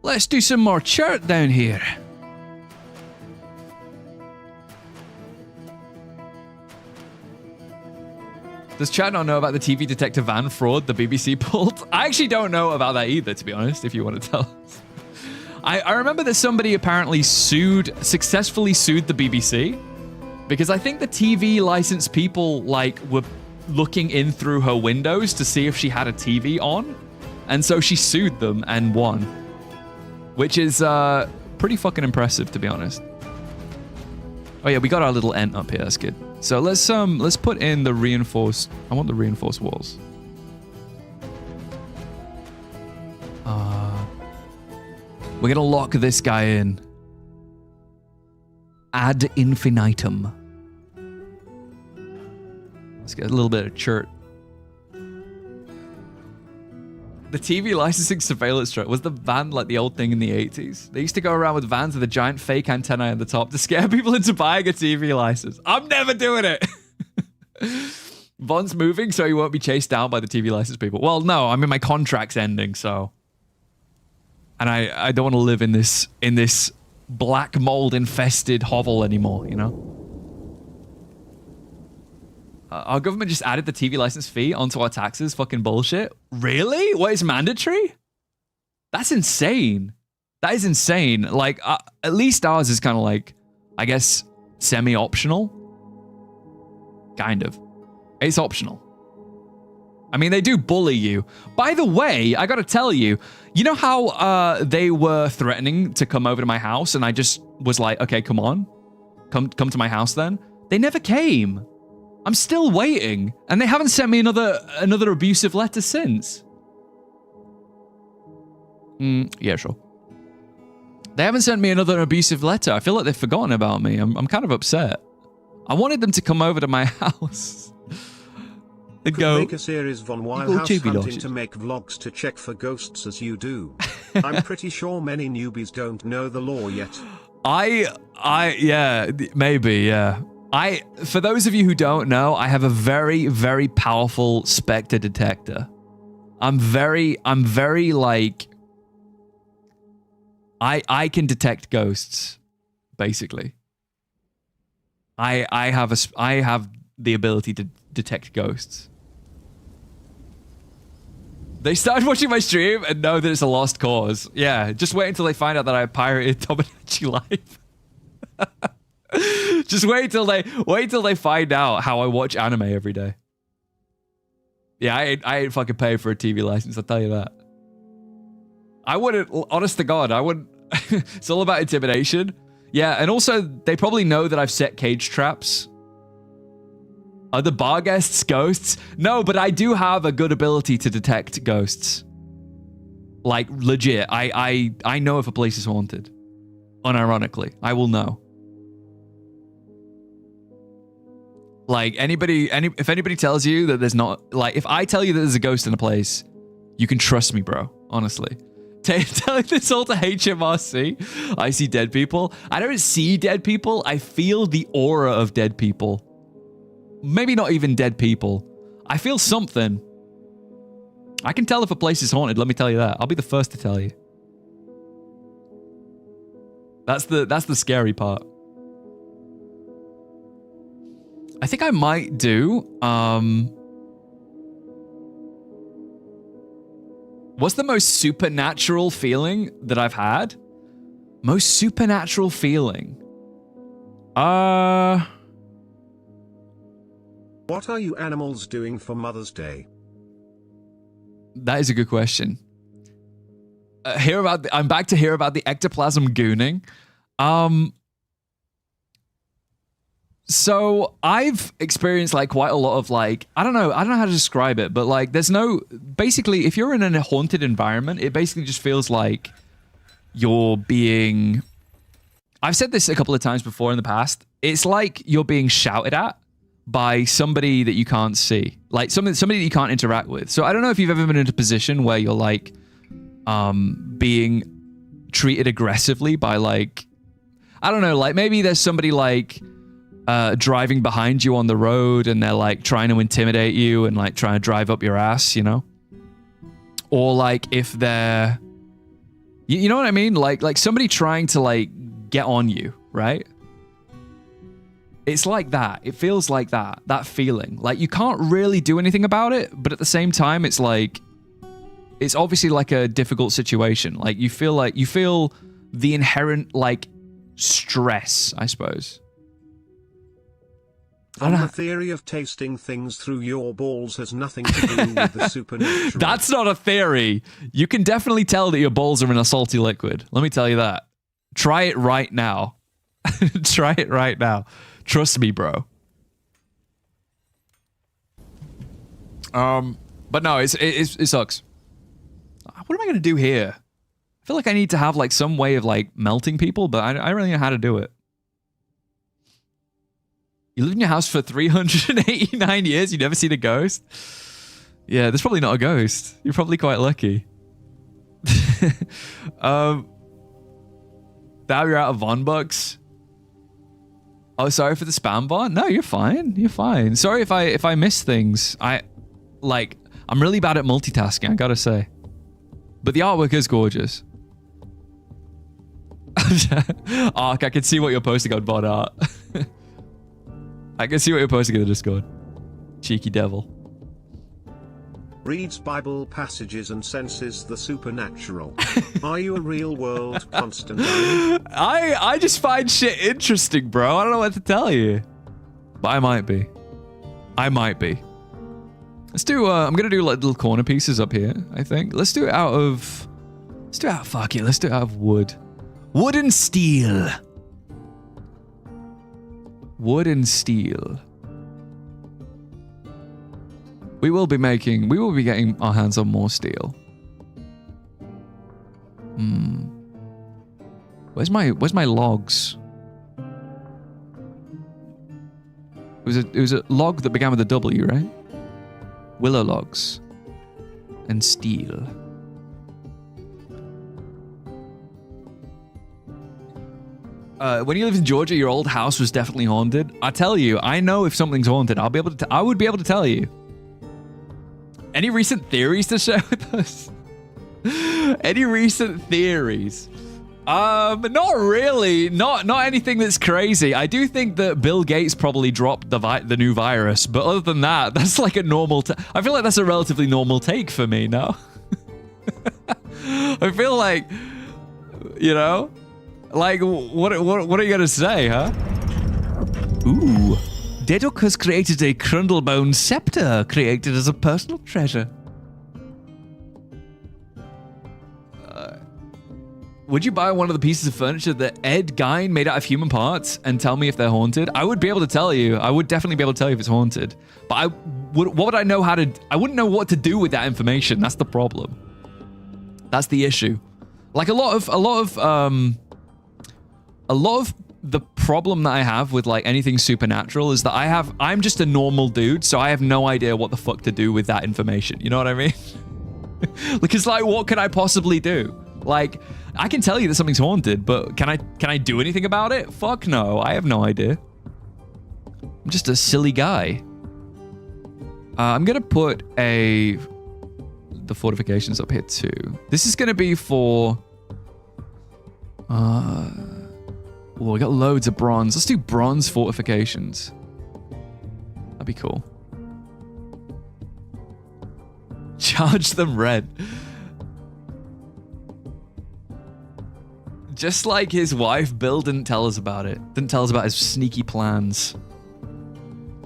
Let's do some more chart down here. Does chat not know about the TV detector van fraud the BBC pulled? I actually don't know about that either, to be honest, if you want to tell us. I remember that somebody apparently successfully sued the BBC, because I think the TV license people like were looking in through her windows to see if she had a TV on, and so she sued them and won, which is pretty fucking impressive, to be honest. Oh yeah, we got our little ent up here. That's good. So let's put in the reinforced. I want the reinforced walls. We're gonna lock this guy in. Ad infinitum. Let's get a little bit of chert. The TV licensing surveillance truck was the van like the old thing in the 80s. They used to go around with vans with a giant fake antenna on the top to scare people into buying a TV license. I'm never doing it. Von's moving so he won't be chased down by the TV license people. Well, no, I mean my contract's ending, so. And I don't want to live in this black mold infested hovel anymore, you know? Our government just added the TV license fee onto our taxes. Fucking bullshit. Really? What, is mandatory? That's insane. That is insane. Like, at least ours is kind of like, I guess, semi-optional. Kind of. It's optional. I mean, they do bully you. By the way, I gotta tell you, you know how they were threatening to come over to my house and I just was like, okay, come on. Come to my house then? They never came. I'm still waiting, and they haven't sent me another abusive letter since. Yeah, sure. They haven't sent me another abusive letter. I feel like they've forgotten about me. I'm kind of upset. I wanted them to come over to my house. Could make a series Von while house hunting to make vlogs to check for ghosts as you do. I'm pretty sure many newbies don't know the law yet. Yeah, maybe, yeah. For those of you who don't know, I have a very, very powerful specter detector. I'm very like, I can detect ghosts, basically. I have the ability to detect ghosts. They started watching my stream and know that it's a lost cause. Yeah, just wait until they find out that I pirated Tomodachi Life. Just wait till they find out how I watch anime every day. Yeah, I ain't fucking paying for a TV license, I'll tell you that. I wouldn't, honest to God, I wouldn't. It's all about intimidation. Yeah, and also they probably know that I've set cage traps. Are the bar guests ghosts? No, but I do have a good ability to detect ghosts. Like, legit. I know if a place is haunted. Unironically. I will know. Like, if anybody tells you that there's not... Like, if I tell you that there's a ghost in a place, you can trust me, bro. Honestly. Telling this all to HMRC. I see dead people. I don't see dead people. I feel the aura of dead people. Maybe not even dead people. I feel something. I can tell if a place is haunted, let me tell you that. I'll be the first to tell you. That's the scary part. I think I might do, what's the most supernatural feeling that I've had? Most supernatural feeling? What are you animals doing for Mother's Day? That is a good question. I'm back to hear about the ectoplasm gooning. So I've experienced like quite a lot of like, I don't know how to describe it, but like basically if you're in a haunted environment, it basically just feels like you're being... I've said this a couple of times before in the past. It's like you're being shouted at by somebody that you can't see. Like somebody that you can't interact with. So I don't know if you've ever been in a position where you're like being treated aggressively by like... I don't know, like maybe there's somebody like driving behind you on the road and they're like trying to intimidate you and like trying to drive up your ass, you know? Or like if they're... You know what I mean? Like somebody trying to like get on you, right? It's like that. It feels like that feeling. Like you can't really do anything about it, but at the same time, it's like, it's obviously like a difficult situation. Like you feel the inherent like stress, I suppose. On the theory of tasting things through your balls has nothing to do with the supernatural. That's not a theory. You can definitely tell that your balls are in a salty liquid. Let me tell you that. Try it right now. Try it right now. Trust me, bro. But no, it sucks. What am I gonna do here? I feel like I need to have like some way of like melting people, but I don't really know how to do it. You live in your house for 389 years, you never seen a ghost? Yeah, there's probably not a ghost. You're probably quite lucky. Now you're out of Von bucks. Oh, sorry for the spam bot. No, you're fine. You're fine. Sorry if I miss things. I'm really bad at multitasking, I gotta say. But the artwork is gorgeous. Ark, I can see what you're posting on Bot Art. I can see what you're posting in the Discord. Cheeky devil. Reads Bible passages and senses the supernatural. Are you a real-world Constantine? I just find shit interesting, bro. I don't know what to tell you. But I might be. I might be. Let's do, I'm gonna do like little corner pieces up here, I think. Let's do it out of... fuck it, let's do it out of wood. Wood and steel. Wood and steel. We will be getting our hands on more steel. Where's my logs? It was a log that began with a W, right? Willow logs. And steel. When you lived in Georgia, your old house was definitely haunted. I tell you, I know if something's haunted. I would be able to tell you. Any recent theories to share with us? Any recent theories? Not really. Not anything that's crazy. I do think that Bill Gates probably dropped the new virus, but other than that, that's like a normal... I feel like that's a relatively normal take for me, no? I feel like, you know, like what are you gonna say, huh? Ooh. Deduk has created a Crundlebone scepter, created as a personal treasure. Would you buy one of the pieces of furniture that Ed Gein made out of human parts and tell me if they're haunted? I would be able to tell you. I would definitely be able to tell you if it's haunted. But what would I know how to... I wouldn't know what to do with that information. That's the problem. That's the issue. Like a lot of the problem that I have with like anything supernatural is that I'm just a normal dude, so I have no idea what the fuck to do with that information. You know what I mean? Because like, what could I possibly do? Like, I can tell you that something's haunted, but can I do anything about it? Fuck no, I have no idea. I'm just a silly guy. I'm gonna put the fortifications up here too. This is gonna be for... Oh, we got loads of bronze. Let's do bronze fortifications. That'd be cool. Charge them red. Just like his wife, Bill didn't tell us about it. Didn't tell us about his sneaky plans.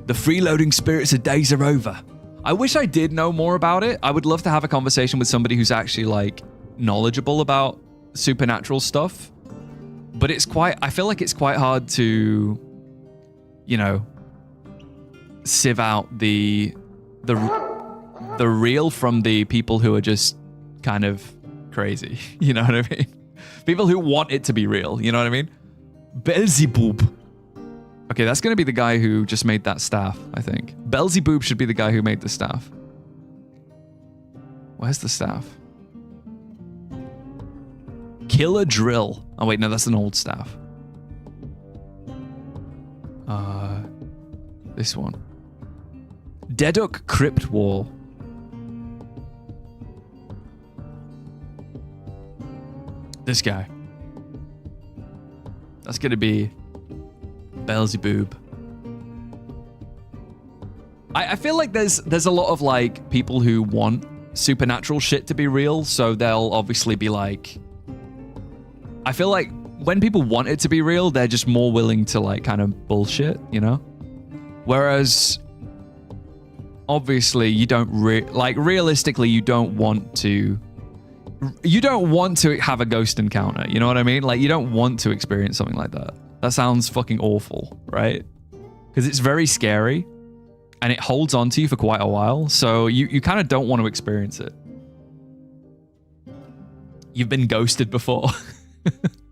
The freeloading spirits of days are over. I wish I did know more about it. I would love to have a conversation with somebody who's actually like knowledgeable about supernatural stuff. But it's I feel like it's quite hard to, you know, sieve out the real from the people who are just kind of crazy. You know what I mean? People who want it to be real, you know what I mean? Beelzebub. Okay, that's going to be the guy who just made that staff, I think. Beelzebub should be the guy who made the staff. Where's the staff? Killer drill. Oh wait, no, that's an old staff. This one. Deduk Crypt Wall. This guy. That's gonna be Beelzebub. I feel like there's a lot of like people who want supernatural shit to be real, so they'll obviously be like, I feel like when people want it to be real, they're just more willing to like kind of bullshit, you know? Whereas obviously you don't realistically you don't want to have a ghost encounter, you know what I mean? Like you don't want to experience something like that. That sounds fucking awful, right? Because it's very scary and it holds on to you for quite a while, so you kind of don't want to experience it. You've been ghosted before.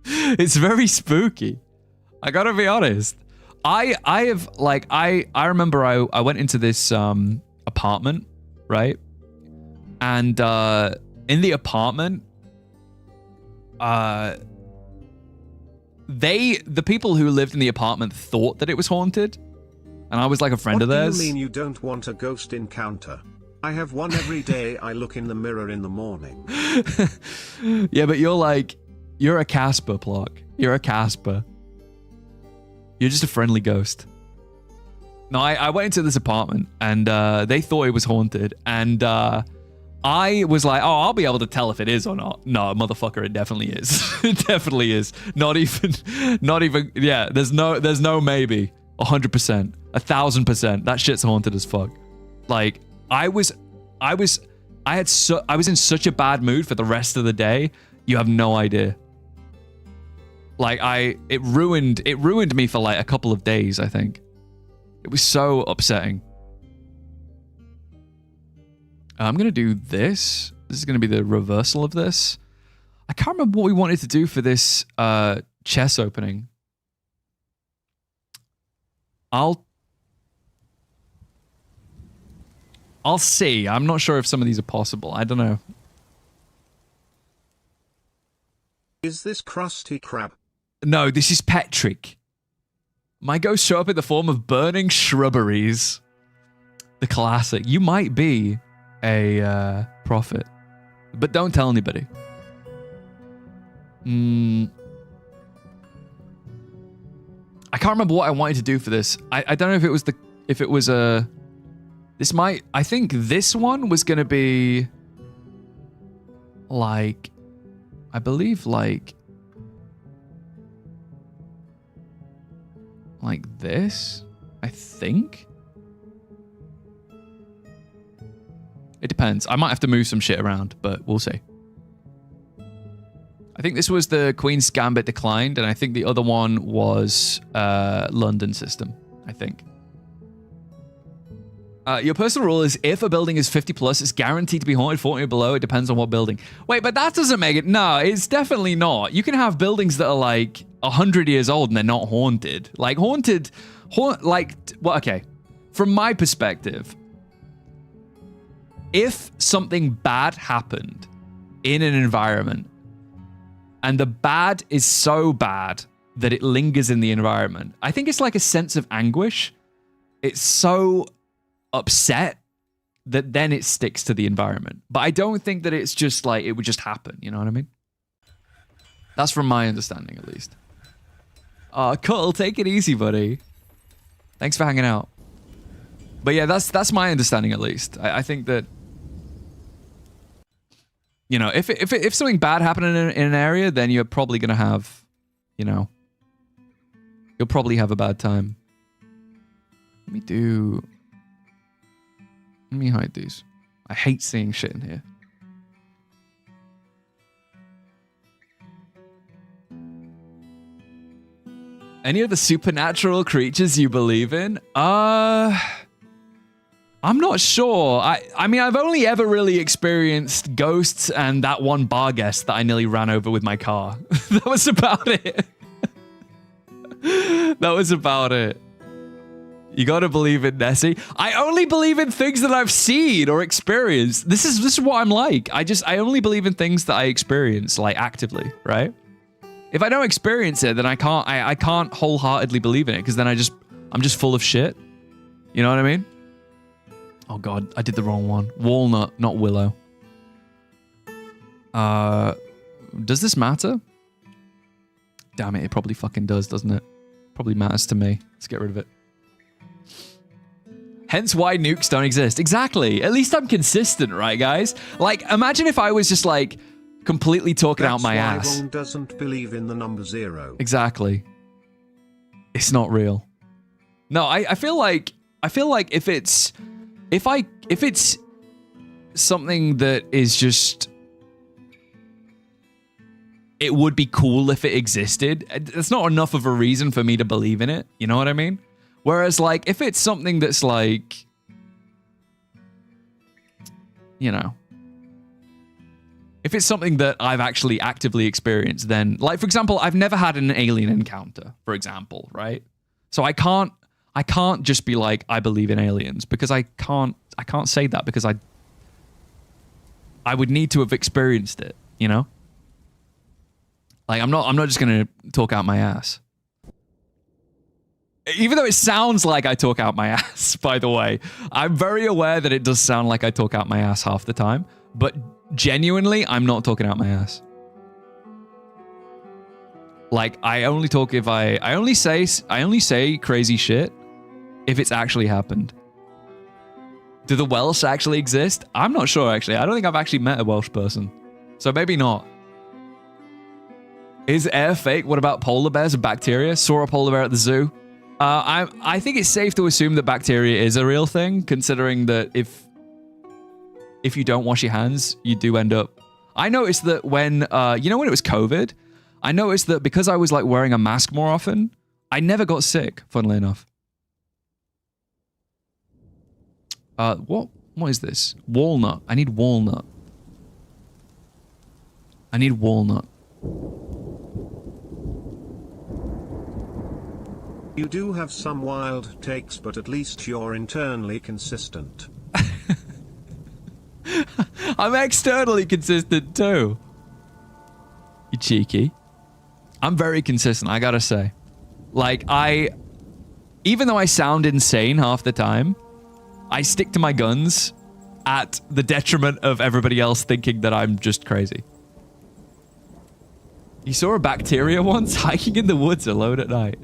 It's very spooky. I gotta be honest. I remember I went into this apartment, right? And in the apartment, the people who lived in the apartment thought that it was haunted, and I was like a friend of theirs. What do you mean you don't want a ghost encounter? I have one every day. I look in the mirror in the morning. Yeah, but you're a Casper, Plock. You're a Casper. You're just a friendly ghost. No, I went into this apartment and they thought it was haunted, and I was like, oh, I'll be able to tell if it is or not. No, motherfucker, it definitely is. It definitely is. Not even, yeah, there's no maybe. 100%. 1,000%. That shit's haunted as fuck. Like, I was in such a bad mood for the rest of the day. You have no idea. Like, it ruined me for like a couple of days, I think. It was so upsetting. I'm going to do this. This is going to be the reversal of this. I can't remember what we wanted to do for this chest opening. I'll see. I'm not sure if some of these are possible. I don't know. Is this Krusty Krab? No, this is Petrick. My ghosts show up in the form of burning shrubberies. The classic. You might be a prophet, but don't tell anybody. I can't remember what I wanted to do for this. I don't know if it was a. I think this one was gonna be like, I believe like this, I think. It depends. I might have to move some shit around, but we'll see. I think this was the Queen's Gambit declined, and I think the other one was London system, I think. Your personal rule is if a building is 50 plus, it's guaranteed to be haunted. 40 or below, it depends on what building. Wait, but that doesn't make it. No, it's definitely not. You can have buildings that are like 100 years old and they're not haunted. Like okay. From my perspective, if something bad happened in an environment and the bad is so bad that it lingers in the environment, I think it's like a sense of anguish. It's so upset that then it sticks to the environment. But I don't think that it's just like it would just happen, you know what I mean? That's from my understanding, at least. Cuttle, take it easy, buddy. Thanks for hanging out. But yeah, that's my understanding, at least. I think that, you know, if something bad happened in an area, then you're probably gonna have, you know, you'll probably have a bad time. Let me hide these. I hate seeing shit in here. Any of the supernatural creatures you believe in? I I'm not sure. I mean, I've only ever really experienced ghosts and that one bar guest that I nearly ran over with my car. That was about it. That was about it. You gotta believe in Nessie. I only believe in things that I've seen or experienced. This is what I'm like. I only believe in things that I experience, like, actively, right? If I don't experience it, then I can't wholeheartedly believe in it, because then I'm just full of shit. You know what I mean? Oh god, I did the wrong one. Walnut, not willow. Does this matter? Damn it, it probably fucking does, doesn't it? Probably matters to me. Let's get rid of it. Hence why nukes don't exist. Exactly. At least I'm consistent, right, guys? Like, imagine if I was just, like, completely talking out my ass. That's why Von doesn't believe in the number 0. Exactly. It's not real. No, I feel like if it's something that is just, it would be cool if it existed. It's not enough of a reason for me to believe in it. You know what I mean? Whereas, like, if it's something that's like, you know, if it's something that I've actually actively experienced, then, like, for example, I've never had an alien encounter, for example, right? So I can't just be like, I believe in aliens, because I can't say that, because I would need to have experienced it, you know? Like, I'm not just gonna talk out my ass. Even though it sounds like I talk out my ass, by the way. I'm very aware that it does sound like I talk out my ass half the time, but genuinely, I'm not talking out my ass. Like, I only talk if I only say crazy shit if it's actually happened. Do the Welsh actually exist? I'm not sure, actually. I don't think I've actually met a Welsh person. So maybe not. Is air fake? What about polar bears and bacteria? Saw a polar bear at the zoo. I think it's safe to assume that bacteria is a real thing, considering that if you don't wash your hands, you do end up... I noticed that when, you know when it was COVID? I noticed that because I was, like, wearing a mask more often, I never got sick, funnily enough. What is this? Walnut. I need walnut. I need walnut. You do have some wild takes, but at least you're internally consistent. I'm externally consistent too. You cheeky. I'm very consistent, I gotta say. Like, even though I sound insane half the time, I stick to my guns at the detriment of everybody else thinking that I'm just crazy. You saw a bacteria once hiking in the woods alone at night.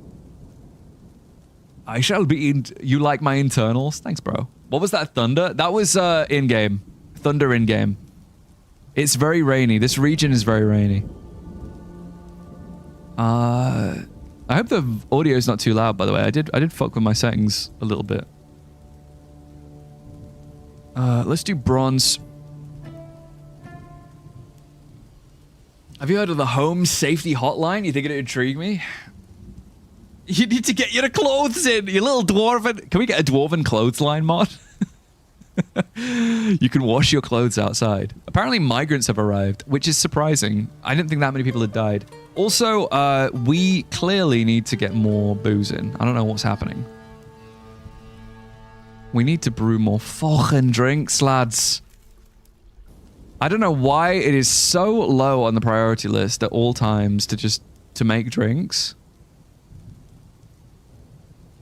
I shall be you like my internals? Thanks, bro. What was that, thunder? That was in-game. Thunder in-game. It's very rainy. This region is very rainy. I hope the audio is not too loud, by the way. I did fuck with my settings a little bit. Let's do bronze. Have you heard of the home safety hotline? You think it'd intrigue me? You need to get your clothes in, you little dwarven... Can we get a dwarven clothesline mod? You can wash your clothes outside. Apparently migrants have arrived, which is surprising. I didn't think that many people had died. Also, we clearly need to get more booze in. I don't know what's happening. We need to brew more fucking drinks, lads. I don't know why it is so low on the priority list at all times to make drinks.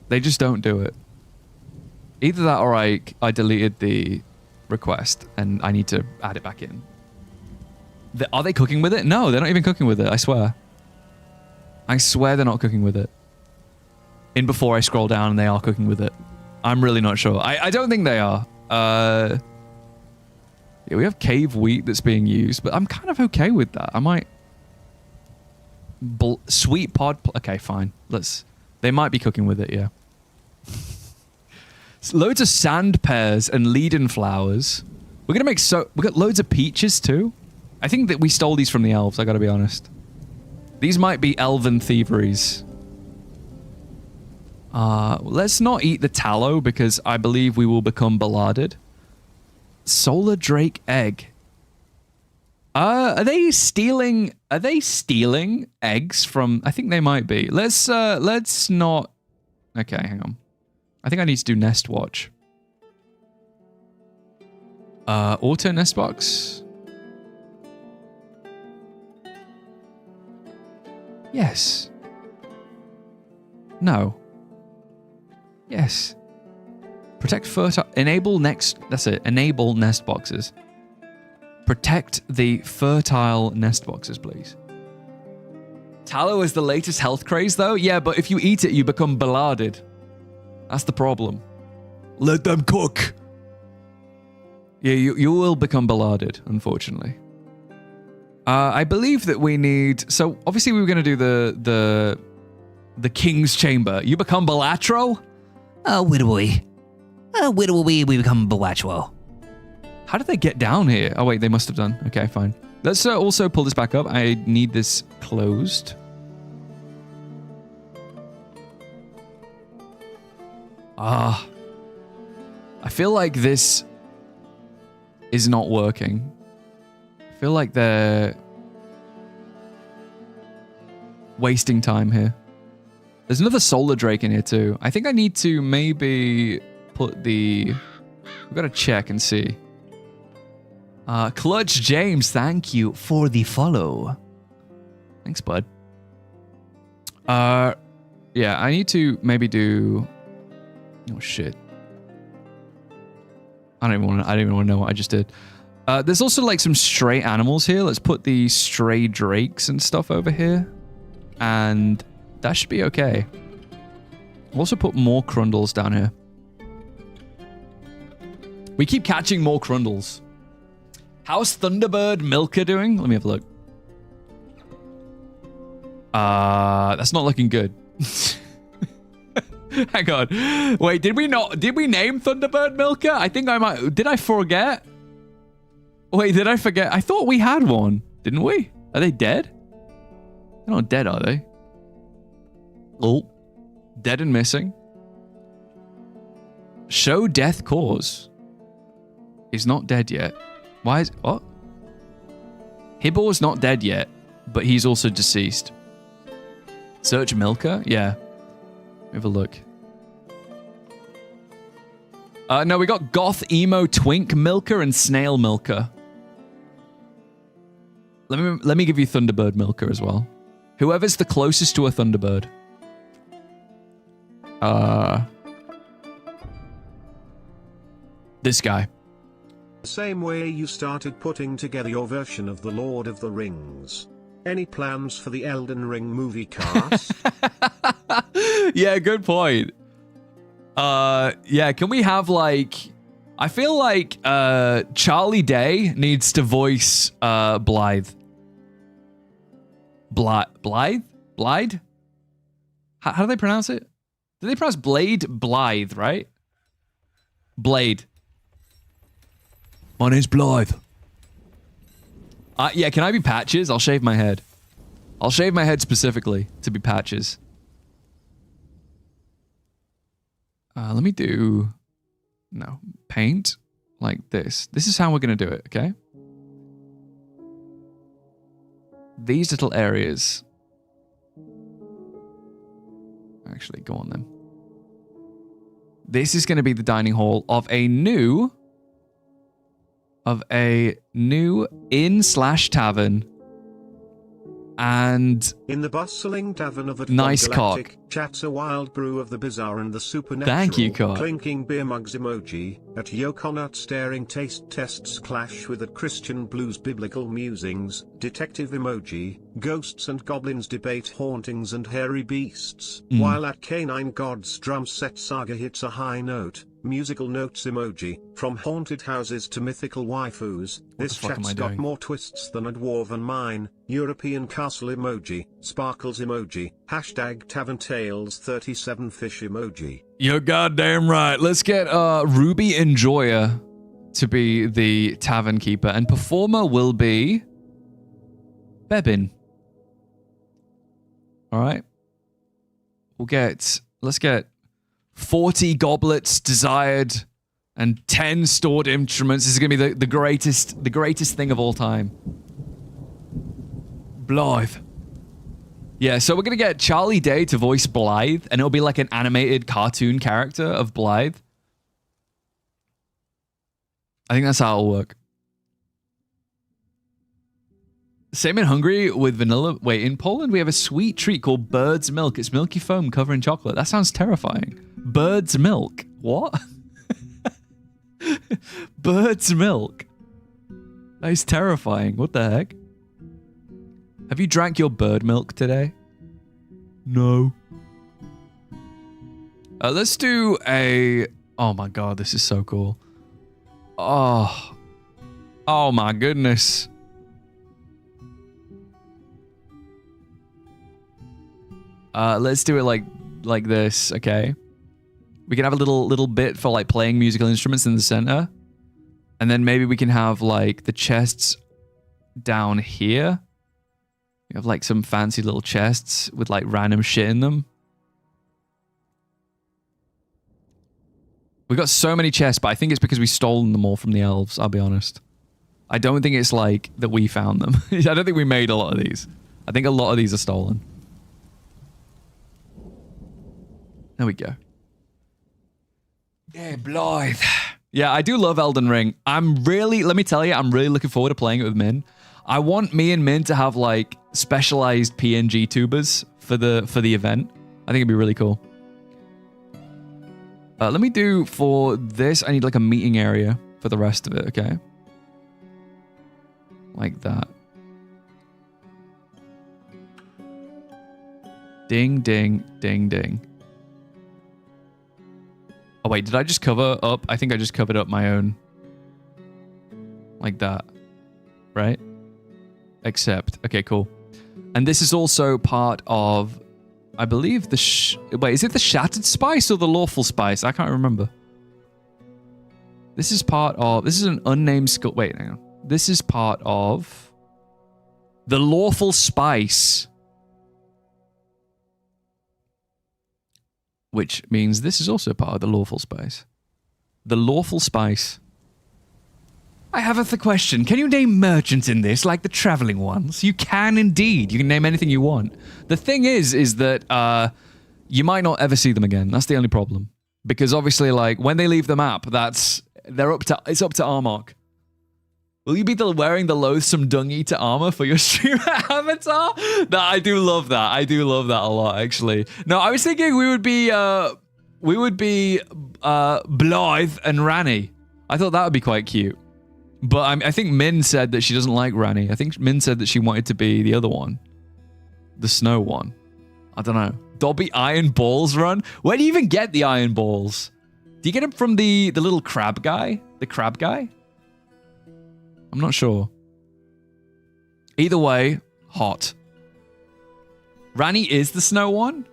They just don't do it. Either that or I deleted the request and I need to add it back in. Are they cooking with it? No, they're not even cooking with it, I swear. I swear they're not cooking with it. In before I scroll down and they are cooking with it. I'm really not sure. I don't think they are. Yeah, we have cave wheat that's being used, but I'm kind of okay with that. I might... Sweet pod... Okay, fine. They might be cooking with it, yeah. Loads of sand pears and leaden flowers. We're gonna make we got loads of peaches too. I think that we stole these from the elves, I gotta be honest. These might be elven thieveries. Let's not eat the tallow because I believe we will become ballarded. Solar Drake egg. Are they stealing eggs from? I think they might be. Let's not. Okay, hang on. I think I need to do nest watch. Auto nest box. Yes. No. Yes. Protect fertile. Enable next. That's it. Enable nest boxes. Protect the fertile nest boxes, please. Tallow is the latest health craze, though. Yeah, but if you eat it, you become ballarded. That's the problem. Let them cook. Yeah, you will become ballarded, unfortunately. I believe that we need. So obviously we were going to do the king's chamber. You become Balatro. Where do we? Where do we become Bawatchwo? How did they get down here? Oh wait, they must have done. Okay, fine. Let's also pull this back up. I need this closed. I feel like this is not working. I feel like they're wasting time here. There's another solar drake in here too. I think I need to maybe put the... We've got to check and see. Clutch James, thank you for the follow. Thanks, bud. Yeah, I need to maybe do... Oh shit. I don't even want to know what I just did. There's also like some stray animals here. Let's put the stray drakes and stuff over here. And that should be okay. I'll also put more crundles down here. We keep catching more crundles. How's Thunderbird Milker doing? Let me have a look. That's not looking good. Hang on. Wait, did we name Thunderbird Milker? I think I might. Did I forget? Wait, did I forget? I thought we had one. Didn't we? Are they dead? They're not dead, are they? Oh. Dead and missing. Show death cause. He's not dead yet. Why is... What? Hibbor's not dead yet, but he's also deceased. Search Milker? Yeah. Have a look. No, we got Goth Emo Twink Milker and Snail Milker. Let me give you Thunderbird Milker as well. Whoever's the closest to a Thunderbird. This guy. The same way you started putting together your version of The Lord of the Rings. Any plans for the Elden Ring movie cast? Yeah, good point. Yeah, can we have like... I feel like Charlie Day needs to voice Blythe. Blythe? How do they pronounce it? Do they pronounce Blade? Blythe, right? Blade. My name's Blythe. Yeah, can I be Patches? I'll shave my head. I'll shave my head specifically to be Patches. Let me do... No. Paint like this. This is how we're going to do it, okay? These little areas... Actually, go on then. This is going to be the dining hall of a new inn/tavern. And in the bustling tavern of at nice VonGalactic, cock. Chats a wild brew of the bizarre and the supernatural. Thank you, cock. Clinking beer mugs emoji. At Yokonut staring taste tests clash with at Christian blues biblical musings. Detective emoji. Ghosts and goblins debate hauntings and hairy beasts. While at canine gods drum set saga hits a high note. Musical notes emoji. From haunted houses to mythical waifus. This chat's got more twists than a dwarven mine. European castle emoji. Sparkles emoji. Hashtag Tavern Tales 37 fish emoji. You're goddamn right. Let's get Ruby Enjoyer to be the tavern keeper. And performer will be... Bebin. Alright. Let's get 40 goblets desired, and 10 stored instruments. This is gonna be the greatest thing of all time. Blythe. Yeah, so we're gonna get Charlie Day to voice Blythe, and it'll be like an animated cartoon character of Blythe. I think that's how it'll work. Same in Hungary with vanilla. Wait, in Poland we have a sweet treat called bird's milk. It's milky foam covered in chocolate. That sounds terrifying. Bird's milk. What? Bird's milk. That is terrifying. What the heck? Have you drank your bird milk today? No. Let's do a... Oh my god, this is so cool. Oh. Oh my goodness. Let's do it like this, okay? We can have a little bit for like playing musical instruments in the center. And then maybe we can have like the chests down here. You have like some fancy little chests with like random shit in them. We got so many chests, but I think it's because we've stolen them all from the elves, I'll be honest. I don't think it's like that we found them. I don't think we made a lot of these. I think a lot of these are stolen. There we go. Yeah, Blythe. Yeah, I do love Elden Ring. let me tell you, I'm really looking forward to playing it with Min. I want me and Min to have like specialized PNG tubers for the event. I think it'd be really cool. Let me do for this, I need like a meeting area for the rest of it, okay? Like that. Ding, ding, ding, ding. Oh wait, did I just cover up? I think I just covered up my own. Like that. Right? Accept. Okay, cool. And this is also part of, I believe wait, is it the Shattered Spice or the Lawful Spice? I can't remember. This is part of, this is an unnamed skill. Wait, hang on. This is part of the Lawful Spice. Which means this is also part of the Lawful Spice. The Lawful Spice. I have a question. Can you name merchants in this, like the traveling ones? You can indeed. You can name anything you want. The thing is that you might not ever see them again. That's the only problem. Because obviously, like, when they leave the map, it's up to Armok. Will you be wearing the loathsome dung-eater armor for your streamer avatar? No, I do love that. I do love that a lot, actually. No, I was thinking we would be Blythe and Ranny. I thought that would be quite cute. But I think Min said that she doesn't like Ranny. I think Min said that she wanted to be the other one. The snow one. I don't know. Dobby Iron Balls run? Where do you even get the iron balls? Do you get them from the little crab guy? The crab guy? I'm not sure. Either way, hot. Ranny is the snow one?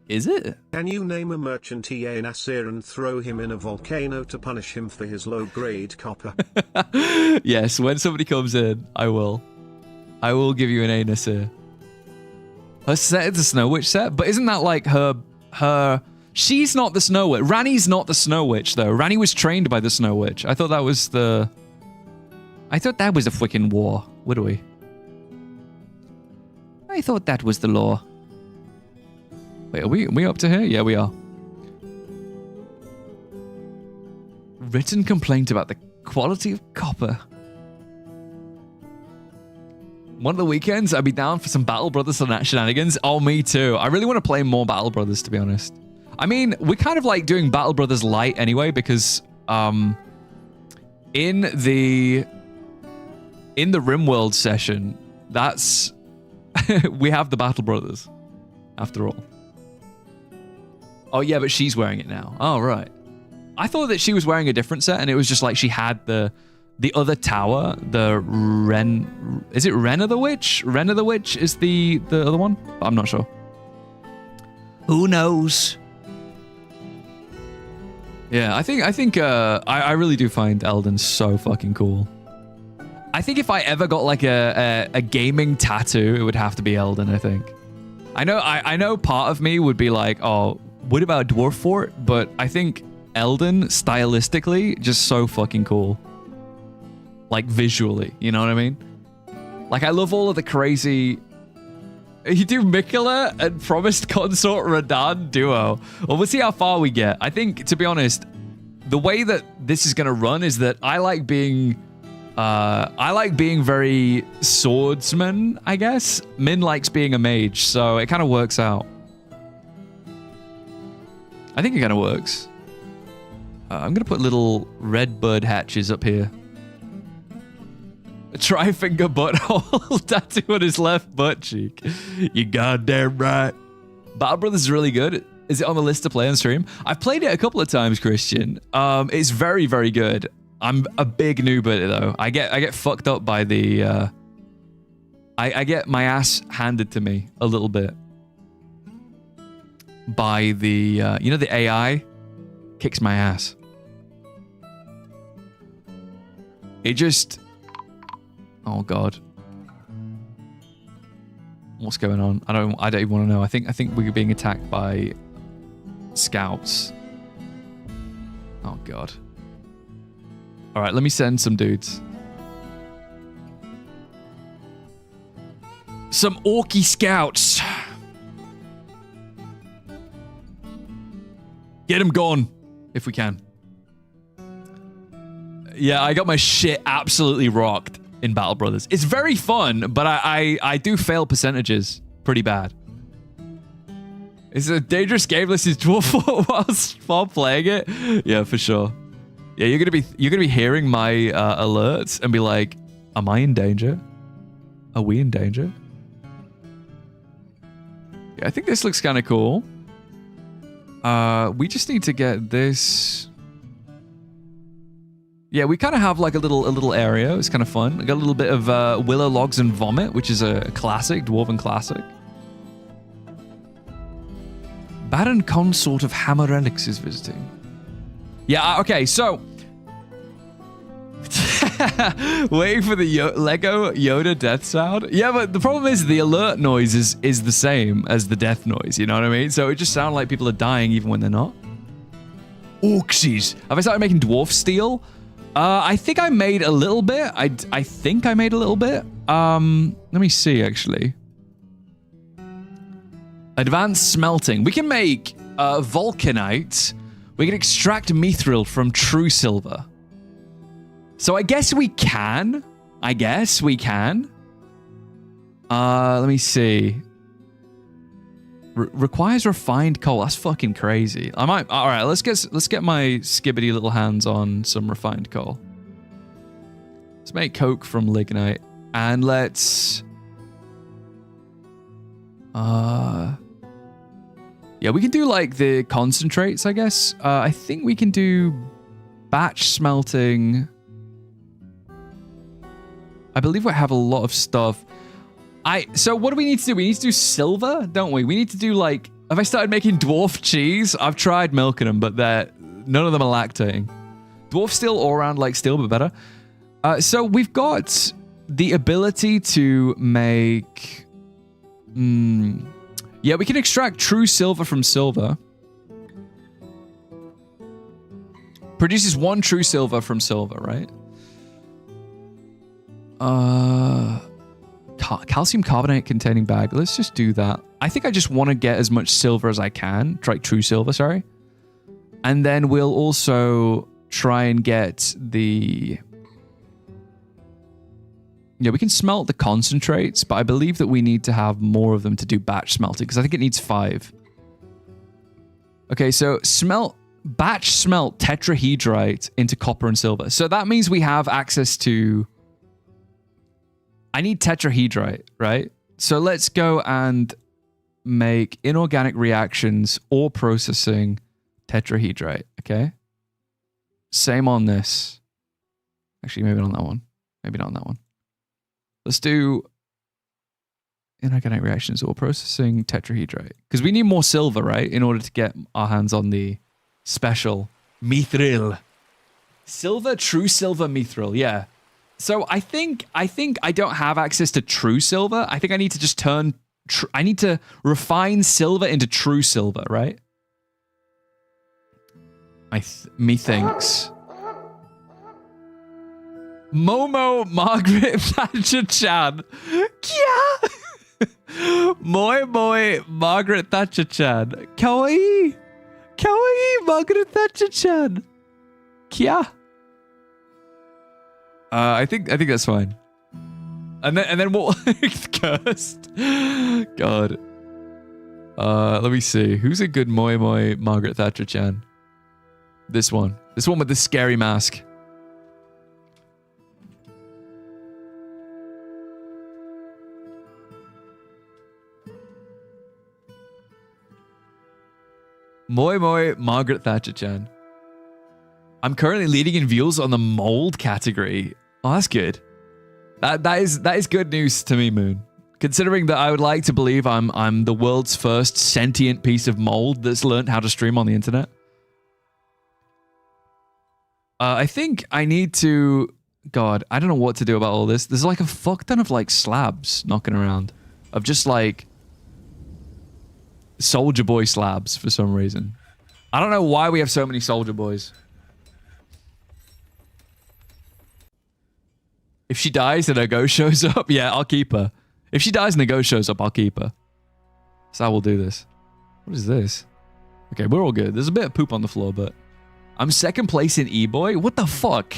Is it? Can you name a merchant EA Nasir and throw him in a volcano to punish him for his low-grade copper? Yes, when somebody comes in, I will. I will give you an A Nasir. Her set is a Snow Witch set, but isn't that like her... She's not the Snow Witch. Ranny's not the Snow Witch, though. Ranny was trained by the Snow Witch. I thought that was the... I thought that was a freaking war. What are we? I thought that was the law. Wait, are we up to here? Yeah, we are. Written complaint about the quality of copper. One of the weekends, I'd be down for some Battle Brothers shenanigans. Oh, me too. I really want to play more Battle Brothers, to be honest. I mean, we're kind of like doing Battle Brothers light anyway, because in the RimWorld session, that's we have the Battle Brothers, after all. Oh yeah, but she's wearing it now. Oh right. I thought that she was wearing a different set, and it was just like she had the other tower, the Ren. Is it Ren of the Witch? Ren of the Witch is the other one. I'm not sure. Who knows? Yeah, I think I really do find Elden so fucking cool. I think if I ever got like a gaming tattoo, it would have to be Elden, I think. I know part of me would be like, oh, what about Dwarf Fort? But I think Elden, stylistically, just so fucking cool. Like, visually, you know what I mean? Like, I love all of the crazy... You do Mikola and Promised Consort Radahn duo. Well, we'll see how far we get. I think, to be honest, the way that this is going to run is that I like being very swordsman, I guess. Min likes being a mage, so it kind of works out. I think it kind of works. I'm going to put little red bird hatches up here. A tri-finger butthole tattoo on his left butt cheek. You goddamn right. Battle Brothers is really good. Is it on the list to play on stream? I've played it a couple of times, Christian. It's very, very good. I'm a big noob at it though. I get fucked up by the I get my ass handed to me a little bit by the you know, the AI kicks my ass. It just, oh god, what's going on? I don't even want to know. I think we're being attacked by scouts. Oh god. All right, let me send some dudes. Some orky scouts. Get them gone, if we can. Yeah, I got my shit absolutely rocked in Battle Brothers. It's very fun, but I do fail percentages pretty bad. It's a dangerous game. This is Dwarf while playing it. Yeah, for sure. Yeah, you're gonna be hearing my alerts and be like, "Am I in danger? Are we in danger?" Yeah, I think this looks kind of cool. We just need to get this. Yeah, we kind of have like a little area. It's kind of fun. We got a little bit of willow logs and vomit, which is a classic, dwarven classic. Baron Consort of Hammer Relics is visiting. Yeah, okay, so... Waiting for the Lego Yoda death sound? Yeah, but the problem is the alert noise is the same as the death noise, you know what I mean? So it just sounds like people are dying even when they're not. Orksies. Have I started making dwarf steel? I think I made a little bit. I think I made a little bit. Let me see, actually. Advanced smelting. We can make vulcanite. We can extract mithril from true silver. So I guess we can. Let me see. Requires refined coal. That's fucking crazy. I might. All right, let's get my skibbity little hands on some refined coal. Let's make coke from lignite, and let's. Yeah, we can do like the concentrates, I guess. I think we can do batch smelting. I believe we have a lot of stuff. So what do we need to do? We need to do silver, don't we? We need to do like... Have I started making dwarf cheese? I've tried milking them, but none of them are lactating. Dwarf steel all around like steel, but better. So we've got the ability to make... Yeah, we can extract true silver from silver. Produces 1 true silver from silver, right? Calcium carbonate containing bag. Let's just do that. I think I just want to get as much silver as I can. Try true silver, sorry. And then we'll also try and get the... Yeah, we can smelt the concentrates, but I believe that we need to have more of them to do batch smelting, because I think it needs 5. Okay, so batch smelt tetrahedrite into copper and silver. So that means we have access to... I need tetrahedrite, right? So let's go and make inorganic reactions or processing tetrahedrite, okay? Same on this. Actually, maybe not on that one. Maybe not on that one. Let's do inorganic reactions or processing tetrahedrite. Because we need more silver, right? In order to get our hands on the special mithril. Silver, true silver mithril, yeah. So I think I don't have access to true silver. I think I need to just I need to refine silver into true silver, right? Methinks. Momo Margaret Thatcher Chan. Kya? Moi Margaret Thatcher Chan. Kawaii. Kawaii Margaret Thatcher Chan. Kya? I think that's fine. And then what? Cursed. God. Let me see. Who's a good Moi Margaret Thatcher Chan? This one. This one with the scary mask. Moi Margaret Thatcher Chan. I'm currently leading in views on the mold category. Oh, that's good. That is good news to me, Moon. Considering that I would like to believe I'm the world's first sentient piece of mold that's learned how to stream on the internet. I think I need to... God, I don't know what to do about all this. There's like a fuck ton of like slabs knocking around. Of just like... Soldier Boy slabs for some reason. I don't know why we have so many Soldier Boys. If she dies and her ghost shows up, yeah, I'll keep her. If she dies and the ghost shows up, I'll keep her. So I will do this. What is this? Okay, we're all good. There's a bit of poop on the floor, but... I'm second place in E-Boy? What the fuck?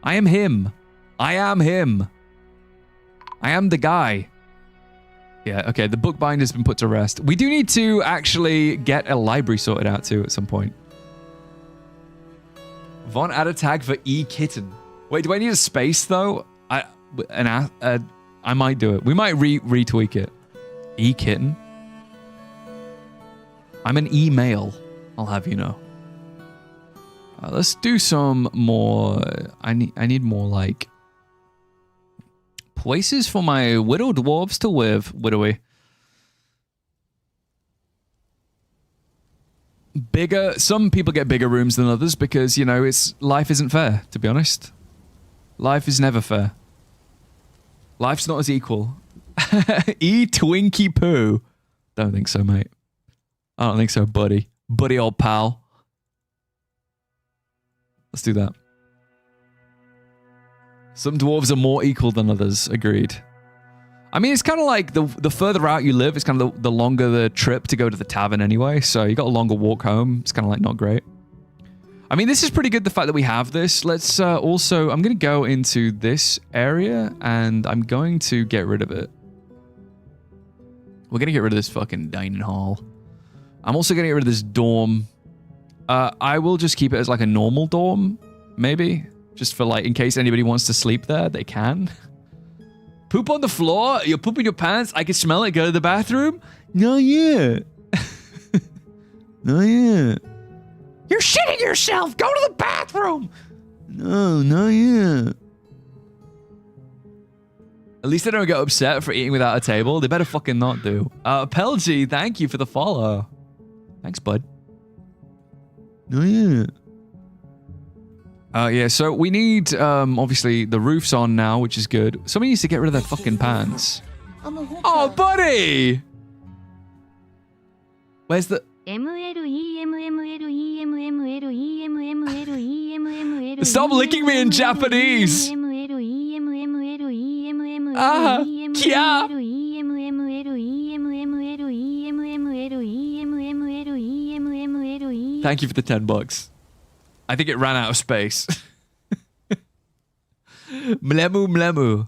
I am him. I am him. I am the guy. Yeah, okay, the bookbinder's been put to rest. We do need to actually get a library sorted out too at some point. Von add a tag for E-Kitten. Wait, do I need a space though? I might do it. We might retweak it. E-Kitten. I'm an E-male, I'll have you know. Let's do some more. I need more like places for my widow dwarves to live. Widowy. Bigger. Some people get bigger rooms than others because, you know, life isn't fair, to be honest. Life is never fair. Life's not as equal. Twinkie poo. Don't think so, mate. I don't think so, buddy. Buddy old pal. Let's do that. Some dwarves are more equal than others. Agreed. I mean, it's kind of like the further out you live, it's kind of the longer the trip to go to the tavern anyway. So you got a longer walk home. It's kind of like not great. I mean, this is pretty good, the fact that we have this. Let's also... I'm going to go into this area and I'm going to get rid of it. We're going to get rid of this fucking dining hall. I'm also going to get rid of this dorm. I will just keep it as like a normal dorm, maybe. Just for like, in case anybody wants to sleep there, they can. Poop on the floor? You're pooping your pants? I can smell it. Go to the bathroom? No, yeah. No, yeah. You're shitting yourself. Go to the bathroom. No, yeah. At least they don't get upset for eating without a table. They better fucking not do. Pelgi, thank you for the follow. Thanks, bud. No, yeah. Yeah, so we need, obviously, the roof's on now, which is good. Somebody needs to get rid of their fucking pants. Oh, buddy! Where's the... Stop licking me in Japanese! Ah, Kia! Thank you for the $10. I think it ran out of space. Mlemu.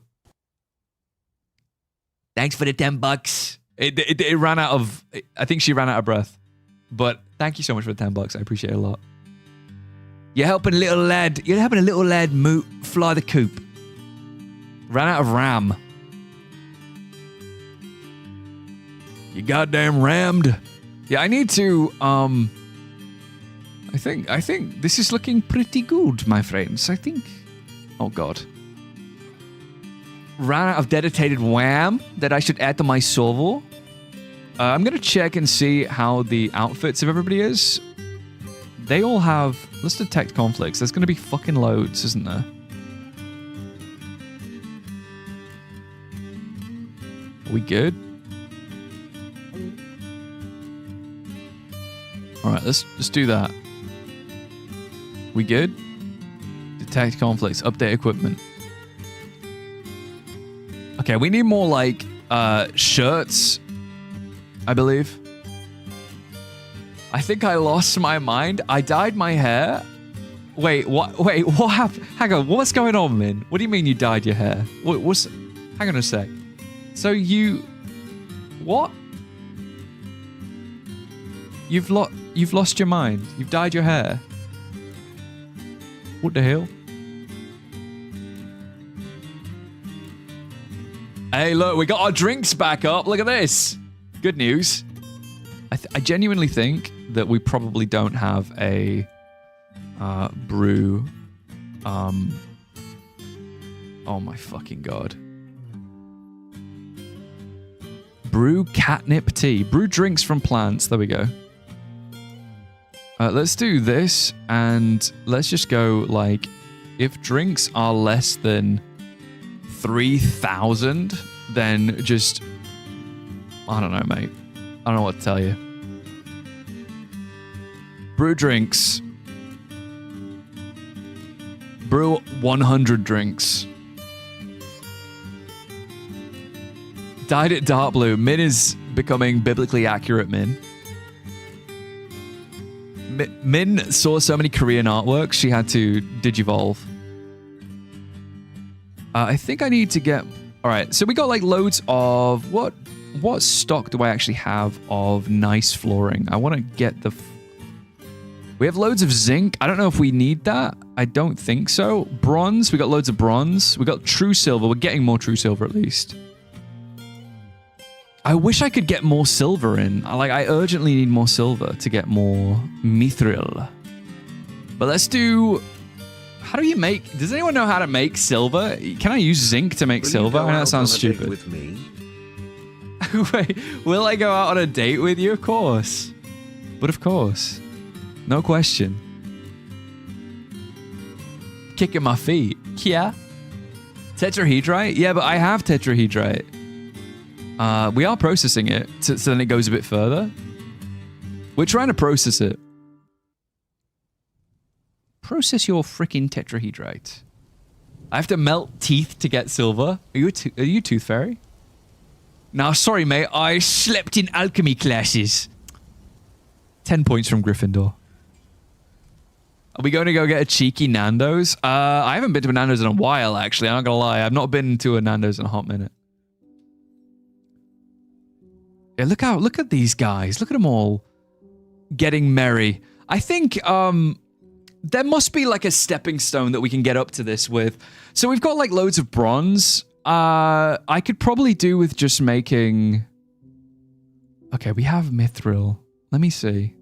Thanks for the $10. It ran out of... I think she ran out of breath. But thank you so much for the $10. I appreciate it a lot. You're helping a little lad fly the coop. Ran out of ram. You goddamn rammed. Yeah, I need to... I think this is looking pretty good, my friends. I think... Oh, God. Ran out of dedicated wham that I should add to my server. I'm going to check and see how the outfits of everybody is. They all have... Let's detect conflicts. There's going to be fucking loads, isn't there? Are we good? Alright, let's do that. We good? Detect conflicts. Update equipment. Okay, we need more like shirts, I believe. I think I lost my mind. I dyed my hair. Wait, what? Wait, what happened? Hang on, what's going on, Min? What do you mean you dyed your hair? What's? Hang on a sec. So you, what? You've lost your mind. You've dyed your hair. What the hell? Hey, look, we got our drinks back up. Look at this. Good news. I genuinely think that we probably don't have a brew. Oh my fucking god. Brew catnip tea. Brew drinks from plants. There we go. Let's do this, and let's just go, like, if drinks are less than 3,000, then just, I don't know, mate. I don't know what to tell you. Brew drinks. Brew 100 drinks. Dyed it dark blue. Min is becoming biblically accurate, Min. Min saw so many Korean artworks, she had to digivolve. I think I need to get... Alright, so we got like loads of... What stock do I actually have of nice flooring? I want to get the... We have loads of zinc. I don't know if we need that. I don't think so. Bronze. We got loads of bronze. We got true silver. We're getting more true silver at least. I wish I could get more silver in. Like, I urgently need more silver to get more mithril. But let's do... How do you make... Does anyone know how to make silver? Can I use zinc to make silver? I know that sounds stupid. With me? Wait, will I go out on a date with you? Of course. But of course. No question. Kicking my feet. Yeah. Tetrahedrite? Yeah, but I have tetrahedrite. We are processing it, so then it goes a bit further. We're trying to process it. Process your freaking tetrahedrite. I have to melt teeth to get silver. Are you a tooth fairy? Now, sorry, mate. I slept in alchemy classes. 10 points from Gryffindor. Are we going to go get a cheeky Nando's? I haven't been to a Nando's in a while, actually. I'm not going to lie. I've not been to a Nando's in a hot minute. Yeah, look at these guys. Look at them all getting merry. I think there must be like a stepping stone that we can get up to this with. So we've got like loads of bronze. I could probably do with just making... Okay, we have mithril. Let me see.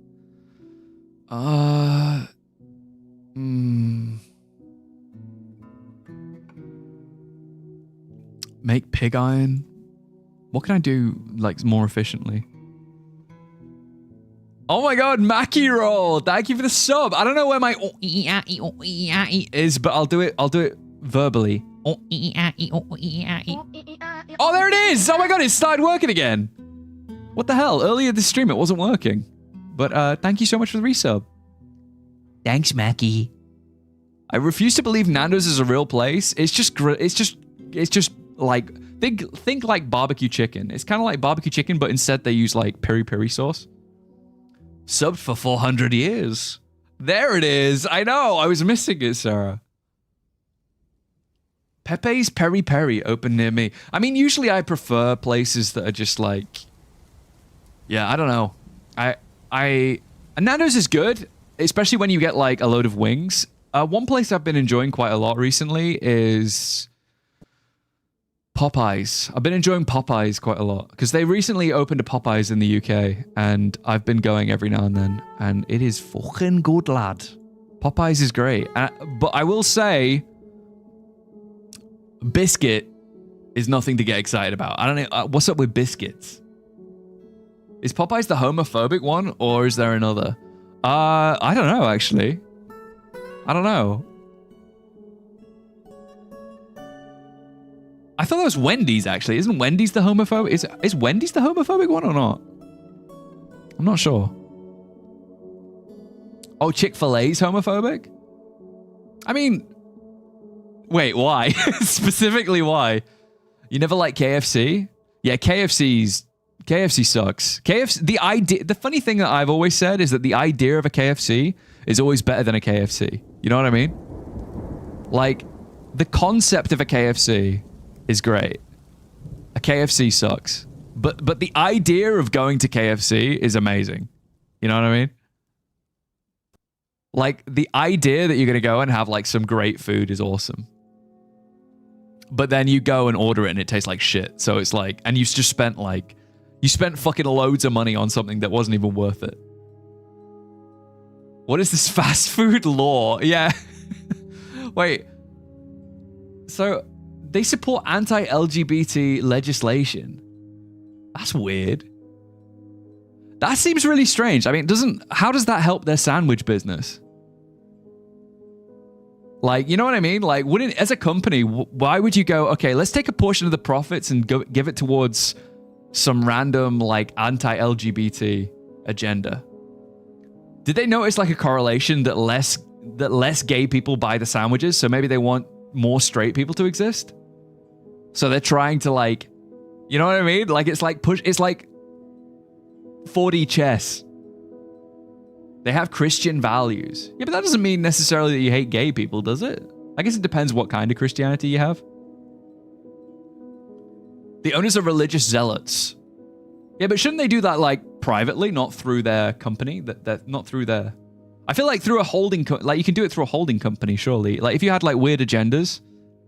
Make pig iron. What can I do, like, more efficiently? Oh my god, Mackie Roll! Thank you for the sub. I don't know where my is, but I'll do it verbally. Oh, there it is! Oh my god, it started working again! What the hell? Earlier this stream it wasn't working. But thank you so much for the resub. Thanks, Mackie. I refuse to believe Nando's is a real place. It's just like... Think like barbecue chicken. It's kind of like barbecue chicken, but instead they use like peri-peri sauce. Subbed for 400 years. There it is. I know. I was missing it, Sarah. Pepe's Peri-Peri open near me. I mean, usually I prefer places that are just like... Yeah, I don't know. Nando's is good, especially when you get like a load of wings. One place I've been enjoying quite a lot recently is... Popeyes. I've been enjoying Popeyes quite a lot because they recently opened a Popeyes in the UK and I've been going every now and then and it is fucking good, lad. Popeyes is great. But I will say biscuit is nothing to get excited about. I don't know. What's up with biscuits? Is Popeyes the homophobic one or is there another? I don't know, actually. I don't know. I thought that was Wendy's, actually. Isn't Wendy's the homophobic? Is Wendy's the homophobic one or not? I'm not sure. Oh, Chick-fil-A's homophobic? I mean, wait, why? Specifically, why? You never like KFC? Yeah, KFC sucks. The funny thing that I've always said is that the idea of a KFC is always better than a KFC. You know what I mean? Like, the concept of a KFC is great. A KFC sucks. But the idea of going to KFC is amazing. You know what I mean? Like, the idea that you're going to go and have, like, some great food is awesome. But then you go and order it and it tastes like shit. So it's like, and you just spent, like, you spent fucking loads of money on something that wasn't even worth it. What is this fast food law? Yeah. Wait. So, they support anti-LGBT legislation. That's weird. That seems really strange. I mean, how does that help their sandwich business? Like, you know what I mean? Like, as a company, why would you go, okay, let's take a portion of the profits and give it towards some random, like, anti-LGBT agenda? Did they notice, like, a correlation that less gay people buy the sandwiches, so maybe they want more straight people to exist? So they're trying to, like, you know what I mean? Like, it's like 4D chess. They have Christian values. Yeah, but that doesn't mean necessarily that you hate gay people, does it? I guess it depends what kind of Christianity you have. The owners are religious zealots. Yeah, but shouldn't they do that, like, privately, not through their company? That not through their... I feel like through a holding... Like, you can do it through a holding company, surely. Like, if you had, like, weird agendas,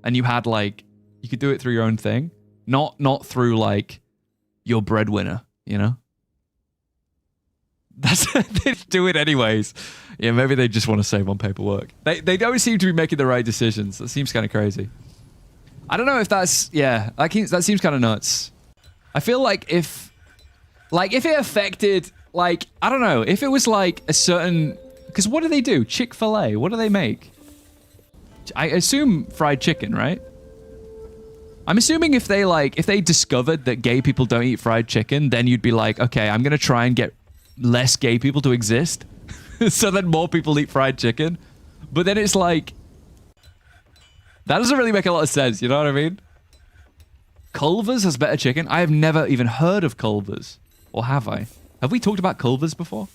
and you had, like... You could do it through your own thing. Not through, like, your breadwinner, you know? They do it anyways. Yeah, maybe they just want to save on paperwork. They don't seem to be making the right decisions. That seems kind of crazy. I don't know if that's... Yeah, that seems kind of nuts. I feel like if it affected... Like, I don't know. If it was like a certain... Because what do they do? Chick-fil-A. What do they make? I assume fried chicken, right? I'm assuming if they discovered that gay people don't eat fried chicken, then you'd be like, okay, I'm going to try and get less gay people to exist so that more people eat fried chicken. But then it's like, that doesn't really make a lot of sense. You know what I mean? Culver's has better chicken. I have never even heard of Culver's. Or have I? Have we talked about Culver's before?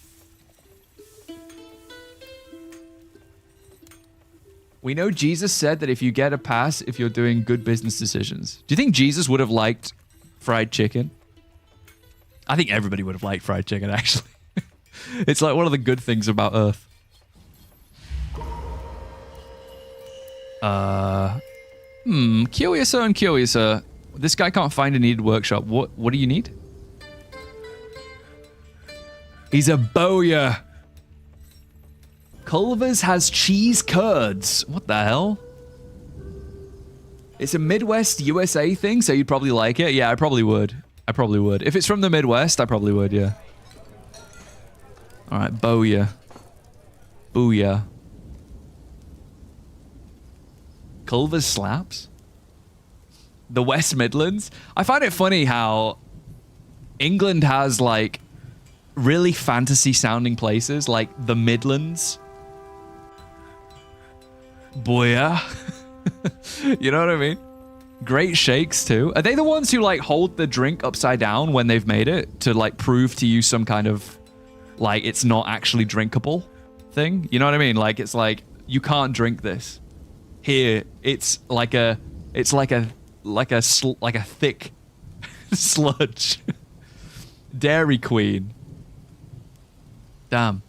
We know Jesus said that if you get a pass, if you're doing good business decisions. Do you think Jesus would have liked fried chicken? I think everybody would have liked fried chicken, actually. It's like one of the good things about Earth. Curiouser and curiouser. This guy can't find a needed workshop. What do you need? He's a bowyer. Culver's has cheese curds. What the hell? It's a Midwest USA thing, so you'd probably like it. Yeah, I probably would. I probably would. If it's from the Midwest, I probably would, yeah. Alright, bowyer. Booyah. Culver's slaps? The West Midlands? I find it funny how England has, like, really fantasy-sounding places, like the Midlands. Booyah. You know what I mean? Great shakes, too. Are they the ones who, like, hold the drink upside down when they've made it to, like, prove to you some kind of, like, it's not actually drinkable thing? You know what I mean? Like, it's like, you can't drink this. Here, it's like a thick sludge. Dairy Queen. Damn.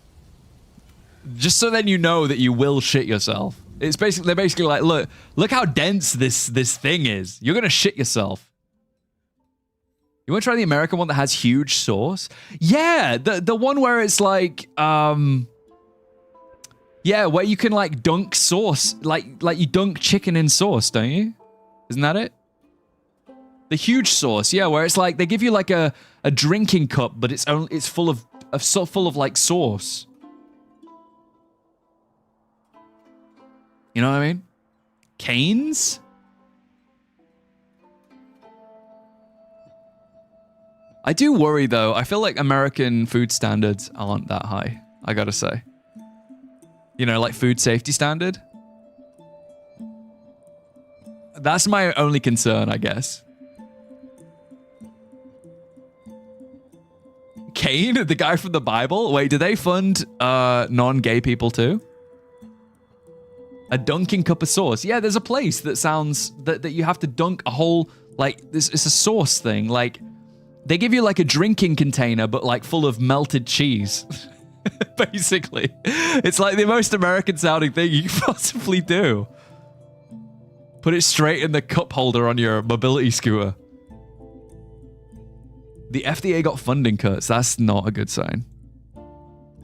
Just so then you know that you will shit yourself. It's basically, they're basically like, look how dense this thing is. You're gonna shit yourself. You want to try the American one that has huge sauce? Yeah, the one where it's like, yeah, where you can like dunk sauce, like you dunk chicken in sauce, don't you? Isn't that it? The huge sauce, yeah, where it's like they give you like a drinking cup, but it's full of like sauce. You know what I mean? Canes? I do worry though. I feel like American food standards aren't that high, I gotta say. You know, like food safety standard. That's my only concern, I guess. Cain, the guy from the Bible? Wait, do they fund non-gay people too? A dunking cup of sauce. Yeah, there's a place that sounds that you have to dunk a whole, like, this. It's a sauce thing. Like, they give you like a drinking container, but like full of melted cheese. Basically, it's like the most American sounding thing you can possibly do. Put it straight in the cup holder on your mobility scooter. The FDA got funding cuts. That's not a good sign.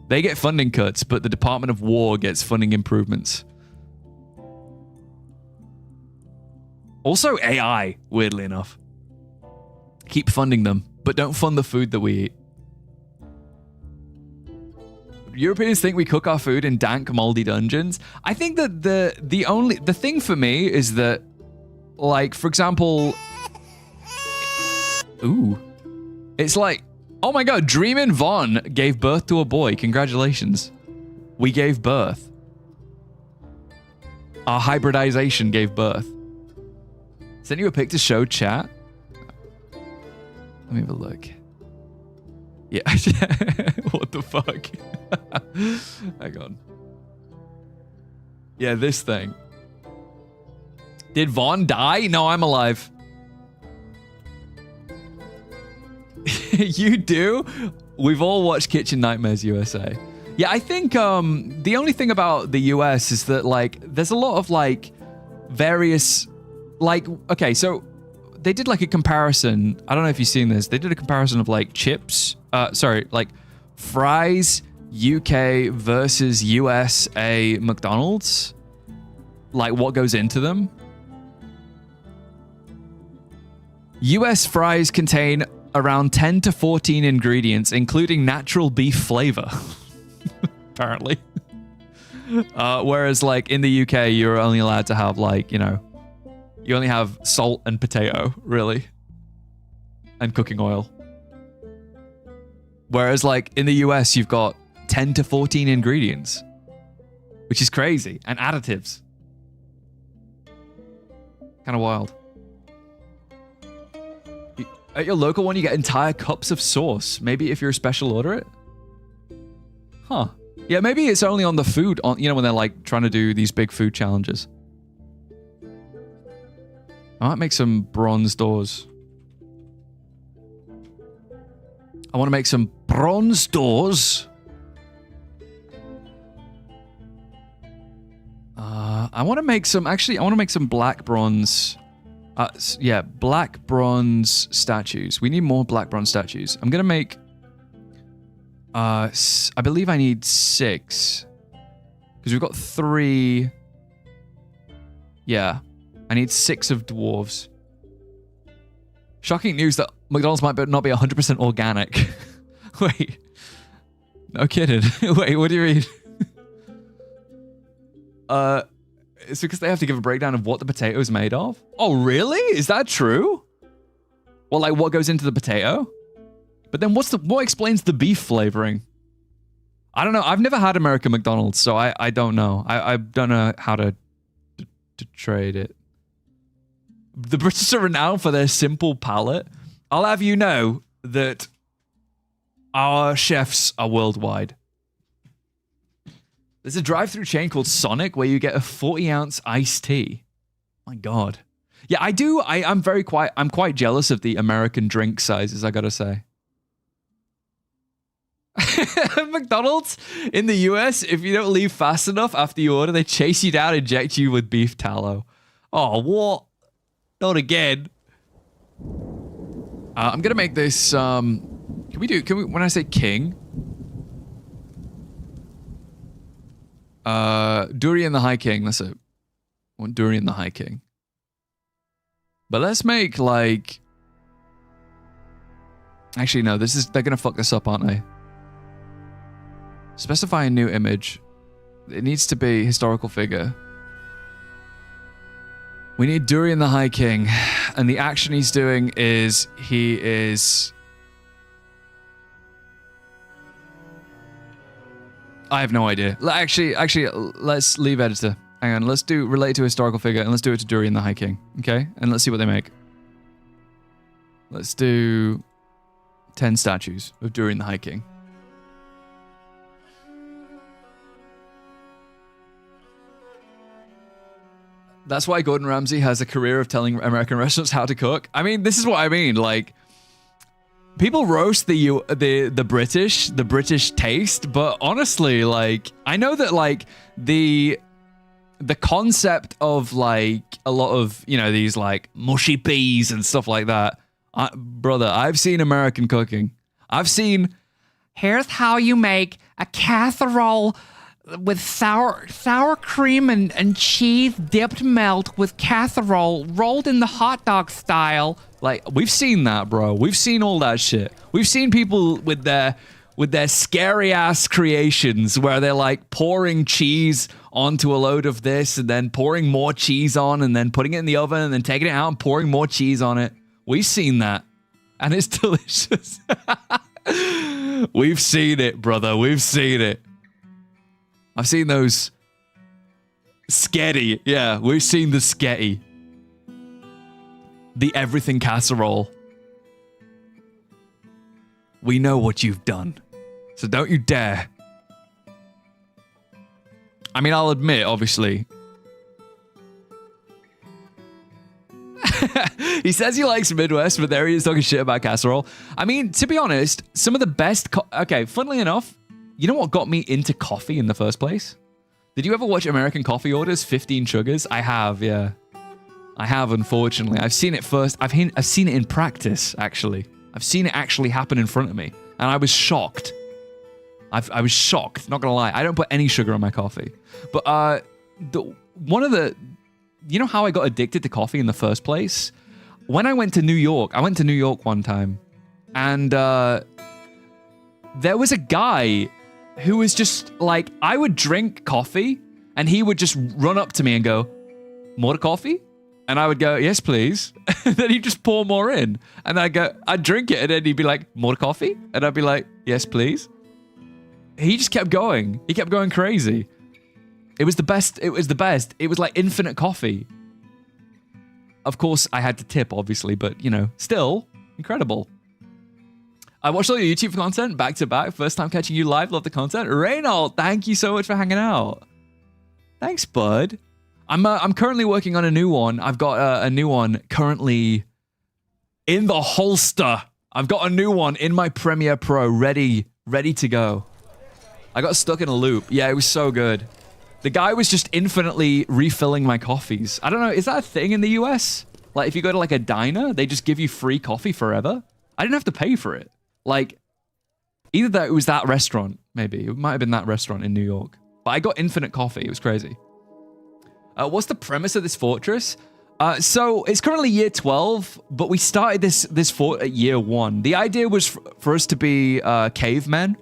They get funding cuts, but the Department of War gets funding improvements. Also AI, weirdly enough. Keep funding them, but don't fund the food that we eat. Europeans think we cook our food in dank, moldy dungeons. I think that the thing for me is that, like, for example, ooh, it's like, oh my god, Dreamin' Von gave birth to a boy. Congratulations. We gave birth. Our hybridization gave birth. Send you a pic to show chat. Let me have a look. Yeah. What the fuck? Hang on. Yeah, this thing. Did Vaughn die? No, I'm alive. You do? We've all watched Kitchen Nightmares USA. Yeah, I think the only thing about the US is that, like, there's a lot of, like, various, like, okay, so they did like a comparison. I don't know if you've seen this. They did a comparison of like chips, like fries, UK versus USA McDonald's. Like what goes into them. US fries contain around 10 to 14 ingredients, including natural beef flavor. Apparently. Whereas like in the UK, you're only allowed to have like, you know, you only have salt and potato, really. And cooking oil. Whereas, like, in the US, you've got 10 to 14 ingredients. Which is crazy. And additives. Kind of wild. At your local one, you get entire cups of sauce. Maybe if you're a special order it? Huh. Yeah, maybe it's only on the food, on, you know, when they're, like, trying to do these big food challenges. I might make some bronze doors. I want to make some bronze doors. I want to make some, actually, I want to make some black bronze. Yeah, black bronze statues. We need more black bronze statues. I'm going to make, I believe I need 6. Because we've got 3. Yeah. I need 6 of dwarves. Shocking news that McDonald's might not be 100% organic. Wait. No kidding. Wait, what do you mean? It's because they have to give a breakdown of what the potato is made of. Oh, really? Is that true? Well, like what goes into the potato? But then what explains the beef flavoring? I don't know. I've never had American McDonald's, so I don't know. I don't know how to trade it. The British are renowned for their simple palate. I'll have you know that our chefs are worldwide. There's a drive-through chain called Sonic where you get a 40-ounce iced tea. My God. Yeah, I do. I'm quite jealous of the American drink sizes, I gotta say. McDonald's in the US, if you don't leave fast enough after you order, they chase you down and inject you with beef tallow. Oh, what? Not again. I'm gonna make this. Can we? When I say king, Durian the High King. That's it. I want Durian the High King. But let's make like. Actually, no. They're gonna fuck this up, aren't they? Specify a new image. It needs to be historical figure. We need Durian the High King, and the action he's doing is he is. I have no idea. Actually, let's leave editor. Hang on, let's do relate to a historical figure, and let's do it to Durian the High King, okay? And let's see what they make. Let's do 10 statues of Durian the High King. That's why Gordon Ramsay has a career of telling American restaurants how to cook. I mean, this is what I mean. Like, people roast the British taste, but honestly, like, I know that like the concept of like a lot of, you know, these like mushy peas and stuff like that. Brother, I've seen American cooking. I've seen, here's how you make a casserole with sour cream and cheese dipped melt with casserole rolled in the hot dog style. Like, we've seen that, bro. We've seen all that shit. We've seen people with their scary ass creations where they're like pouring cheese onto a load of this and then pouring more cheese on and then putting it in the oven and then taking it out and pouring more cheese on it. We've seen that. And it's delicious. We've seen it, brother. We've seen it. I've seen those sketty. Yeah, we've seen the sketty. The everything casserole. We know what you've done. So don't you dare. I mean, I'll admit, obviously. He says he likes Midwest, but there he is talking shit about casserole. I mean, to be honest, some of the best... Okay, funnily enough, you know what got me into coffee in the first place? Did you ever watch American Coffee Orders, 15 Sugars? I have, yeah. I have, unfortunately. I've seen it first. I've seen it in practice, actually. I've seen it actually happen in front of me. And I was shocked. I was shocked, not gonna lie. I don't put any sugar on my coffee. But one of the... You know how I got addicted to coffee in the first place? When I went to New York, one time. And there was a guy who was just like, I would drink coffee and he would just run up to me and go, more coffee? And I would go, yes, please. And then he'd just pour more in. And I'd drink it and then he'd be like, more coffee? And I'd be like, yes, please. He just kept going. He kept going crazy. It was the best. It was the best. It was like infinite coffee. Of course, I had to tip, obviously, but, you know, still incredible. I watched all your YouTube content back to back. First time catching you live. Love the content. Reynold, thank you so much for hanging out. Thanks, bud. I'm currently working on a new one. I've got a new one currently in the holster. I've got a new one in my Premiere Pro, ready to go. I got stuck in a loop. Yeah, it was so good. The guy was just infinitely refilling my coffees. I don't know, is that a thing in the US? Like, if you go to like a diner, they just give you free coffee forever? I didn't have to pay for it. Like, either that it was that restaurant, maybe. It might have been that restaurant in New York. But I got infinite coffee. It was crazy. What's the premise of this fortress? So it's currently year 12, but we started this fort at year 1. The idea was for us to be cavemen,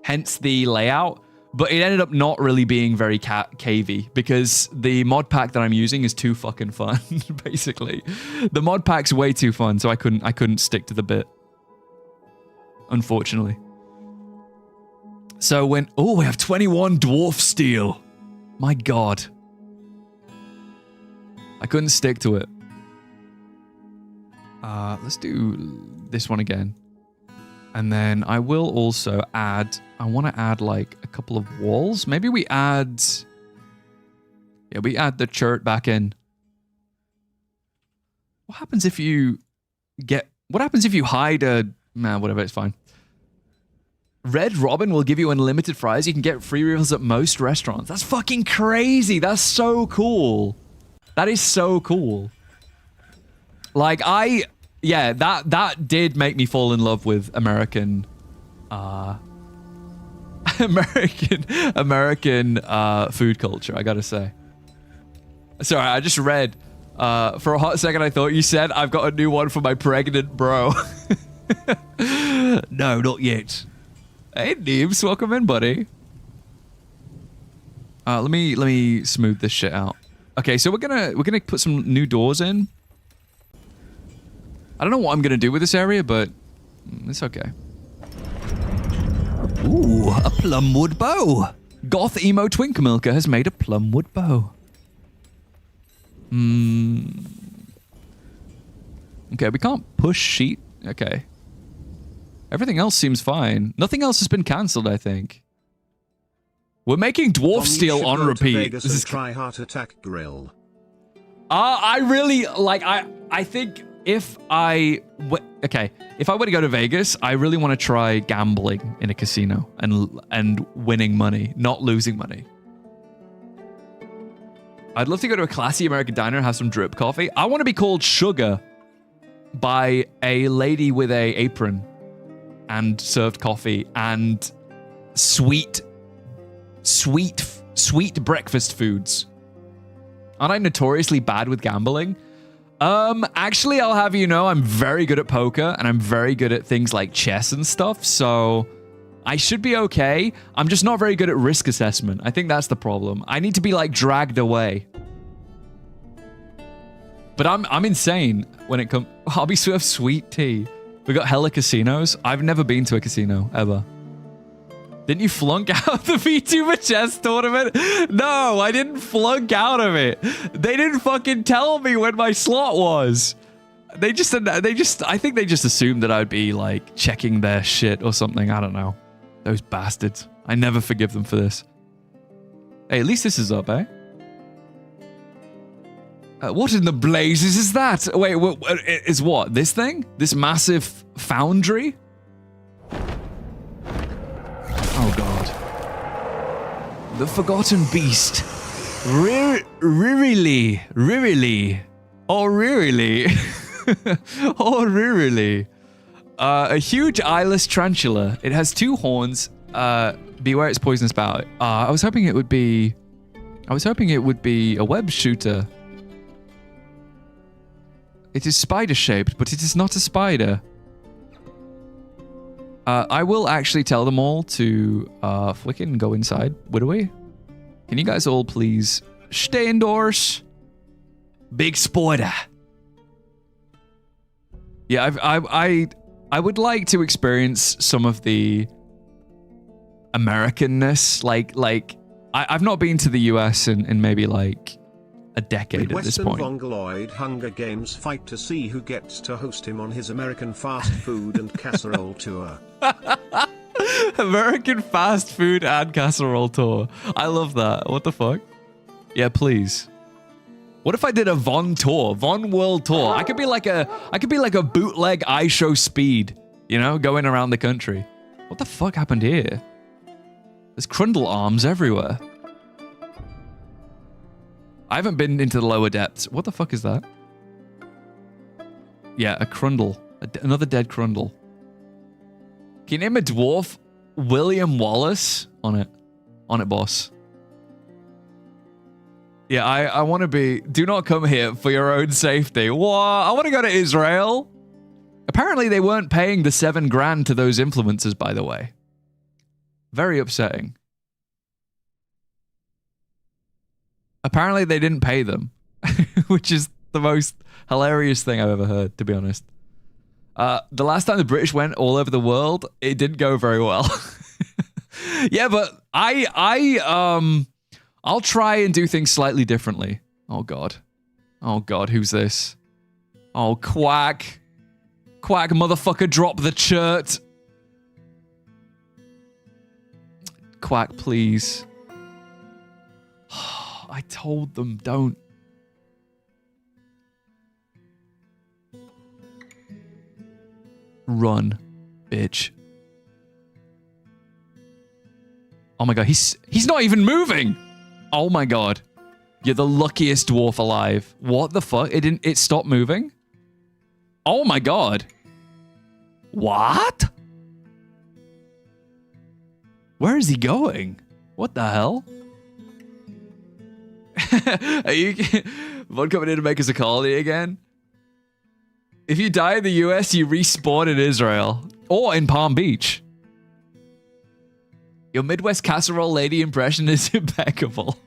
hence the layout. But it ended up not really being very cavey because the mod pack that I'm using is too fucking fun, basically. The mod pack's way too fun, so I couldn't stick to the bit. Unfortunately. So when... Oh, we have 21 dwarf steel. My god. I couldn't stick to it. Let's do this one again. And then I will also add... I want to add, like, a couple of walls. Maybe we add... Yeah, we add the church back in. What happens if you get... What happens if you hide a... Nah, whatever, it's fine. Red Robin will give you unlimited fries. You can get free refills at most restaurants. That's fucking crazy. That's so cool. That is so cool. Like, yeah, that did make me fall in love with American food culture, I gotta say. Sorry, I just read, for a hot second I thought you said, I've got a new one for my pregnant bro. No, not yet. Hey, Neebs, welcome in, buddy. Let me smooth this shit out. Okay, so we're gonna put some new doors in. I don't know what I'm gonna do with this area, but it's okay. Ooh, a plumwood bow. Goth emo twink milker has made a plumwood bow. Okay, we can't push sheet. Okay. Everything else seems fine. Nothing else has been cancelled, I think. We're making dwarf steel on repeat. This is try heart attack grill. I really like. I think if I if I were to go to Vegas, I really want to try gambling in a casino and winning money, not losing money. I'd love to go to a classy American diner and have some drip coffee. I want to be called Sugar by a lady with a apron and served coffee and sweet breakfast foods. Aren't I notoriously bad with gambling? Actually, I'll have you know I'm very good at poker and I'm very good at things like chess and stuff, so I should be okay. I'm just not very good at risk assessment. I think that's the problem. I need to be like dragged away. But I'm insane when it comes. I'll be served sweet tea. We got hella casinos. I've never been to a casino ever. Didn't you flunk out the VTuber chess tournament? No, I didn't flunk out of it. They didn't fucking tell me when my slot was. I think they just assumed that I'd be like checking their shit or something. I don't know. Those bastards. I never forgive them for this. Hey, at least this is up, eh? What in the blazes is that? Wait, is what? This thing? This massive foundry? Oh god. The Forgotten Beast. Ririly. Oh, really? Oh, really? A huge eyeless tarantula. It has 2 horns. Beware its poisonous spout. I was hoping it would be a web shooter. It is spider-shaped, but it is not a spider. I will actually tell them all to flick it and go inside. Would we? Can you guys all please stay indoors? Big spider. Yeah, I would like to experience some of the Americanness. Like I've not been to the US in maybe like a decade at this point. Mongoloid Hunger Games fight to see who gets to host him on his American fast food and casserole tour. American fast food and casserole tour. I love that. What the fuck? Yeah, please. What if I did a Von tour? Von World Tour. I could be like a bootleg iShow Speed, you know, going around the country. What the fuck happened here? There's Crundle arms everywhere. I haven't been into the lower depths. What the fuck is that? Yeah, a Crundle. Another dead Crundle. Can you name a dwarf William Wallace? On it, boss. Yeah, I want to be... Do not come here for your own safety. What? I want to go to Israel. Apparently they weren't paying the $7 grand to those influencers, by the way. Very upsetting. Apparently they didn't pay them, which is the most hilarious thing I've ever heard, to be honest. The last time the British went all over the world, it didn't go very well. Yeah, but I'll try and do things slightly differently. Oh god. Oh god, who's this? Oh, Quack. Quack, motherfucker, drop the chert. Quack, please. I told them, don't. Run, bitch. Oh my god, he's not even moving. Oh my god. You're the luckiest dwarf alive. What the fuck? It stopped moving? Oh my god. What? Where is he going? What the hell? Are you Von coming in to make us a colony again? If you die in the US, you respawn in Israel. Or in Palm Beach. Your Midwest casserole lady impression is impeccable.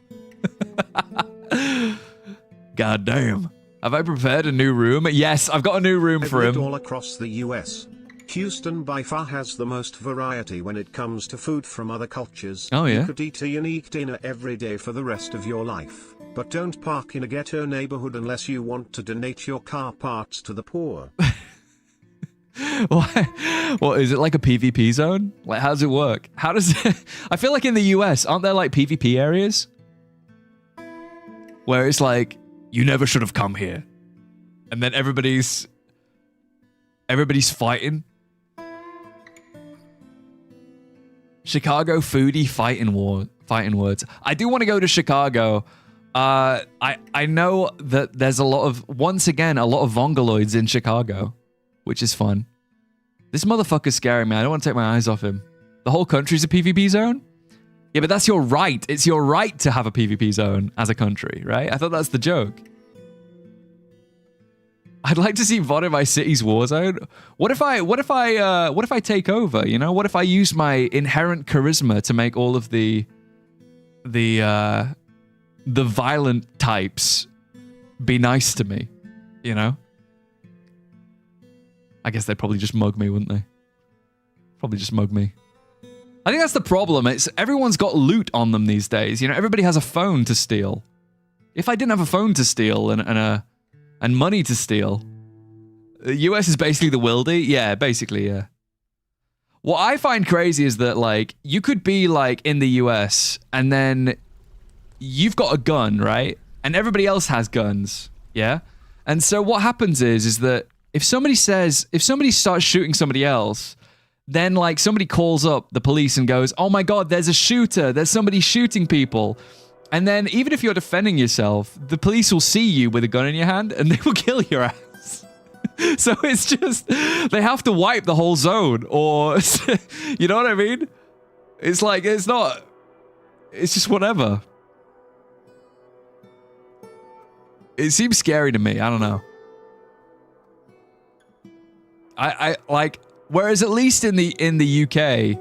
God damn. Have I prepared a new room? Yes, I've got a new room for him. All across the US. Houston by far has the most variety when it comes to food from other cultures. Oh, yeah? You could eat a unique dinner every day for the rest of your life. But don't park in a ghetto neighborhood unless you want to donate your car parts to the poor. Why? What, is it like a PvP zone? Like, how does it work? How does it... I feel like in the US, aren't there like PvP areas? Where it's like, you never should have come here. And then everybody's fighting. Chicago foodie fighting words. I do want to go to Chicago. I know that there's a lot of, once again, a lot of Vongaloids in Chicago, which is fun. This motherfucker's scaring me. I don't want to take my eyes off him. The whole country's a PvP zone? Yeah, but that's your right. It's your right to have a PvP zone as a country, right? I thought that's the joke. I'd like to see VOD in my city's war zone. What if I take over, you know? What if I use my inherent charisma to make all of the violent types be nice to me, you know? I guess they'd probably just mug me, wouldn't they? Probably just mug me. I think that's the problem. It's everyone's got loot on them these days. You know, everybody has a phone to steal. If I didn't have a phone to steal and money to steal, the US is basically the wildy. Yeah, basically, yeah. What I find crazy is that, like, you could be, like, in the US, and then you've got a gun, right? And everybody else has guns, yeah? And so what happens is that if somebody starts shooting somebody else, then, like, somebody calls up the police and goes, oh my god, there's a shooter, there's somebody shooting people. And then, even if you're defending yourself, the police will see you with a gun in your hand, and they will kill your ass. So it's just, they have to wipe the whole zone, or, you know what I mean? It's like, it's just whatever. It seems scary to me, I don't know. I like, whereas at least in the UK,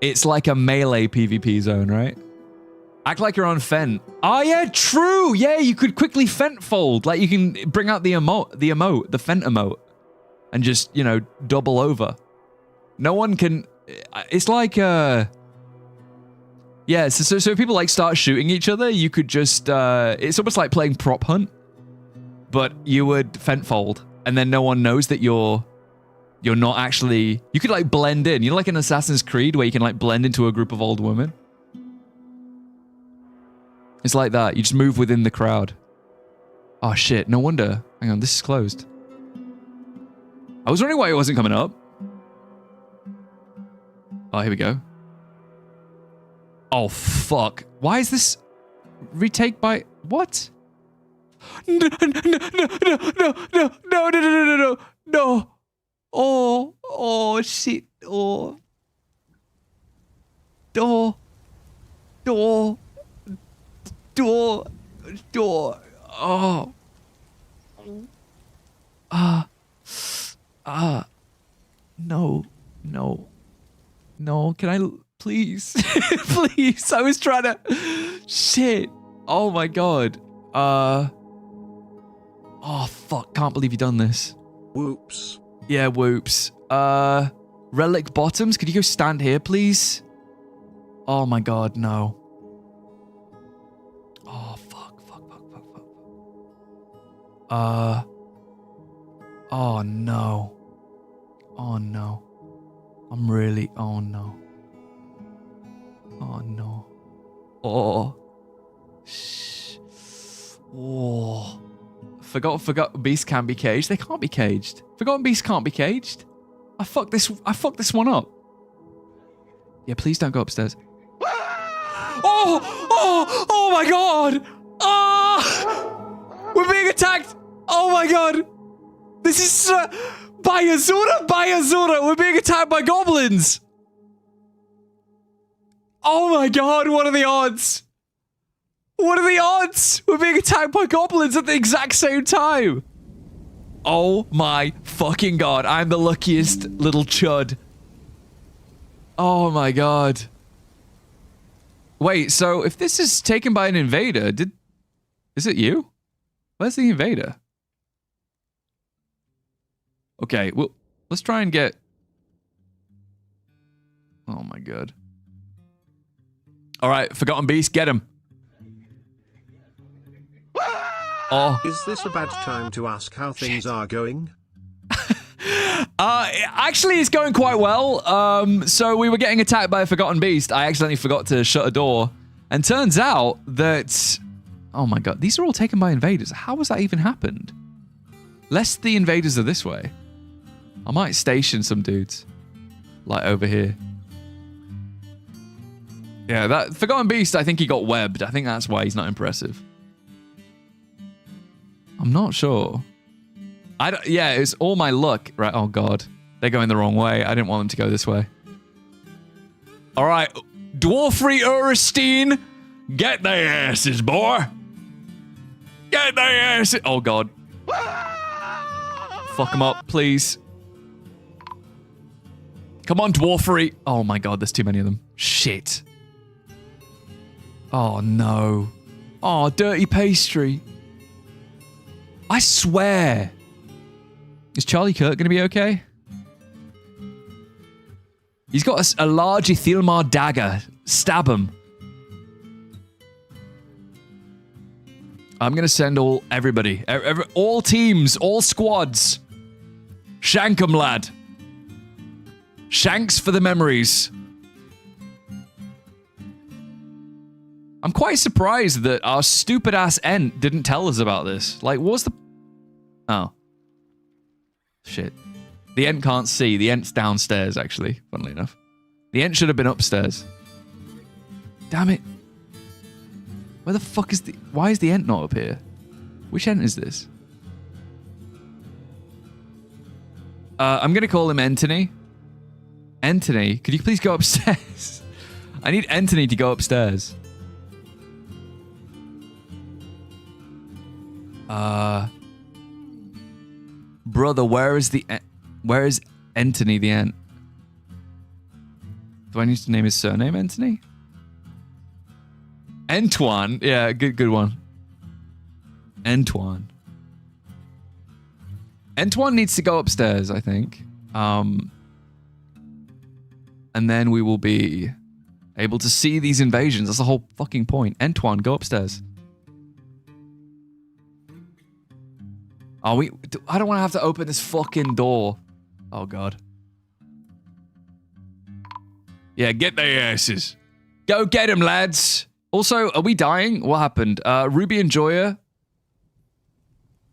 it's like a melee PvP zone, right? Act like you're on Fent. Oh yeah, true. Yeah, you could quickly Fent fold. Like you can bring out the Fent emote, and just, you know, double over. No one can. It's like yeah. So if people like start shooting each other, you could just. It's almost like playing prop hunt, but you would Fent fold, and then no one knows that you're not actually. You could like blend in. You know, like in Assassin's Creed, where you can like blend into a group of old women. It's like that. You just move within the crowd. Oh shit, no wonder. Hang on, this is closed. I was wondering why it wasn't coming up. Oh, here we go. Oh fuck. Why is this retake by what? No. Oh shit. Oh. Door. Oh. No. Can I please? Please. I was trying to. Shit. Oh my god. Oh fuck. Can't believe you done this. Whoops. Yeah, whoops. Relic Bottoms. Could you go stand here, please? Oh my god, no. Oh, fuck. Oh, no. Oh, no. I'm really, oh, no. Oh, no. Oh. Shh. Oh. Forgot beasts can be caged. They can't be caged. Forgotten beasts can't be caged. I fucked this one up. Yeah, please don't go upstairs. Oh my god! We're being attacked! Oh my god! This is by Azura! We're being attacked by goblins! Oh my god, what are the odds? What are the odds? We're being attacked by goblins at the exact same time! Oh my fucking god, I'm the luckiest little chud. Oh my god. Wait, so if this is taken by an invader, is it you? Where's the invader? Okay, well, Let's try and get... Oh my god. Alright, Forgotten Beast, get him. Oh. Is this a bad time to ask how things are going? Actually, it's going quite well. So we were getting attacked by a Forgotten Beast. I accidentally forgot to shut a door. And turns out that... Oh my god, these are all taken by invaders. How has that even happened? Lest the invaders are this way. I might station some dudes. Like over here. Yeah, that Forgotten Beast, I think he got webbed. I think that's why he's not impressive. I'm not sure. Yeah, it's all my luck. Right, oh god. They're going the wrong way. I didn't want them to go this way. Alright, Dwarfrey Urstein, get their asses, boy. Get their asses. Oh god. Fuck them up, please. Come on, Dwarfrey. Oh my god, there's too many of them. Shit. Oh no. Oh, dirty pastry. I swear. Is Charlie Kirk going to be okay? He's got a large Ithilmar dagger. Stab him. I'm going to send everybody. All teams. All squads. Shank 'em, lad. Shanks for the memories. I'm quite surprised that our stupid-ass Ent didn't tell us about this. Like, what's the... Oh. Shit. The Ent can't see. The Ent's downstairs, actually, funnily enough. The Ent should have been upstairs. Damn it. Where the fuck is the... Why is the Ent not up here? Which Ent is this? I'm going to call him Anthony. Anthony, could you please go upstairs? I need Anthony to go upstairs. Brother, where is Anthony the Ent? Do I need to name his surname Anthony? Antoine. Yeah, good one. Antoine. Antoine needs to go upstairs, I think. And then we will be able to see these invasions. That's the whole fucking point. Antoine, go upstairs. I don't want to have to open this fucking door. Oh, God. Yeah, get their asses. Go get them, lads. Also, are we dying? What happened? Ruby and Joya.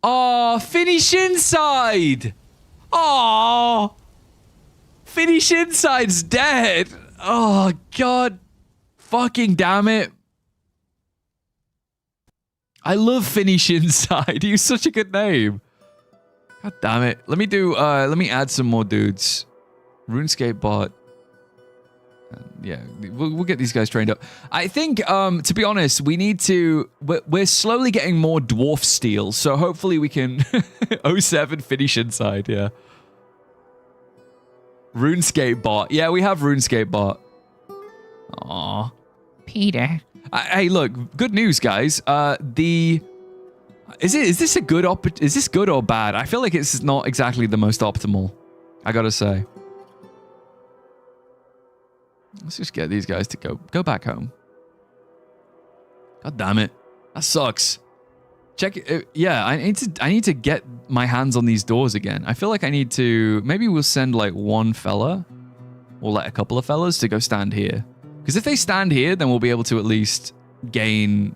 Oh, finish inside. Oh, finish inside's dead. Oh, God. Fucking damn it. I love Finish Inside. He's such a good name. God damn it. Let me add some more dudes. RuneScape bot. Yeah, we'll get these guys trained up. I think, to be honest, we're slowly getting more dwarf steel, so hopefully we can 07 Finish Inside, yeah. RuneScape bot. Yeah, we have RuneScape bot. Aw. Peter. Hey, look, good news, guys. Is this good or bad? I feel like it's not exactly the most optimal. I gotta say. Let's just get these guys to go back home. God damn it, that sucks. Check it. Yeah, I need to get my hands on these doors again. I feel like I need to. Maybe we'll send like one fella, or like a couple of fellas to go stand here. Because if they stand here, then we'll be able to at least regain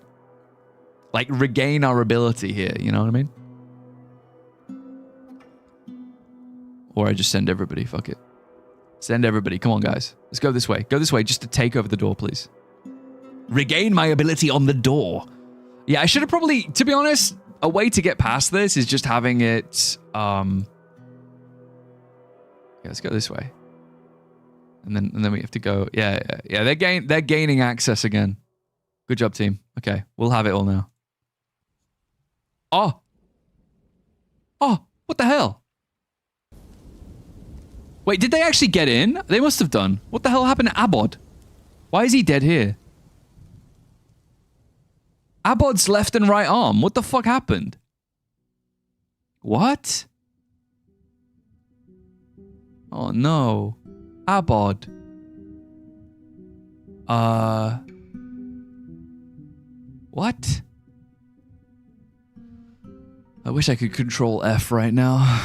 our ability here, you know what I mean? Or I just send everybody, fuck it. Send everybody, come on guys. Let's go this way. Go this way just to take over the door, please. Regain my ability on the door. Yeah, I should have probably, to be honest, a way to get past this is just having it, yeah, let's go this way. And then we have to go. Yeah. They're gaining access again. Good job, team. Okay, we'll have it all now. Oh, what the hell? Wait, did they actually get in? They must have done. What the hell happened to Abod? Why is he dead here? Abod's left and right arm. What the fuck happened? What? Oh no. Abod. What? I wish I could control F right now.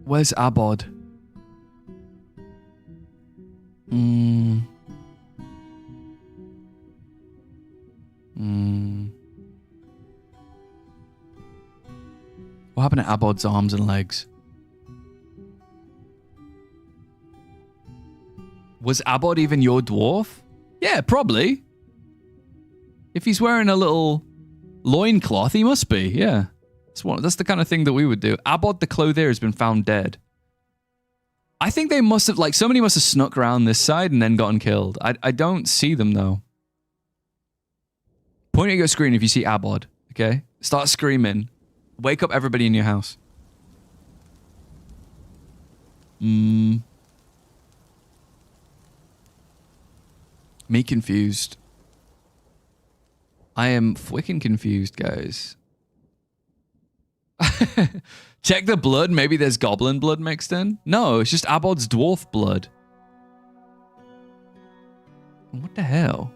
Where's Abod? What happened to Abod's arms and legs? Was Abod even your dwarf? Yeah, probably. If he's wearing a little loincloth, he must be, yeah. That's the kind of thing that we would do. Abod the clothier has been found dead. I think they must have, like, somebody must have snuck around this side and then gotten killed. I don't see them, though. Point at your screen if you see Abod, okay? Start screaming. Wake up everybody in your house. Me confused. I am freaking confused, guys. Check the blood. Maybe there's goblin blood mixed in. No, it's just Abod's dwarf blood. What the hell?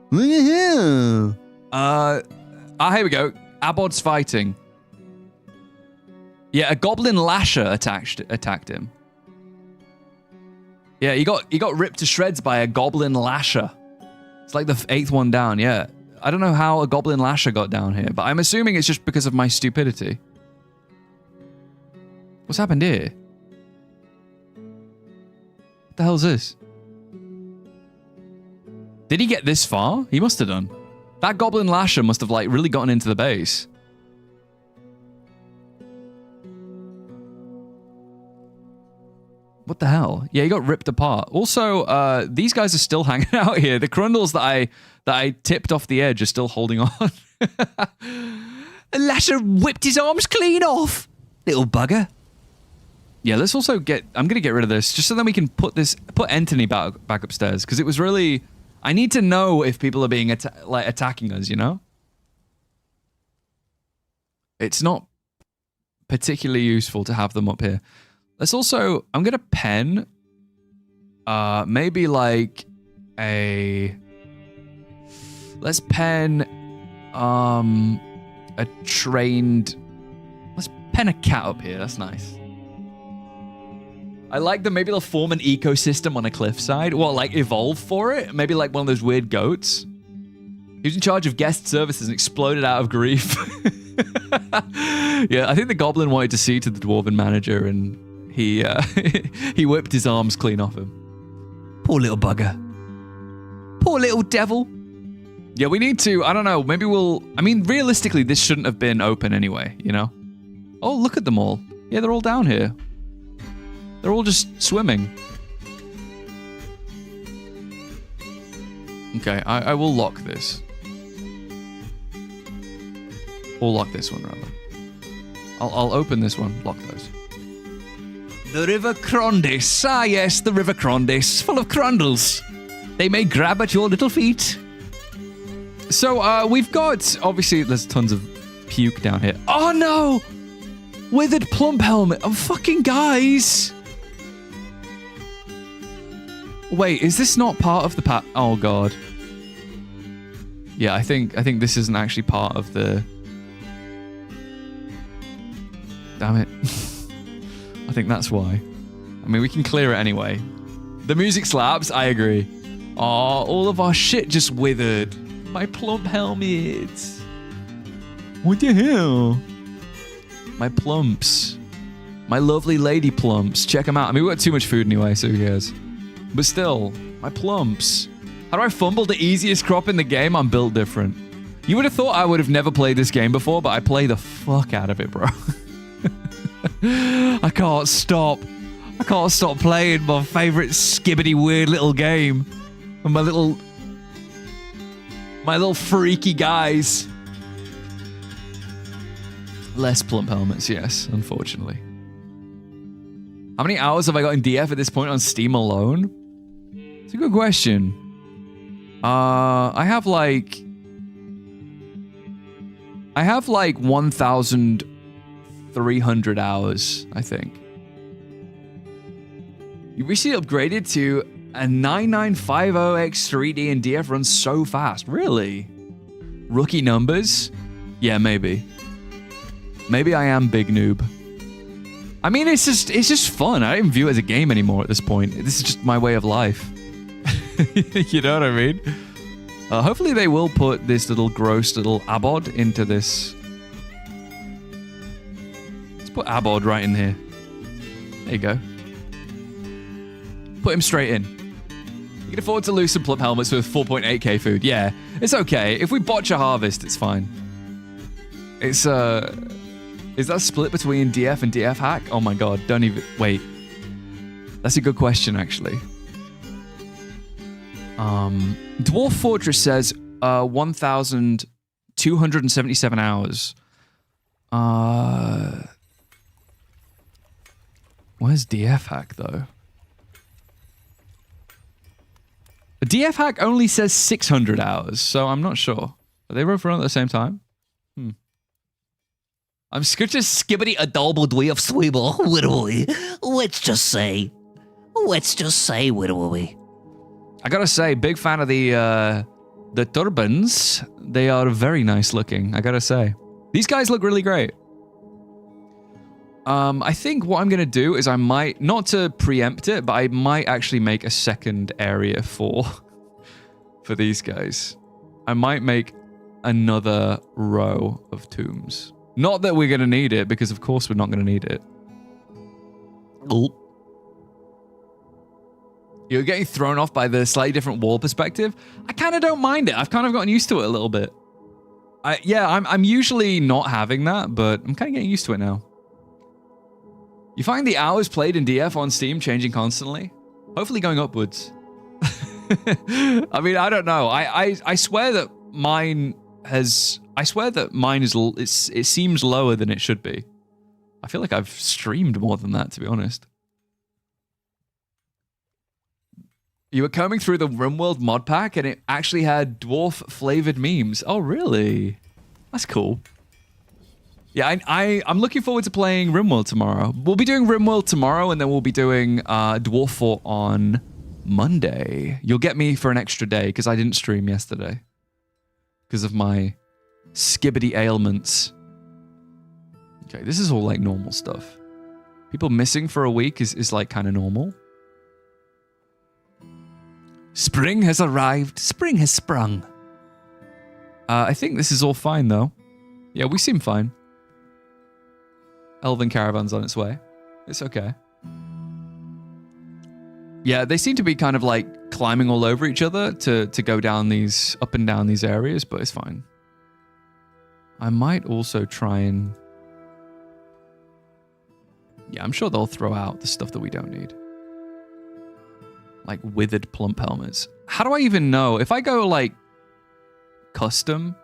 What the hell? Here we go. Abod's fighting. Yeah, a goblin lasher attacked him. Yeah, he got ripped to shreds by a goblin lasher. It's like the 8th one down, yeah. I don't know how a goblin lasher got down here, but I'm assuming it's just because of my stupidity. What's happened here? What the hell is this? Did he get this far? He must have done. That goblin lasher must have, like, really gotten into the base. What the hell? Yeah, he got ripped apart. Also, these guys are still hanging out here. The Crundles that I tipped off the edge are still holding on. Lasher whipped his arms clean off. Little bugger. Yeah, let's also get... I'm going to get rid of this, just so then we can put Anthony back upstairs, because it was really... I need to know if people are being attacking us, you know? It's not particularly useful to have them up here. Let's also... I'm going to pen... maybe like a... Let's pen... a trained... Let's pen a cat up here. That's nice. I like that maybe they'll form an ecosystem on a cliffside. Well, like evolve for it. Maybe like one of those weird goats. He was in charge of guest services and exploded out of grief. Yeah, I think the goblin wanted to see to the dwarven manager and he he whipped his arms clean off him. Poor little bugger. Poor little devil. Yeah, we need to, I don't know, maybe we'll... I mean, realistically, this shouldn't have been open anyway, you know? Oh, look at them all. Yeah, they're all down here. They're all just swimming. Okay, I will lock this. Or lock this one, rather. I'll open this one, lock those. The River Crondis. Ah, yes, the River Crondis. Full of crundles. They may grab at your little feet. So, we've got... Obviously, there's tons of puke down here. Oh, no! Withered plump helmet. Oh, fucking guys! Wait, is this not part of the Oh, God. Yeah, I think this isn't actually part of the... Damn it. I think that's why. I mean, we can clear it anyway. The music slaps, I agree. Oh, all of our shit just withered. My plump helmets. What the hell? My plumps. My lovely lady plumps. Check them out. I mean, we got too much food anyway, so who cares? But still, my plumps. How do I fumble the easiest crop in the game? I'm built different. You would have thought I would have never played this game before, but I play the fuck out of it, bro. I can't stop. I can't stop playing my favorite skibbity weird little game. And my little freaky guys. Less plump helmets, yes, unfortunately. How many hours have I got in DF at this point on Steam alone? It's a good question. I have like 1,300 hours, I think. You recently upgraded to a 9950X3D and DF runs so fast. Really? Rookie numbers? Yeah, maybe. Maybe I am big noob. I mean, it's just fun. I don't even view it as a game anymore at this point. This is just my way of life. You know what I mean? Hopefully they will put this little gross little Abod into this. Let's put Abod right in here. There you go. Put him straight in. You can afford to lose some plump helmets with 4.8k food. Yeah, it's okay. If we botch a harvest, it's fine. It's, is that split between DF and DF hack? Oh my god, don't even... Wait. That's a good question, actually. Dwarf Fortress says 1,277 hours. Where's DF hack, though? The DF hack only says 600 hours, so I'm not sure. Are they both run at the same time? I'm such a skibbity adorable dweeb sweeble. Widowy. Let's just say, widowy. I gotta say, big fan of the turbans. They are very nice looking, I gotta say. These guys look really great. I think what I'm gonna do is I might, not to preempt it, but I might actually make a second area for these guys. I might make another row of tombs. Not that we're gonna need it, because of course we're not gonna need it. Oh. You're getting thrown off by the slightly different wall perspective. I kind of don't mind it. I've kind of gotten used to it a little bit. I'm usually not having that, but I'm kind of getting used to it now. You find the hours played in DF on Steam changing constantly? Hopefully going upwards. I mean, I don't know. I swear that mine has... I swear that mine is... It seems lower than it should be. I feel like I've streamed more than that, to be honest. You were combing through the RimWorld mod pack and it actually had dwarf flavored memes. Oh, really? That's cool. Yeah, I'm looking forward to playing RimWorld tomorrow. We'll be doing RimWorld tomorrow and then we'll be doing Dwarf Fort on Monday. You'll get me for an extra day because I didn't stream yesterday. Because of my skibbity ailments. Okay, this is all like normal stuff. People missing for a week is like kind of normal. Spring has arrived. Spring has sprung. I think this is all fine, though. Yeah, we seem fine. Elven caravan's on its way. It's okay. Yeah, they seem to be kind of like climbing all over each other to go down these, up and down these areas, but it's fine. I might also try and... Yeah, I'm sure they'll throw out the stuff that we don't need. Like withered plump helmets. How do I even know? If I go like custom,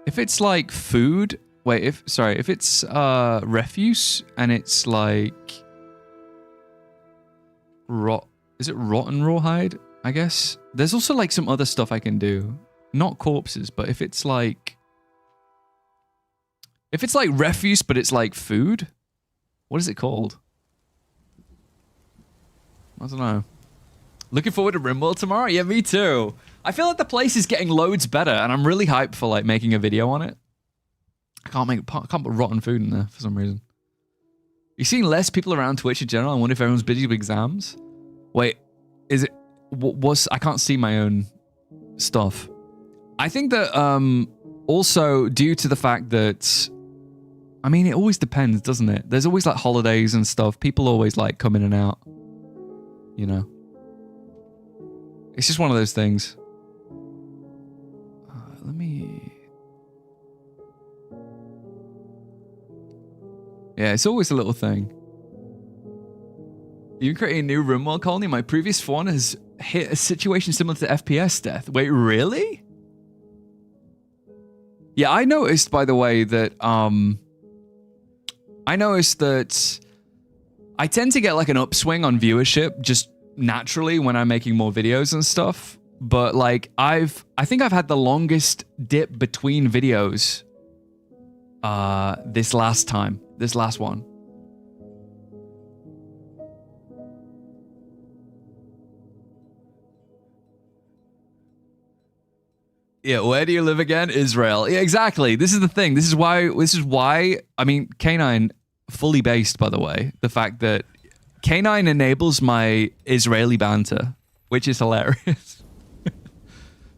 if it's like food, wait, if it's refuse and it's like is it rotten rawhide? I guess there's also like some other stuff I can do, not corpses, but if it's like refuse, but it's like food, what is it called? I don't know. Looking forward to RimWorld tomorrow? Yeah, me too. I feel like the place is getting loads better, and I'm really hyped for like making a video on it. I can't put rotten food in there for some reason. You've seen less people around Twitch in general. I wonder if everyone's busy with exams. Wait, is it? I can't see my own stuff. I think that also due to the fact that, I mean, it always depends, doesn't it? There's always like holidays and stuff. People always like come in and out. You know, it's just one of those things. Let me... Yeah, it's always a little thing. You can create a new RimWorld colony. My previous one has hit a situation similar to FPS death. Wait, really? Yeah, I noticed, by the way, that... I noticed that... I tend to get like an upswing on viewership just naturally when I'm making more videos and stuff. But like I think I've had the longest dip between videos this last one. Yeah, where do you live again? Israel. Yeah, exactly. This is the thing. This is why, I mean, K9, fully based, by the way. The fact that K9 enables my Israeli banter, which is hilarious.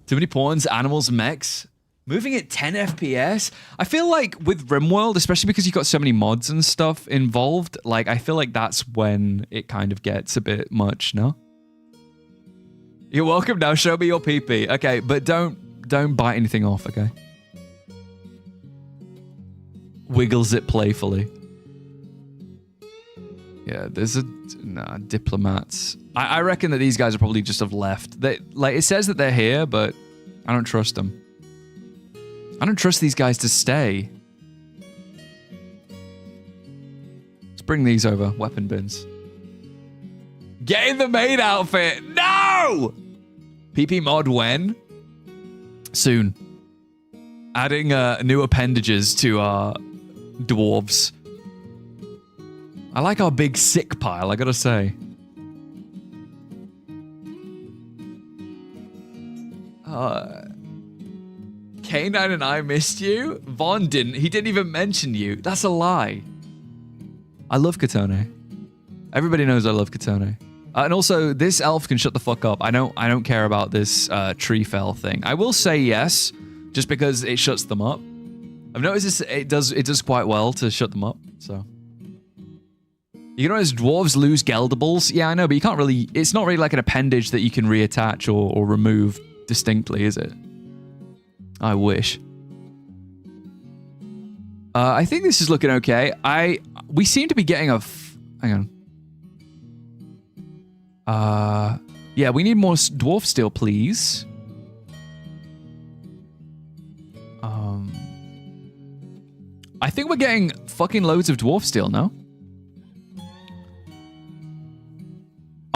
Too many pawns, animals, mechs. Moving at 10 FPS. I feel like with RimWorld, especially because you've got so many mods and stuff involved, like, I feel like that's when it kind of gets a bit much, no? You're welcome now. Show me your PP. Okay, but don't bite anything off, okay? Wiggles it playfully. Yeah, there's diplomats. I reckon that these guys are probably just have left. Like, it says that they're here, but I don't trust them. I don't trust these guys to stay. Let's bring these over. Weapon bins. Get in the maid outfit. No! PP mod when? Soon. Adding new appendages to our dwarves. I like our big sick pile, I gotta say. K9 and I missed you? Von didn't. He didn't even mention you. That's a lie. I love Katone. Everybody knows I love Katone. And also, this elf can shut the fuck up. I don't care about this tree fell thing. I will say yes, just because it shuts them up. I've noticed it does quite well to shut them up, so. You know, as dwarves lose geldables? Yeah, I know, but you can't really... It's not really like an appendage that you can reattach or remove distinctly, is it? I wish. I think this is looking okay. We seem to be getting a... Hang on. Yeah, we need more dwarf steel, please. I think we're getting fucking loads of dwarf steel, no?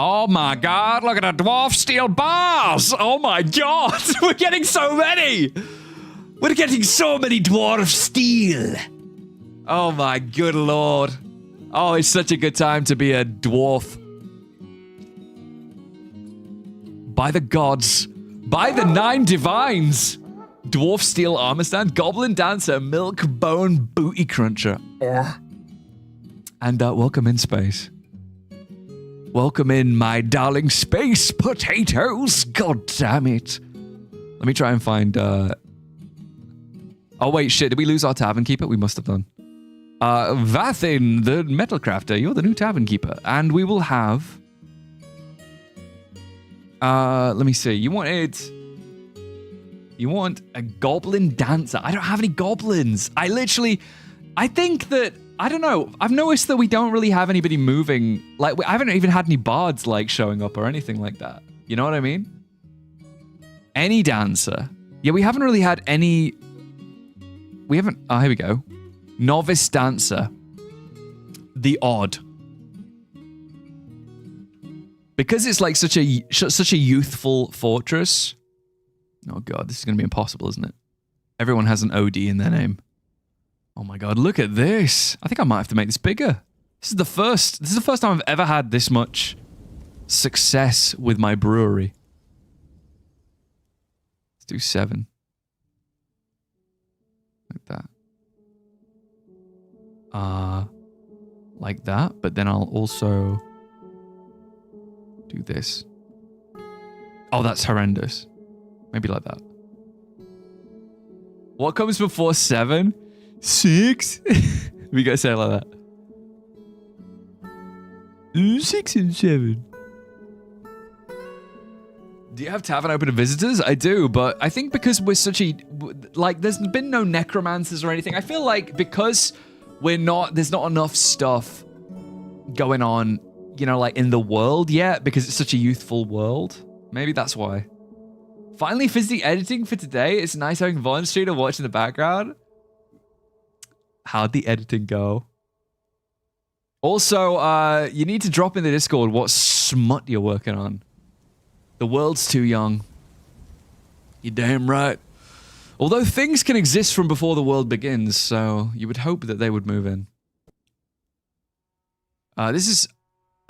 Oh my god, look at the dwarf steel bars! Oh my god, we're getting so many! We're getting so many dwarf steel! Oh my good lord. Oh, it's such a good time to be a dwarf. By the gods, by the 9 divines! Dwarf steel armor stand, goblin dancer, milk bone booty cruncher. And welcome in space. Welcome in, my darling space potatoes. God damn it. Let me try and find... Oh, wait, shit. Did we lose our tavern keeper? We must have done. Vathin, the metal crafter. You're the new tavern keeper. And we will have... let me see. You want a goblin dancer. I don't have any goblins. I think that... I don't know. I've noticed that we don't really have anybody moving. Like, I haven't even had any bards, like, showing up or anything like that. You know what I mean? Any dancer. Yeah, we haven't really had any... We haven't... Oh, here we go. Novice dancer. The odd. Because it's, like, such a youthful fortress. Oh, God. This is going to be impossible, isn't it? Everyone has an OD in their name. Oh my god, look at this. I think I might have to make this bigger. This is the first time I've ever had this much success with my brewery. Let's do 7. Like that. Like that, but then I'll also do this. Oh, that's horrendous. Maybe like that. What comes before 7? 6? We gotta say it like that. 6 and 7. Do you have tavern open to visitors? I do, but I think because we're such a... Like, there's been no necromancers or anything. I feel like because there's not enough stuff going on, you know, like in the world yet, because it's such a youthful world. Maybe that's why. Finally finished the editing for today. It's nice having Von Street to watch in the background. How'd the editing go? Also, you need to drop in the Discord what smut you're working on. The world's too young. You're damn right. Although things can exist from before the world begins, so you would hope that they would move in. This is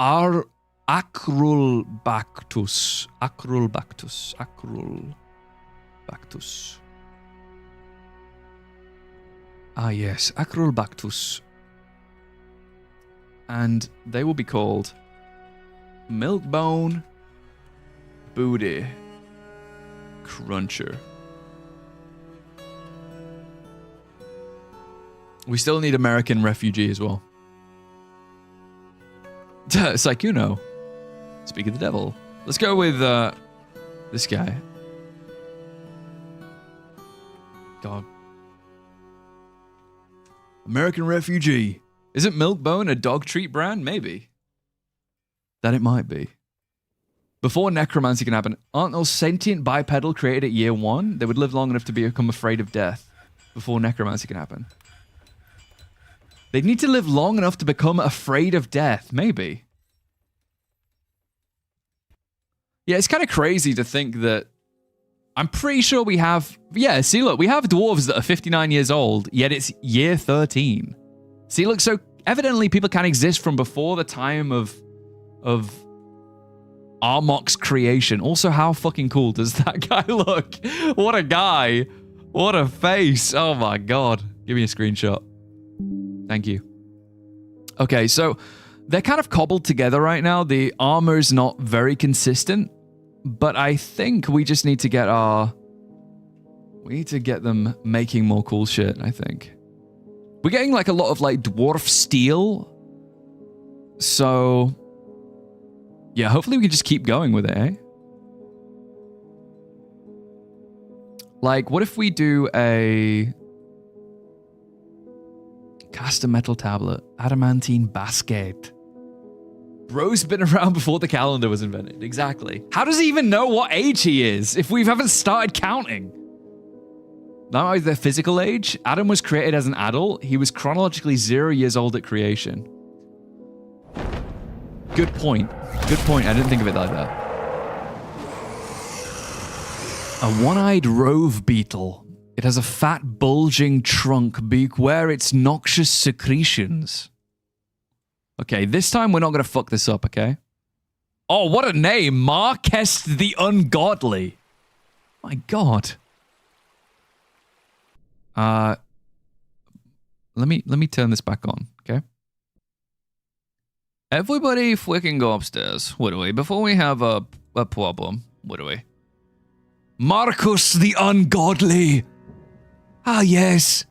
our Acrulbactus. Acrulbactus. Acrul. Bactus. Ah, yes, Acrobactus. And they will be called Milkbone Booty Cruncher. We still need American refugee as well. It's like, you know. Speak of the devil. Let's go with this guy. God. American refugee. Isn't Milkbone a dog treat brand? Maybe. That it might be. Before necromancy can happen, aren't those sentient bipedal created at year 1? They would live long enough to become afraid of death before necromancy can happen. They'd need to live long enough to become afraid of death. Maybe. Yeah, it's kind of crazy to think that... I'm pretty sure we have... Yeah, see, look, we have dwarves that are 59 years old, yet it's year 13. See, look, so evidently people can exist from before the time of Armok's creation. Also, how fucking cool does that guy look? What a guy. What a face. Oh my god. Give me a screenshot. Thank you. Okay, so they're kind of cobbled together right now. The armor's not very consistent, but I think we just need to get our... We need to get them making more cool shit, I think. We're getting like a lot of like dwarf steel. So... Yeah, hopefully we can just keep going with it, eh? Like, what if we do a... Cast a metal tablet. Adamantine basket. Bro's been around before the calendar was invented. Exactly. How does he even know what age he is if we haven't started counting? Not only their physical age, Adam was created as an adult. He was chronologically 0 years old at creation. Good point. Good point. I didn't think of it like that. A one-eyed rove beetle. It has a fat, bulging trunk. Beware its noxious secretions. Okay, this time we're not going to fuck this up, okay? Oh, what a name. Marquest the Ungodly. My god. Let me turn this back on, okay? Everybody freaking go upstairs, what do we? Before we have a problem, what do we? Marcus the Ungodly. Ah, yes.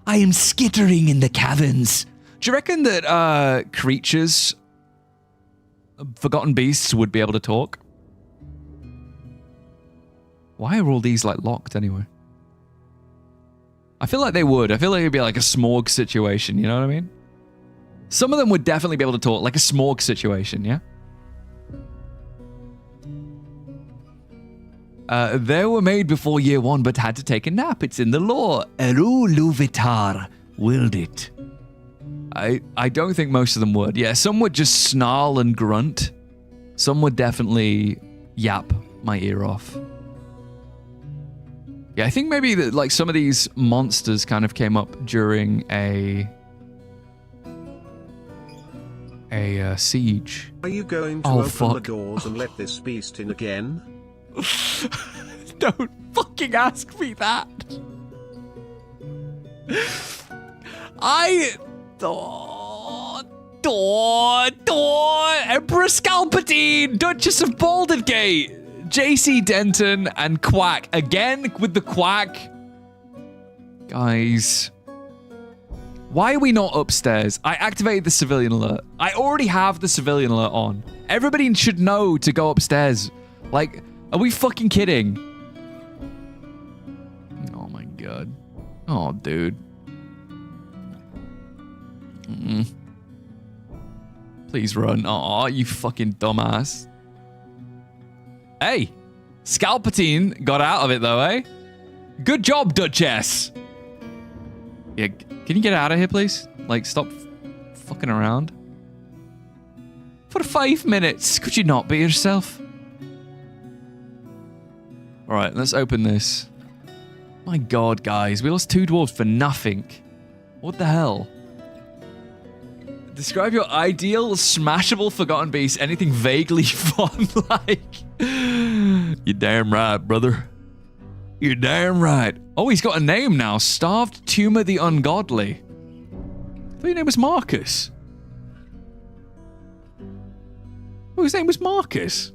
I am skittering in the caverns. Do you reckon that creatures, forgotten beasts, would be able to talk? Why are all these like locked anyway? I feel like they would. I feel like it'd be like a smorg situation, you know what I mean? Some of them would definitely be able to talk, like a smorg situation, yeah? They were made before year 1, but had to take a nap. It's in the lore. Eru Luvitar willed it. I don't think most of them would. Yeah, some would just snarl and grunt. Some would definitely yap my ear off. Yeah, I think maybe that like some of these monsters kind of came up during a siege. Are you going to open the doors and let this beast in again? Don't fucking ask me that. Empress Palpatine, Duchess of Baldurgate, JC Denton, and Quack. Again with the Quack. Guys. Why are we not upstairs? I activated the civilian alert. I already have the civilian alert on. Everybody should know to go upstairs. Like, are we fucking kidding? Oh my god. Oh, dude. Please run. Aw, you fucking dumbass. Hey, Scalpatine got out of it though, eh? Good job, Duchess. Yeah, can you get out of here, please? Like, stop fucking around. For 5 minutes, could you not be yourself? Alright, let's open this. My god, guys, we lost 2 dwarves for nothing. What the hell? Describe your ideal smashable forgotten beast. Anything vaguely fun like. You're damn right, brother. You're damn right. Oh, he's got a name now. Starved Tumor the Ungodly. I thought your name was Marcus. Oh, his name was Marcus.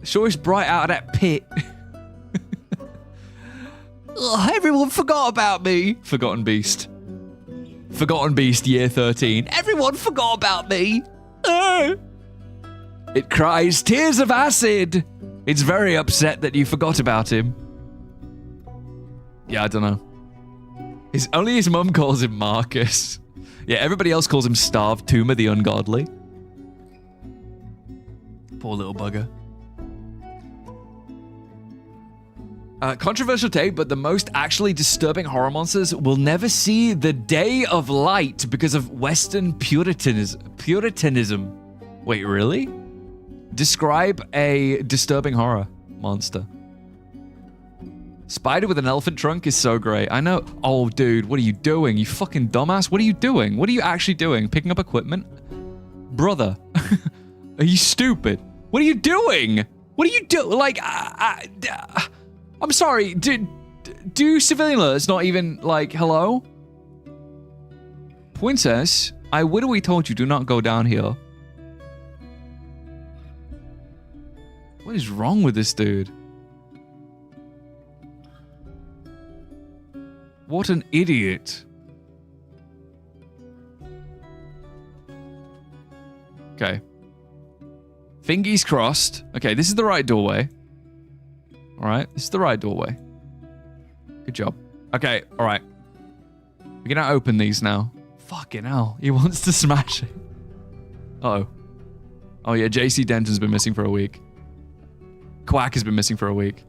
Sure is bright out of that pit. Oh, everyone forgot about me. Forgotten Beast. Forgotten Beast, year 13. Everyone forgot about me. It cries tears of acid. It's very upset that you forgot about him. Yeah, I don't know. Only his mum calls him Marcus. Yeah, everybody else calls him Starved Tumor the Ungodly. Poor little bugger. Controversial take, but the most actually disturbing horror monsters will never see the day of light because of Western Puritanism. Wait, really? Describe a disturbing horror monster. Spider with an elephant trunk is so great. I know. Oh, dude, what are you doing? You fucking dumbass. What are you doing? What are you actually doing? Picking up equipment? Brother, are you stupid? What are you doing? What are you doing? Like, I'm sorry. Do civilian alerts not even, like, hello? Princess, I wittily told you do not go down here. What is wrong with this dude? What an idiot. Okay. Fingies crossed. Okay, this is the right doorway. Alright, this is the right doorway. Good job. Okay, alright. We're gonna open these now. Fucking hell. He wants to smash it. Uh-oh. Oh yeah, JC Denton's been missing for a week. Quack has been missing for a week.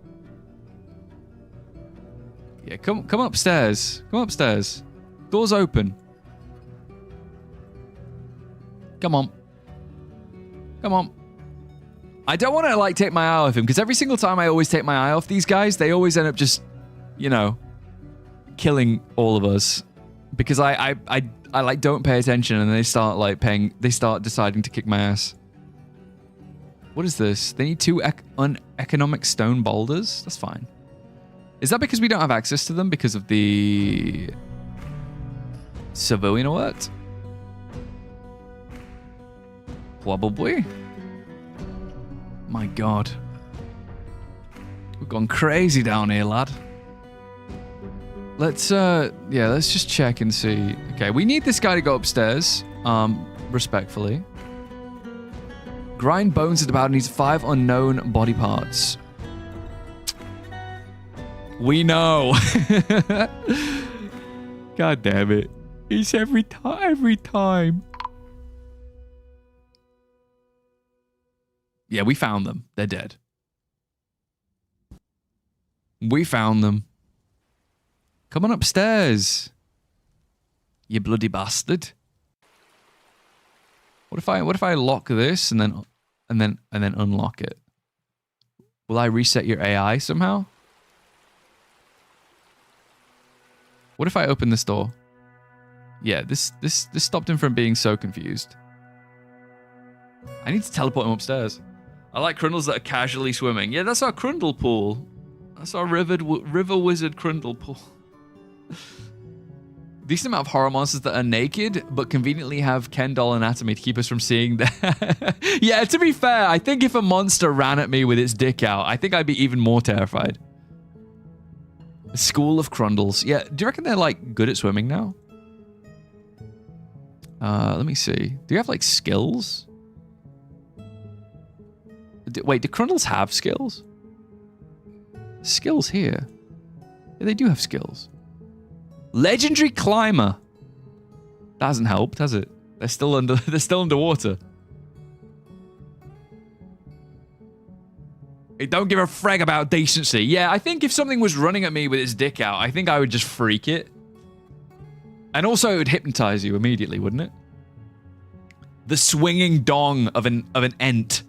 Yeah, come upstairs. Come upstairs. Door's open. Come on. Come on. I don't want to, like, take my eye off him, because every single time I always take my eye off these guys, they always end up just, you know, killing all of us. Because I like, don't pay attention, and they start, like, they start deciding to kick my ass. What is this? They need 2 uneconomic stone boulders? That's fine. Is that because we don't have access to them because of the civilian alert? Probably. My God. We've gone crazy down here, lad. Let's, yeah, let's just check and see. Okay, we need this guy to go upstairs, respectfully. Grind bones at about needs 5 unknown body parts. We know. God damn it. It's every time. Yeah, we found them. They're dead. We found them. Come on upstairs. You bloody bastard. What if I lock this and then unlock it? Will I reset your AI somehow? What if I open this door? Yeah, this stopped him from being so confused. I need to teleport him upstairs. I like Crundles that are casually swimming. Yeah, that's our Crundle pool. That's our river wizard Crundle pool. Decent amount of horror monsters that are naked, but conveniently have Ken doll anatomy to keep us from seeing that. Yeah, to be fair, I think if a monster ran at me with its dick out, I think I'd be even more terrified. A school of Crundles. Yeah, do you reckon they're, like, good at swimming now? Let me see. Do you have, like, skills? Wait, do Crundles have skills? Skills here. Yeah, they do have skills. Legendary climber. That hasn't helped, has it? They're still underwater. They don't give a frag about decency. Yeah, I think if something was running at me with its dick out, I think I would just freak it. And also it would hypnotize you immediately, wouldn't it? The swinging dong of an ent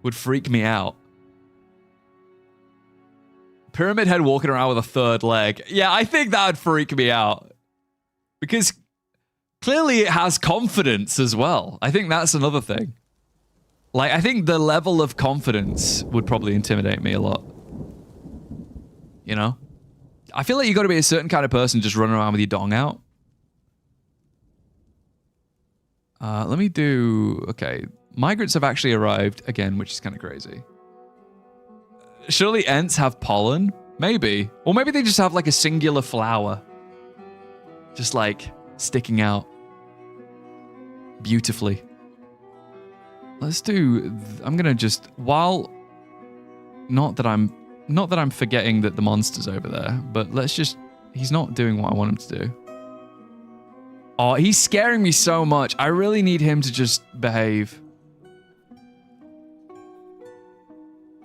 would freak me out. Pyramid Head walking around with a 3rd leg. Yeah, I think that would freak me out. Because clearly it has confidence as well. I think that's another thing. Like, I think the level of confidence would probably intimidate me a lot. You know? I feel like you got to be a certain kind of person just running around with your dong out. Let me do... Okay. Migrants have actually arrived again, which is kind of crazy. Surely Ents have pollen? Maybe. Or maybe they just have like a singular flower. Just like sticking out. Beautifully. Let's do... I'm gonna just... While... Not that I'm forgetting that the monster's over there, but let's just... He's not doing what I want him to do. Oh, he's scaring me so much. I really need him to just behave.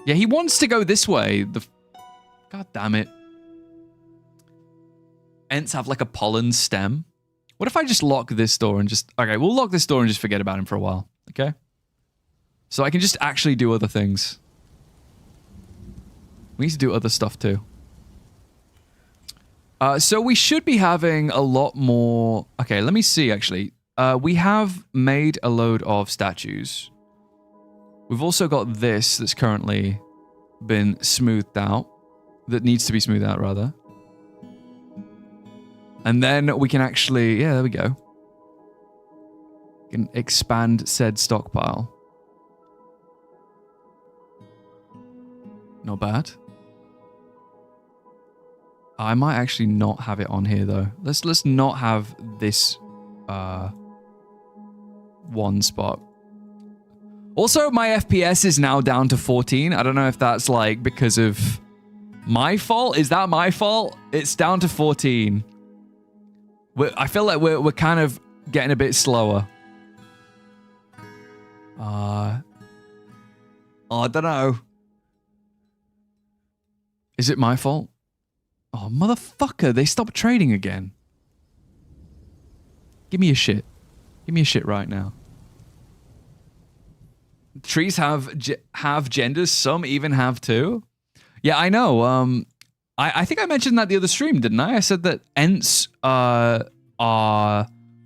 Yeah, he wants to go this way. God damn it. Ents have like a pollen stem. What if I just lock this door and just... Okay, we'll lock this door and just forget about him for a while. Okay? So I can just actually do other things. We need to do other stuff too. So we should be having a lot more... Okay, let me see actually. We have made a load of statues. We've also got this that's currently been smoothed out. That needs to be smoothed out, rather. And then we can actually... Yeah, there we go. We can expand said stockpile. Not bad. I might actually not have it on here, though. Let's not have this one spot. Also, my FPS is now down to 14. I don't know if that's like because of my fault. Is that my fault? It's down to 14. I feel like we're kind of getting a bit slower. Oh, I don't know. Is it my fault? Oh, motherfucker, they stopped trading again. Give me a shit. Give me a shit right now. Trees have genders, some even have two. Yeah, I know. I think I mentioned that the other stream, didn't I? I said that Ents are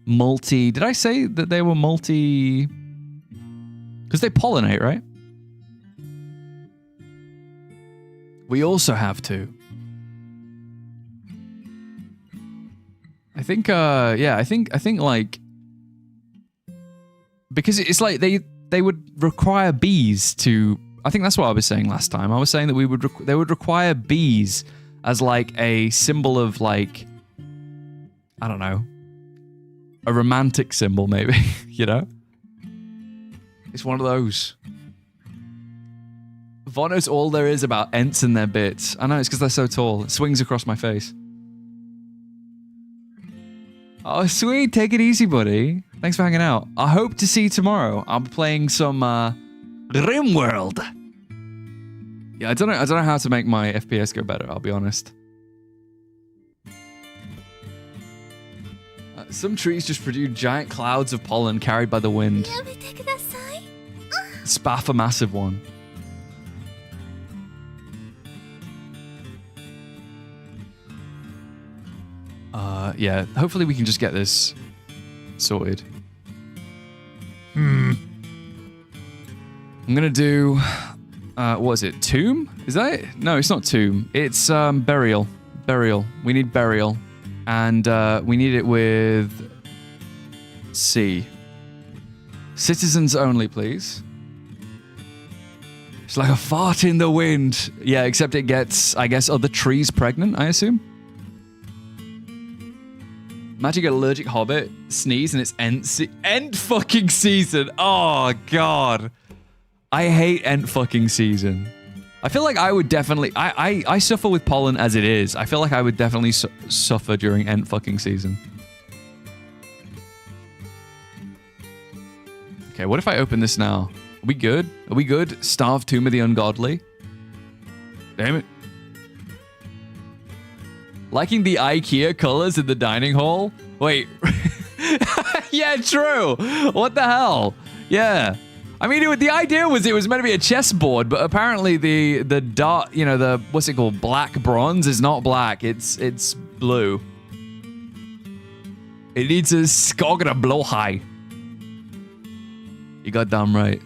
multi... Did I say that they were multi... Because they pollinate, right? We also have two. I think, yeah, I think like... Because it's like they would require bees to... I think that's what I was saying last time. I was saying that they would require bees as like a symbol of like... I don't know. A romantic symbol, maybe, you know? It's one of those. Von knows all there is about Ents and their bits. I know, it's because they're so tall. It swings across my face. Oh, sweet. Take it easy, buddy. Thanks for hanging out. I hope to see you tomorrow. I'm playing some RimWorld. Yeah, I don't know how to make my FPS go better, I'll be honest. Some trees just produce giant clouds of pollen carried by the wind. Spaff a massive one. Yeah, hopefully we can just get this sorted. I'm gonna do, what is it, Tomb? Is that it? No, it's not Tomb. It's, Burial. Burial. We need Burial. And, we need it with C. Citizens only, please. It's like a fart in the wind. Yeah, except it gets, I guess, other trees pregnant, I assume. Imagine an allergic hobbit, sneeze, and it's end fucking season. Oh, God. I hate end fucking season. I feel like I would definitely... I suffer with pollen as it is. I feel like I would definitely suffer during end fucking season. Okay, what if I open this now? Are we good? Are we good? Starved Tomb of the Ungodly? Damn it. Liking the IKEA colors in the dining hall? Wait. Yeah, true. What the hell? Yeah. I mean, the idea was it was meant to be a chessboard, but apparently the dark, you know, the, what's it called? Black bronze is not black. It's blue. It needs a skog and a blowhigh. You got damn right.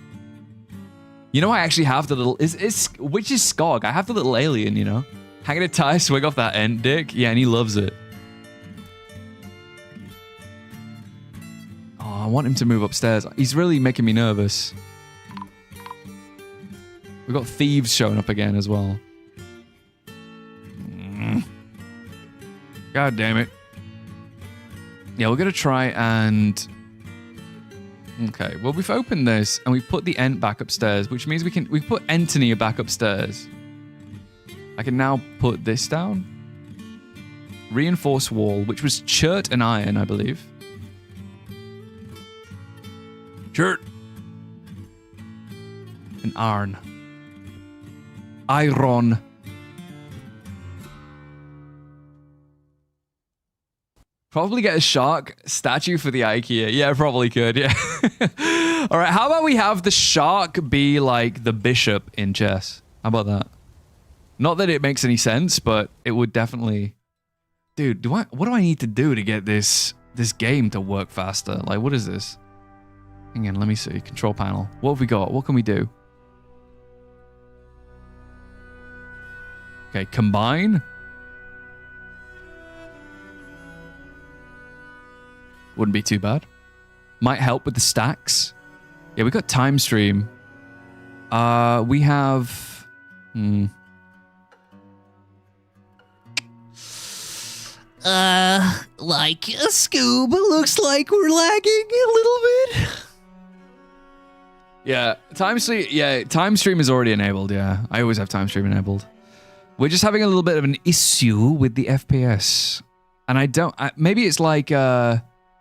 You know, I actually have the little... which is Skog? I have the little alien, you know? Hanging a tie, swing off that end dick. Yeah, and he loves it. Oh, I want him to move upstairs. He's really making me nervous. We've got thieves showing up again as well. God damn it. Yeah, we're going to try and... Okay, well, we've opened this and we've put the Ent back upstairs, which means we've put Entony back upstairs. I can now put this down. Reinforce wall, which was chert and iron, I believe. Chert. And iron. Iron. Probably get a shark statue for the IKEA. Yeah, probably could, yeah. All right, how about we have the shark be like the bishop in chess? How about that? Not that it makes any sense, but it would definitely... Dude, what do I need to do to get this game to work faster? Like, what is this? Hang on, let me see. Control panel. What have we got? What can we do? Okay, combine. Wouldn't be too bad. Might help with the stacks. Yeah, we got time stream. We have... Like a Scoob, looks like we're lagging a little bit. Yeah, time stream is already enabled, yeah. I always have time stream enabled. We're just having a little bit of an issue with the FPS. And I don't... maybe it's like...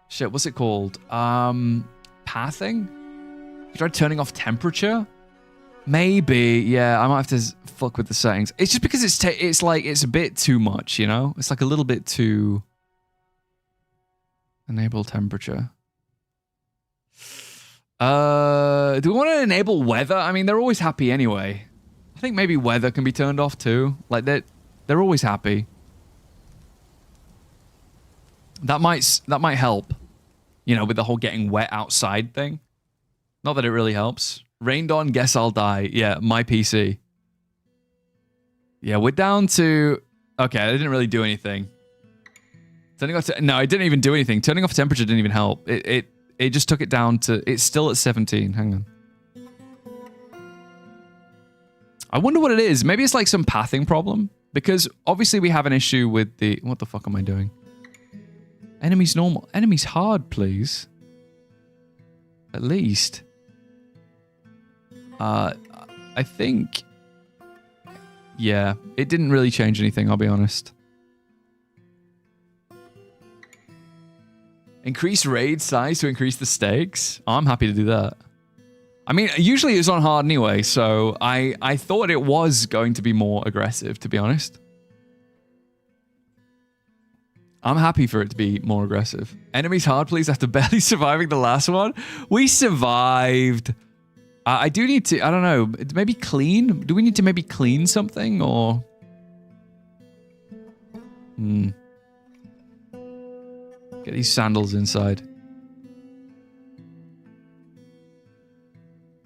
shit, what's it called? Pathing? You try turning off temperature? Maybe, yeah, I might have to fuck with the settings. It's just because it's like, it's a bit too much, you know? It's like a little bit too... Enable temperature. Do we want to enable weather? I mean, they're always happy anyway. I think maybe weather can be turned off too. Like, they're always happy. That might help, you know, with the whole getting wet outside thing. Not that it really helps. Rained on, guess I'll die. Yeah, my PC. Yeah, we're down to... Okay, I didn't really do anything. Turning off... No, I didn't even do anything. Turning off temperature didn't even help. It just took it down to... It's still at 17. Hang on. I wonder what it is. Maybe it's like some pathing problem. Because obviously we have an issue with the... What the fuck am I doing? Enemies normal. Enemies hard, please. At least. I think... Yeah, it didn't really change anything, I'll be honest. Increase raid size to increase the stakes? Oh, I'm happy to do that. I mean, usually it's on hard anyway, so I thought it was going to be more aggressive, to be honest. I'm happy for it to be more aggressive. Enemies hard, please, after barely surviving the last one. We survived. I do need to, I don't know, maybe clean? Do we need to maybe clean something, or? Get these sandals inside.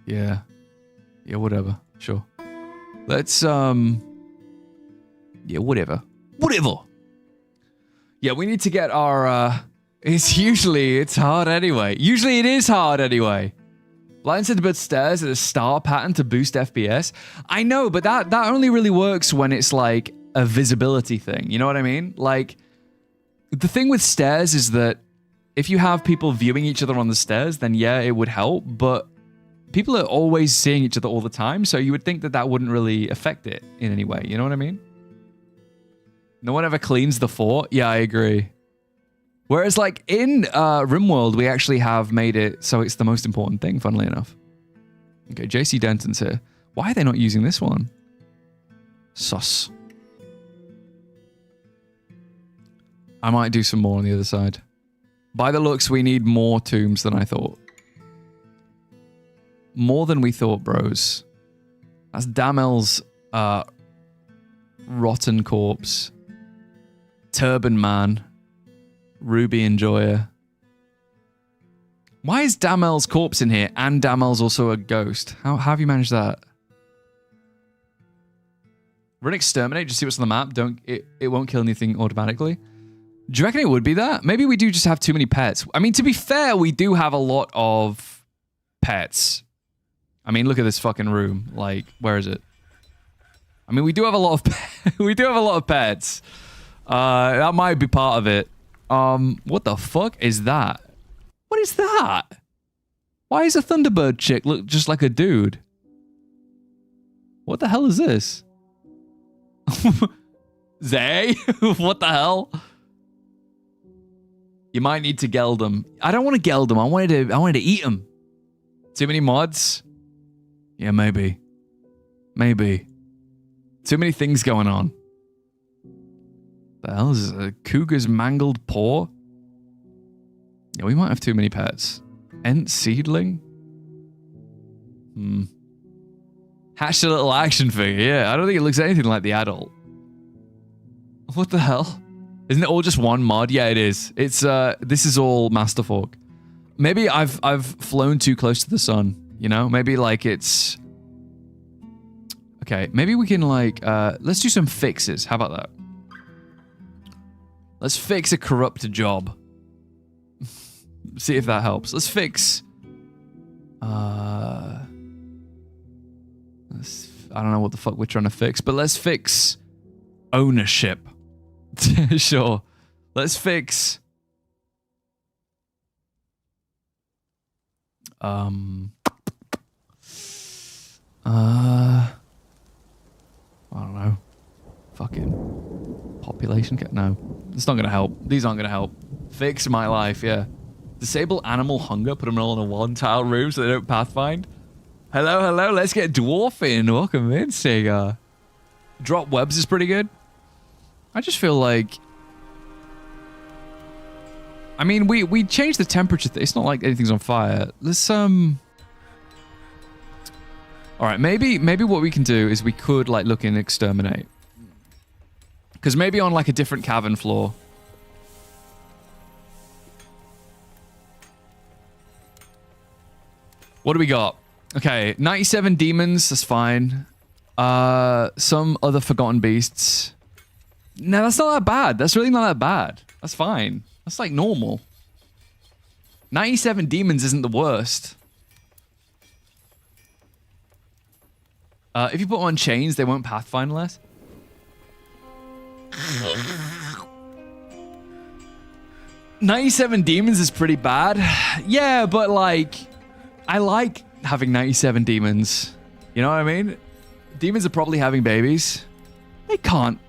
Yeah. Yeah, whatever. Sure. Let's, yeah, whatever. Whatever! Yeah, we need to get our, it's hard anyway. Usually it is hard anyway. Blind to the stairs at a star pattern to boost FPS. I know, but that only really works when it's like a visibility thing. You know what I mean? Like, the thing with stairs is that if you have people viewing each other on the stairs, then yeah, it would help. But people are always seeing each other all the time, so you would think that wouldn't really affect it in any way. You know what I mean? No one ever cleans the fort. Yeah, I agree. Whereas, like, in RimWorld, we actually have made it so it's the most important thing, funnily enough. Okay, JC Denton's here. Why are they not using this one? Sus. I might do some more on the other side. By the looks, we need more tombs than I thought. More than we thought, bros. That's Damel's rotten corpse. Turban Man. Ruby Enjoyer. Why is Damel's corpse in here and Damel's also a ghost? How have you managed that? Run exterminate, just see what's on the map. It won't kill anything automatically. Do you reckon it would be that? Maybe we do just have too many pets. I mean, to be fair, we do have a lot of pets. I mean, look at this fucking room. Like, where is it? I mean, we do have a lot of we do have a lot of pets. That might be part of it. What the fuck is that? What is that? Why is a Thunderbird chick look just like a dude? What the hell is this? Zay? What the hell? You might need to geld them. I don't want to geld them. I wanted to eat them. Too many mods? Yeah, maybe. Maybe. Too many things going on. The hell is this? A cougar's mangled paw? Yeah, we might have too many pets. Ent seedling? Hatched a little action figure. Yeah, I don't think it looks anything like the adult. What the hell? Isn't it all just one mod? Yeah, it is. It's this is all MASTERFORK. Maybe I've flown too close to the sun, you know? Maybe like it's okay, maybe we can like let's do some fixes. How about that? Let's fix a corrupt job. See if that helps. Let's fix I don't know what the fuck we're trying to fix, but let's fix ownership. Sure. Let's fix I don't know. Fucking population cap. No, it's not gonna help. These aren't gonna help. Fix my life. Yeah. Disable animal hunger. Put them all in a one-tile room so they don't pathfind. Hello, hello. Let's get Dwarf in. Welcome in, Sega. Drop webs is pretty good. I just feel like, I mean, we changed the temperature. It's not like anything's on fire. Let's all right, maybe what we can do is we could like look and exterminate. Because maybe on like a different cavern floor. What do we got? Okay, 97 demons, that's fine. Some other forgotten beasts. No, that's not that bad. That's really not that bad. That's fine. That's like normal. 97 demons isn't the worst. If you put on chains, they won't pathfind less. 97 demons is pretty bad. Yeah, but like, I like having 97 demons. You know what I mean? Demons are probably having babies. They can't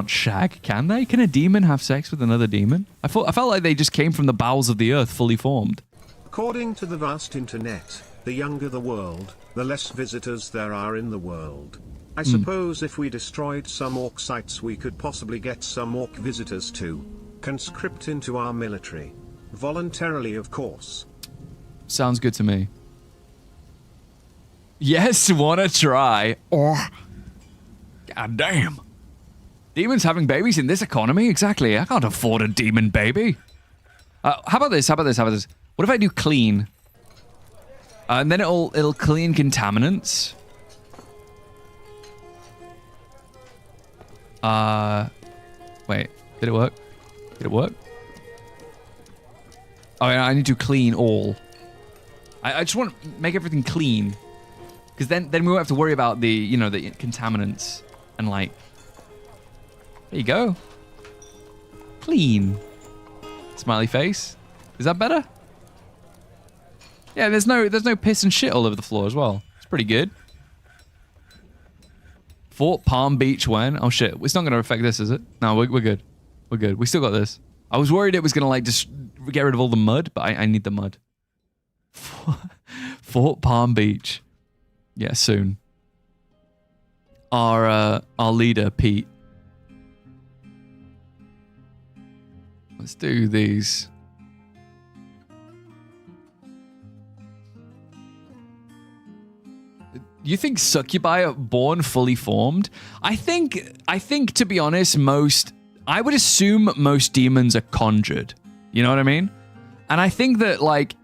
shag, can they? Can a demon have sex with another demon? I felt like they just came from the bowels of the earth, fully formed. According to the vast internet, the younger the world, the less visitors there are in the world. I suppose if we destroyed some orc sites we could possibly get some orc visitors to conscript into our military. Voluntarily, of course. Sounds good to me. Yes, wanna try. Oh, god damn. Demons having babies in this economy? Exactly. I can't afford a demon baby. How about this? What if I do clean? And then it'll clean contaminants. Wait. Did it work? Oh, yeah, I need to clean all. I just want to make everything clean. Because then we won't have to worry about the, you know, the contaminants. And like, there you go. Clean. Smiley face. Is that better? Yeah, there's no piss and shit all over the floor as well. It's pretty good. Fort Palm Beach when? Oh shit, it's not going to affect this, is it? No, we're good. We're good. We still got this. I was worried it was going to like just get rid of all the mud, but I need the mud. Fort Palm Beach. Yeah, soon. Our leader, Pete. Let's do these. You think succubi are born fully formed? I think to be honest, I would assume most demons are conjured. You know what I mean? And I think that, like,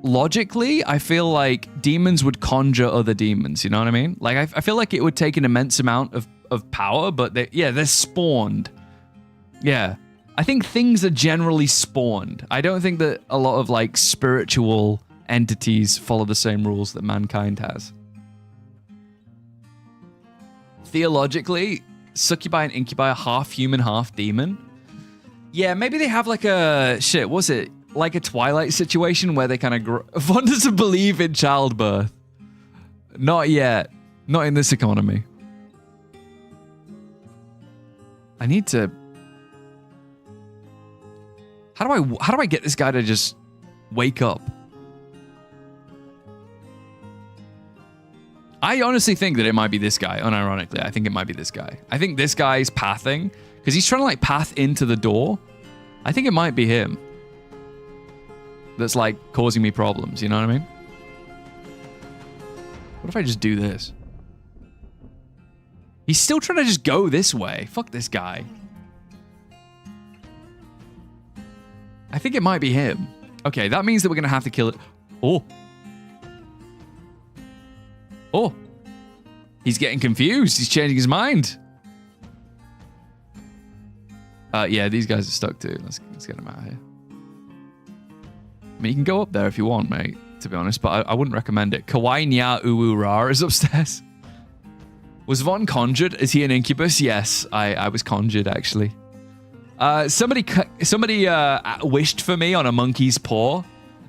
logically, I feel like demons would conjure other demons, you know what I mean? Like, I feel like it would take an immense amount of power, but they're spawned. Yeah. I think things are generally spawned. I don't think that a lot of, like, spiritual entities follow the same rules that mankind has. Theologically, succubi and incubi are half human, half demon. Yeah, maybe they have like a... Shit, was it? Like a Twilight situation where they kind of... Von doesn't believe in childbirth. Not yet. Not in this economy. I need to... How do I get this guy to just wake up? I honestly think that it might be this guy, unironically. I think it might be this guy. I think this guy's pathing, because he's trying to, like, path into the door. I think it might be him that's, like, causing me problems, you know what I mean? What if I just do this? He's still trying to just go this way. Fuck this guy. I think it might be him. Okay, that means that we're going to have to kill it. Oh. Oh. He's getting confused. He's changing his mind. Yeah, these guys are stuck too. Let's get them out of here. I mean, you can go up there if you want, mate, to be honest, but I wouldn't recommend it. Kawaii Nya Uwu Ra is upstairs. Was Von conjured? Is he an incubus? Yes, I was conjured, actually. Somebody wished for me on a monkey's paw.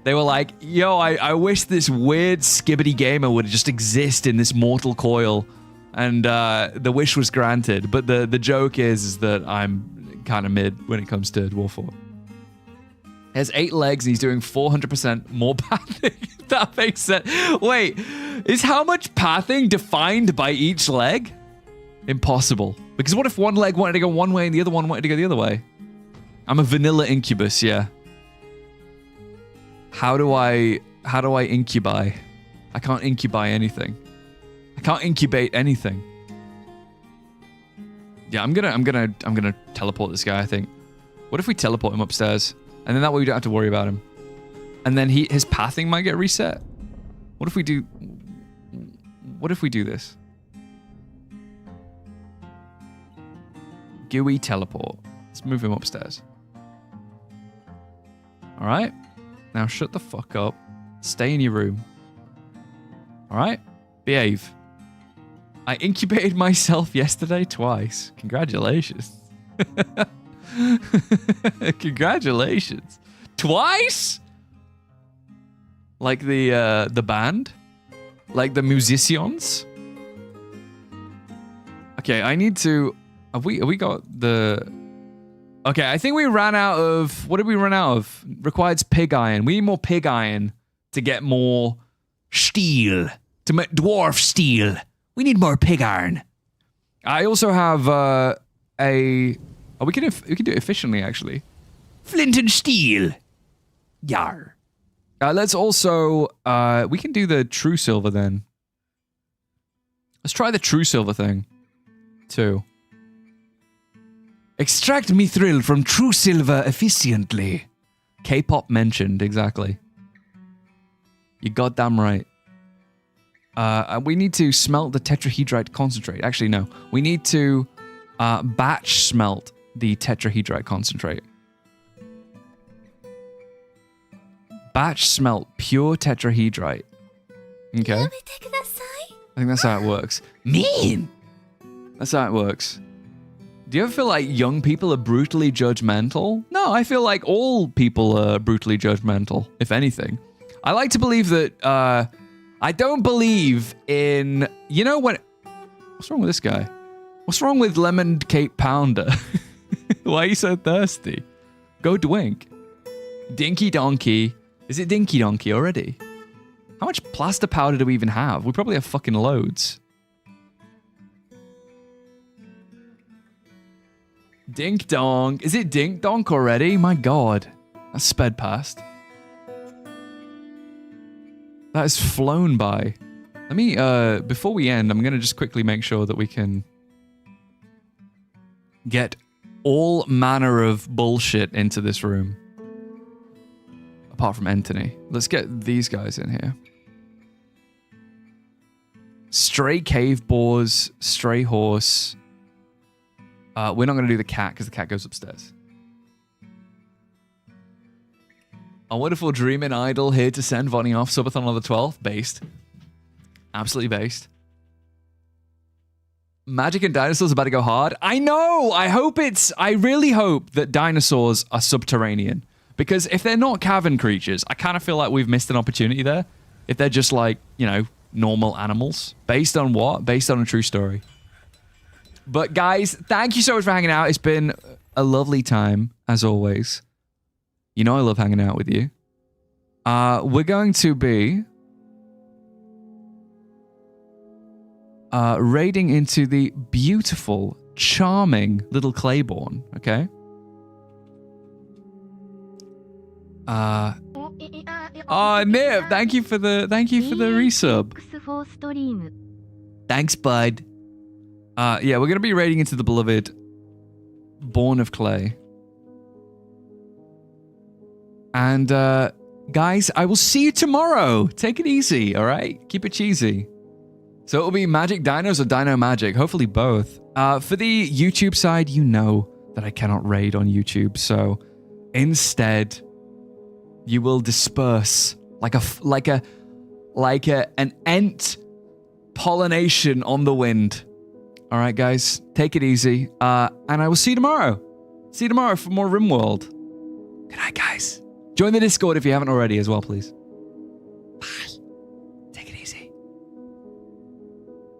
They were like, yo, I wish this weird skibbity gamer would just exist in this mortal coil. And the wish was granted. But the joke is that I'm kind of mid when it comes to Dwarf 4. He has 8 legs and he's doing 400% more pathing. That makes sense. Wait, is how much pathing defined by each leg? Impossible. Because what if one leg wanted to go one way and the other one wanted to go the other way? I'm a vanilla incubus, yeah. How do I incubi? I can't incubi anything. I can't incubate anything. Yeah, I'm gonna teleport this guy, I think. What if we teleport him upstairs? And then that way we don't have to worry about him. And then his pathing might get reset. What if we do this? GUI teleport. Let's move him upstairs. Alright. Now shut the fuck up. Stay in your room. Alright? Behave. I incubated myself yesterday twice. Congratulations. Congratulations. Twice? Like the band? Like the musicians? Okay, I need to... Have we got the... Okay, I think we ran out of... What did we run out of? Requires pig iron. We need more pig iron to get more steel. To make dwarf steel. We need more pig iron. I also have a... Oh, we can do it efficiently, actually. Flint and steel. Yar. Let's also... we can do the true silver then. Let's try the true silver thing. Too. Extract mithril from true silver efficiently. K-pop mentioned, exactly. You goddamn right. We need to smelt the tetrahedrite concentrate. Actually, no. We need to batch smelt the tetrahedrite concentrate. Batch smelt pure tetrahedrite. Okay. I think that's how it works. Mean! That's how it works. Do you ever feel like young people are brutally judgmental? No, I feel like all people are brutally judgmental, if anything. I like to believe that, I don't believe in, you know when... What's wrong with this guy? What's wrong with Lemon Cape Pounder? Why are you so thirsty? Go drink. Dinky Donkey. Is it Dinky Donkey already? How much plaster powder do we even have? We probably have fucking loads. Dink Donk. Is it Dink Donk already? My god. That's sped past. That has flown by. Let me, before we end, I'm going to just quickly make sure that we can get all manner of bullshit into this room. apart from Anthony. Let's get these guys in here. Stray cave boars, stray horse. We're not going to do the cat because the cat goes upstairs. A wonderful dreaming idol here to send Vonnie off. Subathon on the 12th. Based. Absolutely based. Magic and dinosaurs about to go hard. I know! I really hope that dinosaurs are subterranean. Because if they're not cavern creatures, I kind of feel like we've missed an opportunity there. If they're just like, you know, normal animals. Based on what? Based on a true story. But guys, thank you so much for hanging out. It's been a lovely time, as always. You know I love hanging out with you. We're going to be raiding into the beautiful, charming little Claiborne, okay? Oh, Nip, thank you for the resub. Thanks, bud. Yeah, we're gonna be raiding into the beloved Born of Clay. And guys, I will see you tomorrow. Take it easy, all right? Keep it cheesy. So it'll be Magic Dinos or Dino Magic, hopefully both. For the YouTube side, you know that I cannot raid on YouTube, so instead, you will disperse like an ant pollination on the wind. All right, guys, take it easy. And I will see you tomorrow. See you tomorrow for more RimWorld. Good night, guys. Join the Discord if you haven't already as well, please.